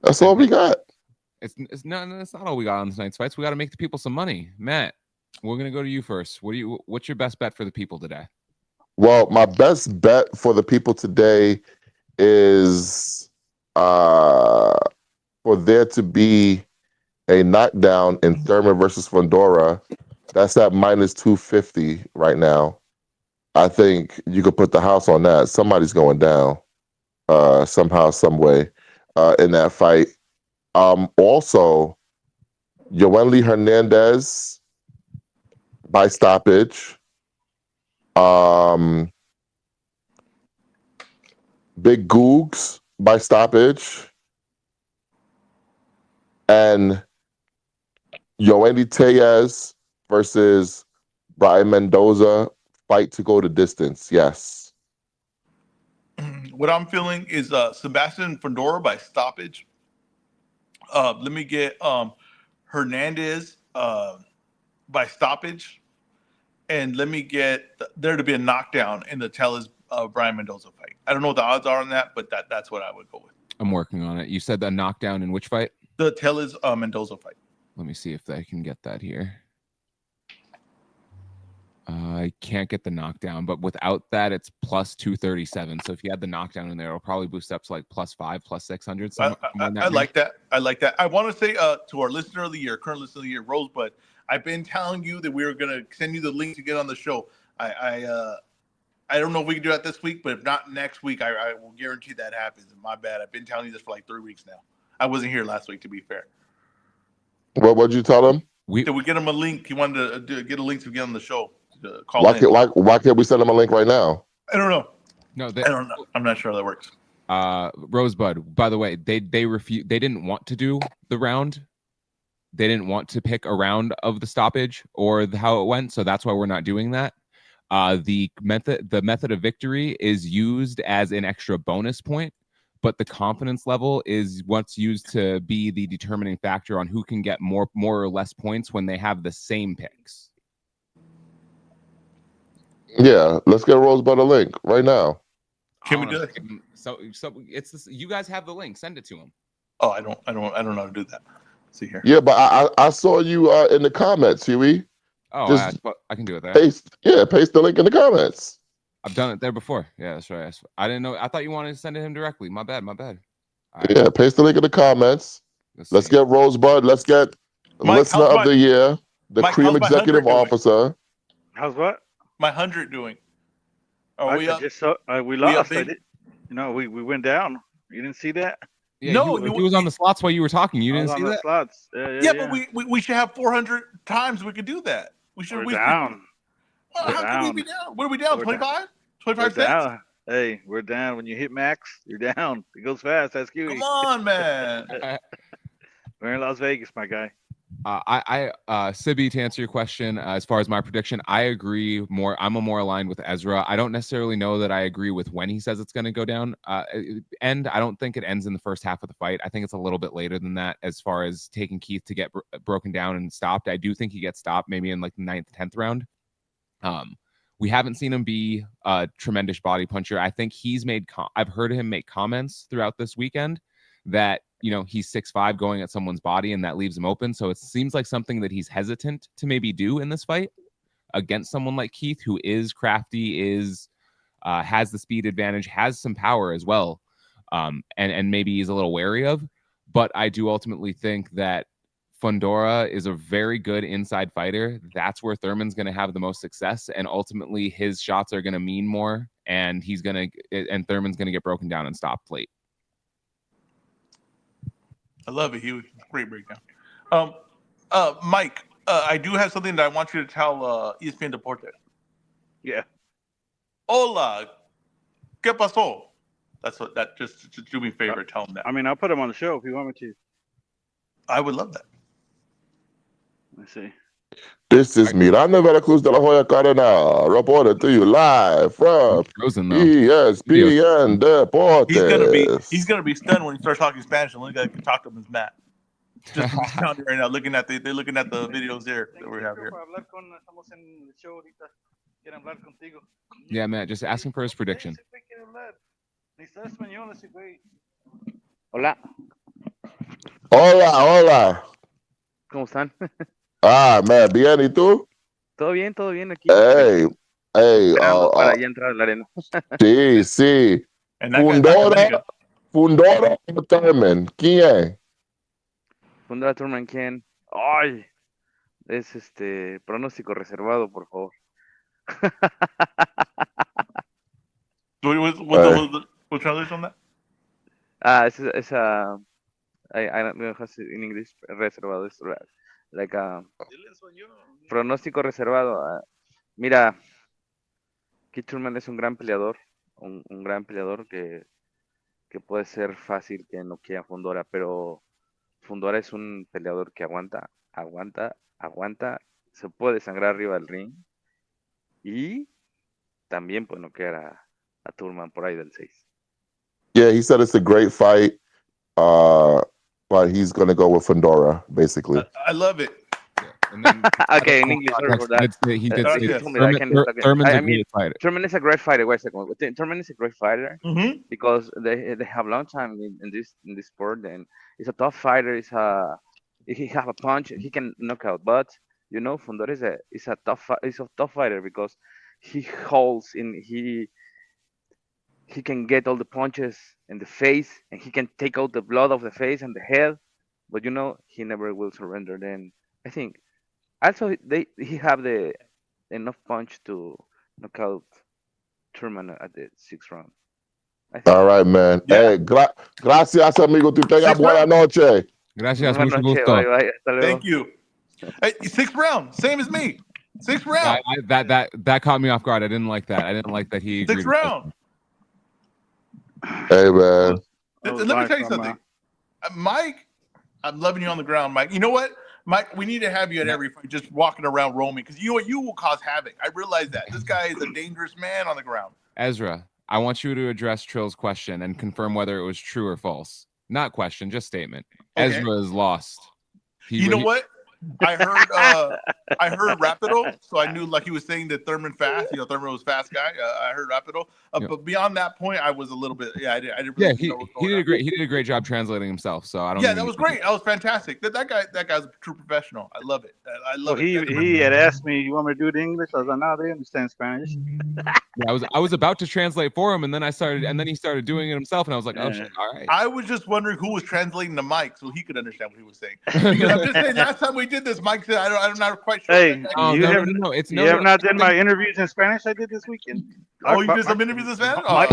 That's all we got. It's not all we got on tonight's fights. We got to make the people some money. Matt, we're gonna go to you first. What's your best bet for the people today? Well, my best bet for the people today is for there to be a knockdown in Thurman versus Fundora. That's at -250 right now. I think you could put the house on that. Somebody's going down somehow, some way in that fight. Also, Yoeli Hernandez by stoppage. Big Googs by stoppage. And Yoeli Tellez versus Brian Mendoza, fight to go the distance. Yes. What I'm feeling is Sebastian Fundora by stoppage. Let me get Hernandez by stoppage. And let me get there to be a knockdown in the Tellez Brian Mendoza fight. I don't know what the odds are on that, but that's what I would go with. I'm working on it. You said the knockdown in which fight? The Tellez Mendoza fight. Let me see if I can get that here. I can't get the knockdown, but without that, it's +237. So if you had the knockdown in there, it'll probably boost up to like +5, +600. I like that. I like that. I want to say to our listener of the year, current listener of the year, Rosebud, I've been telling you that we were going to send you the link to get on the show. I don't know if we can do that this week, but if not next week, I will guarantee that happens. My bad. I've been telling you this for like 3 weeks now. I wasn't here last week, to be fair. What'd you tell him? Did we get him a link? He wanted to get a link to get on the show. Why can't we send him a link right now? I don't know. No, I don't know. I'm not sure how that works. Rosebud, by the way, they refused. They didn't want to do the round. They didn't want to pick a round of the stoppage or how it went, so that's why we're not doing that. The method of victory is used as an extra bonus point, but the confidence level is what's used to be the determining factor on who can get more or less points when they have the same picks. Yeah, let's get Rosebud a link right now. Can we do it? So it's this, you guys have the link. Send it to him. Oh, I don't know how to do that. Let's see here. Yeah, but I saw you in the comments, Huey. Oh, I can do it there. Paste the link in the comments. I've done it there before. Yeah, that's right. I didn't know. I thought you wanted to send it him directly. My bad. Right. Yeah, paste the link in the comments. Let's get Rosebud. Let's get listener of the year, the Cream Executive Officer. How's what? My 100 doing? We lost. We went down. You didn't see that? Yeah, no, he was on the slots while you were talking. You didn't see that? Slots. Yeah, but we should have 400 times we could do that. We should. We're down. How can we be down? What are we down? 25? 25 cents? Hey, we're down. When you hit max, you're down. It goes fast. That's Kiwi. Come on, man. We're in Las Vegas, my guy. Sibi, to answer your question, as far as my prediction, I agree more. I'm more aligned with Ezra. I don't necessarily know that I agree with when he says it's going to go down. I don't think it ends in the first half of the fight. I think it's a little bit later than that as far as taking Keith to get broken down and stopped. I do think he gets stopped maybe in like the 9th, 10th round. We haven't seen him be a tremendous body puncher. I think he's I've heard him make comments throughout this weekend that, he's 6'5" going at someone's body and that leaves him open. So it seems like something that he's hesitant to maybe do in this fight against someone like Keith, who is crafty, has the speed advantage, has some power as well. And maybe he's a little wary of, but I do ultimately think that Fundora is a very good inside fighter. That's where Thurman's going to have the most success. And ultimately his shots are going to mean more and Thurman's going to get broken down and stopped late. I love it, Hugh. Great breakdown. Mike, I do have something that I want you to tell ESPN Deportes. Yeah. Hola, ¿qué pasó? Just do me a favor, tell him that. I mean, I'll put him on the show if you want me to. I would love that. Let's see. This is Miranda Veracruz de la Hoya Cardenal, reported to you live from ESPN Deportes. He's gonna be stunned when he starts talking Spanish. And the only guy that can talk to him is Matt. Just astounded right now, looking at the videos there that we have here. Yeah, Matt, just asking for his prediction. Hola. Hola. ¿Cómo están? Man, bien, ¿y tú? Todo bien aquí. Hey. Para ya entrar a la arena. Sí. Fundora o Thurman, ¿quién es? Fundora Thurman, ¿quién? Ay, es pronóstico reservado, por favor. What translation on that? I don't know how to say in English, reservado. Es like pronóstico reservado. Mira, Keith Thurman es un gran peleador, un gran peleador que puede ser fácil que noquee a Fundora, pero Fundora es un peleador que aguanta, se puede sangrar arriba del ring y también puede noquear a Thurman por ahí del 6. Yeah, he said it's a great fight, but he's going to go with Fundora, basically. I love it. And then, okay, in English, sorry for that. He did say Thurman is a great fighter. Wait a second. Thurman is a great fighter because they have a long time in this sport, and he's a tough fighter. He have a punch. He can knock out, but Fundora is a tough fighter because he holds in he can get all the punches in the face, and he can take out the blood of the face and the head, but he never will surrender. Then I think also he have the enough punch to knock out Thurman at the 6th round. All right, man. Yeah. Hey, gracias, amigo. Tú tengas buena noche. Gracias, mucho gusto. Bye. Thank you. Hey, 6th round, same as me. 6th round. That caught me off guard. I didn't like that. I didn't like that he agreed. 6th round. Hey, man. Let me tell you something. Mike, I'm loving you on the ground, Mike. You know what? Mike, we need to have you at every fight, just walking around roaming, because you will cause havoc. I realize that. This guy is a dangerous man on the ground. Ezra, I want you to address Trill's question and confirm whether it was true or false. Not question, just statement. Okay. Ezra is lost. You know what? I heard Rapido, so I knew like he was saying that Thurman fast. Thurman was a fast guy. I heard Rapido, but beyond that point, I was a little bit. I didn't. Really he did a great job translating himself. So I don't. Yeah, that was great. That was fantastic. That guy's a true professional. I love it. I love it. He had asked me, "You want me to do it in English?" I was like, "No, they understand Spanish." I was about to translate for him, and then he started doing it himself, and I was like, "Oh shit, all right." I was just wondering who was translating to Mike so he could understand what he was saying. Because I'm just saying, last time we did this, Mike said, "I'm not quite sure." Hey, you have not done my interviews in Spanish. I did this weekend. Oh, you did some interviews in Spanish? I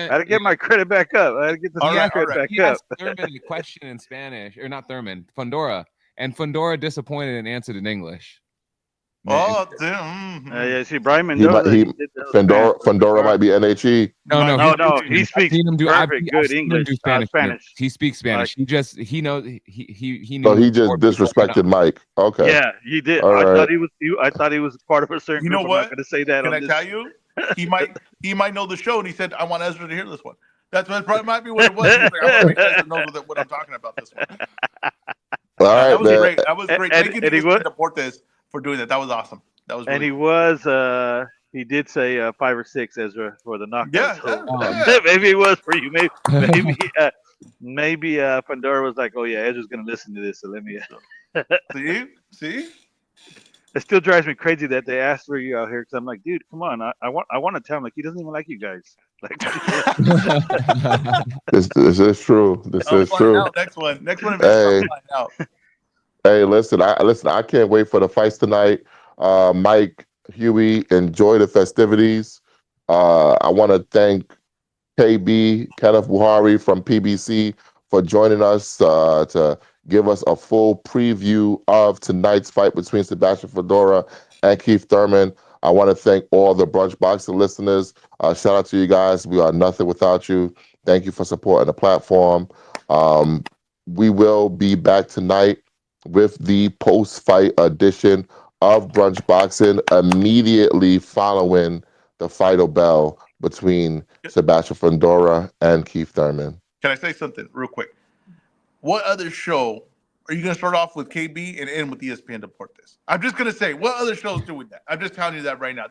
had to get my credit back up. I had to get the credit back he up. Asked Thurman a question in Spanish, or not Thurman, Fundora, and Fundora disappointed and answered in English. Oh, damn. Yeah, see, Brian Mendoza, he did those Fandora might be NHE. No, he speaks I've perfect, seen good him English, do Spanish. Spanish. He speaks Spanish. Like, he knows he So knows. he just disrespected Mike. Okay. Yeah, he did. All I right. thought he was part of a certain You group. know I'm what? not going to say that. Can I tell you? He might know the show, and he said, "I want Ezra to hear this one." That's what probably might be what it was. He was like, "I want to make sure Ezra knows what I'm talking about this one." All right, that was man. great. That was great. Thank you to Deportes for doing that. That was awesome. That was. Really and he did say 5 or 6, Ezra, for the knockout. Yeah, so yeah. maybe it was for you. Maybe Pandora was like, "Oh yeah, Ezra's going to listen to this, so let me." See. It still drives me crazy that they asked for you out here, because I'm like, dude, come on. I want to tell him, like, he doesn't even like you guys. Like, This is true. This is true. Out. Next one. I'll find out. Hey, listen. I can't wait for the fights tonight. Mike, Huey, enjoy the festivities. I want to thank KB, Kenneth Bouhairie from PBC, for joining us to give us a full preview of tonight's fight between Sebastian Fedora and Keith Thurman. I want to thank all the Brunch Boxing listeners. Shout out to you guys. We are nothing without you. Thank you for supporting the platform. We will be back tonight with the post-fight edition of Brunch Boxing immediately following the final bell between Sebastian Fedora and Keith Thurman. Can I say something real quick? What other show are you going to start off with KB and end with ESPN Deportes? I'm just going to say, what other shows doing that? I'm just telling you that right now.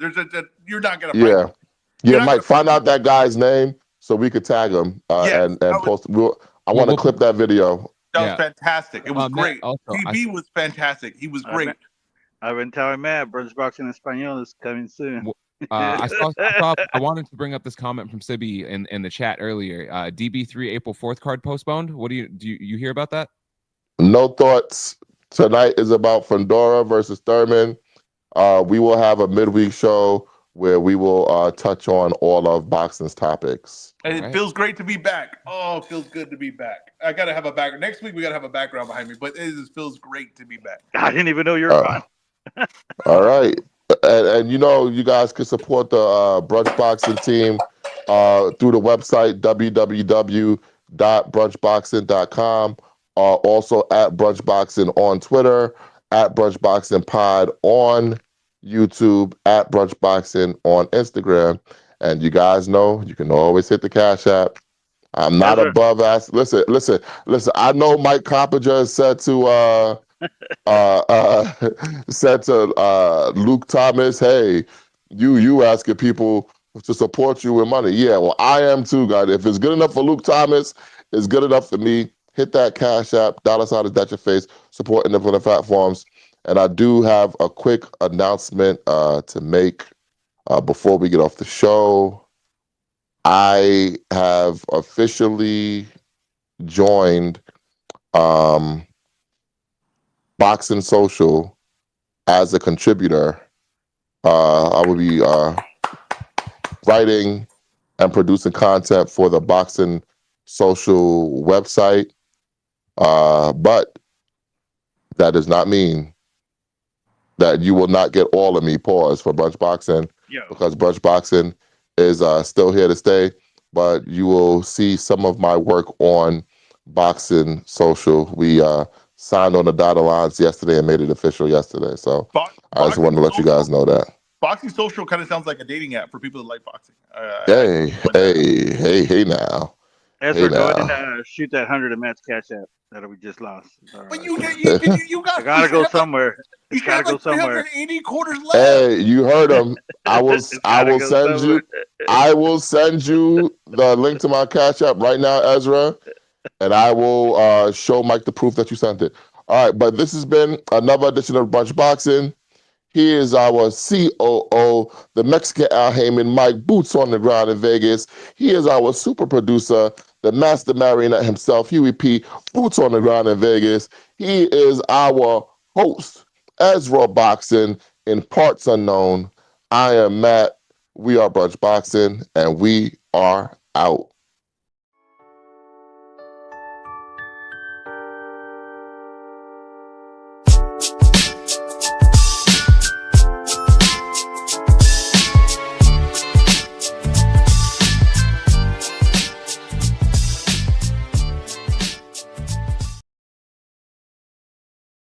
You're not going to. Yeah, Mike. Find out that guy's name so we could tag him and post. I want to clip that video. That was fantastic. It was great. KB was fantastic. He was great. I've been telling Matt, Brunch Boxing Espanol is coming soon. I wanted to bring up this comment from Sibi in the chat earlier. DB3 April 4th card postponed. What do you hear about that? No thoughts. Tonight is about Fedora versus Thurman. We will have a midweek show where we will touch on all of boxing's topics. And it feels great to be back. Oh, it feels good to be back. I got to have a background. Next week, we got to have a background behind me, but it just feels great to be back. I didn't even know you were gone. All right. And you guys can support the Brunch Boxing team through the website, www.brunchboxing.com. Also at Brunch Boxing on Twitter, at Brunch Boxing Pod on YouTube, at Brunch Boxing on Instagram. And you guys know you can always hit the Cash App. I'm not above ask. Listen. I know Mike Coppinger said to Luke Thomas, "Hey, you asking people to support you with money." Yeah, well, I am too, guys. If it's good enough for Luke Thomas, it's good enough for me. Hit that Cash App, $, is that your face, support independent platforms. And I do have a quick announcement to make before we get off the show. I have officially joined Boxing Social as a contributor. I will be writing and producing content for the Boxing Social website. But that does not mean that you will not get all of me. Pause for Brunch Boxing, because Brunch Boxing is still here to stay. But you will see some of my work on Boxing Social. We signed on the dotted lines yesterday and made it official yesterday. So I just wanted to let you guys know that. Boxing Social kind of sounds like a dating app for people that like boxing. Hey now. Ezra, go ahead and shoot that 100 of Matt's Cash App that we just lost. But you got to go somewhere. It's got to go somewhere. 380 quarters left. Hey, you heard him. I will send you the link to my Cash App right now, Ezra, and I will show Mike the proof that you sent it. All right, but this has been another edition of Brunch Boxing. He is our COO, the Mexican Al Heyman, Mike, boots on the ground in Vegas. He is our super producer, the master marionette himself, Huey P, boots on the ground in Vegas. He is our host, Ezra Boxing, in parts unknown. I am Matt. We are Brunch Boxing, and we are out.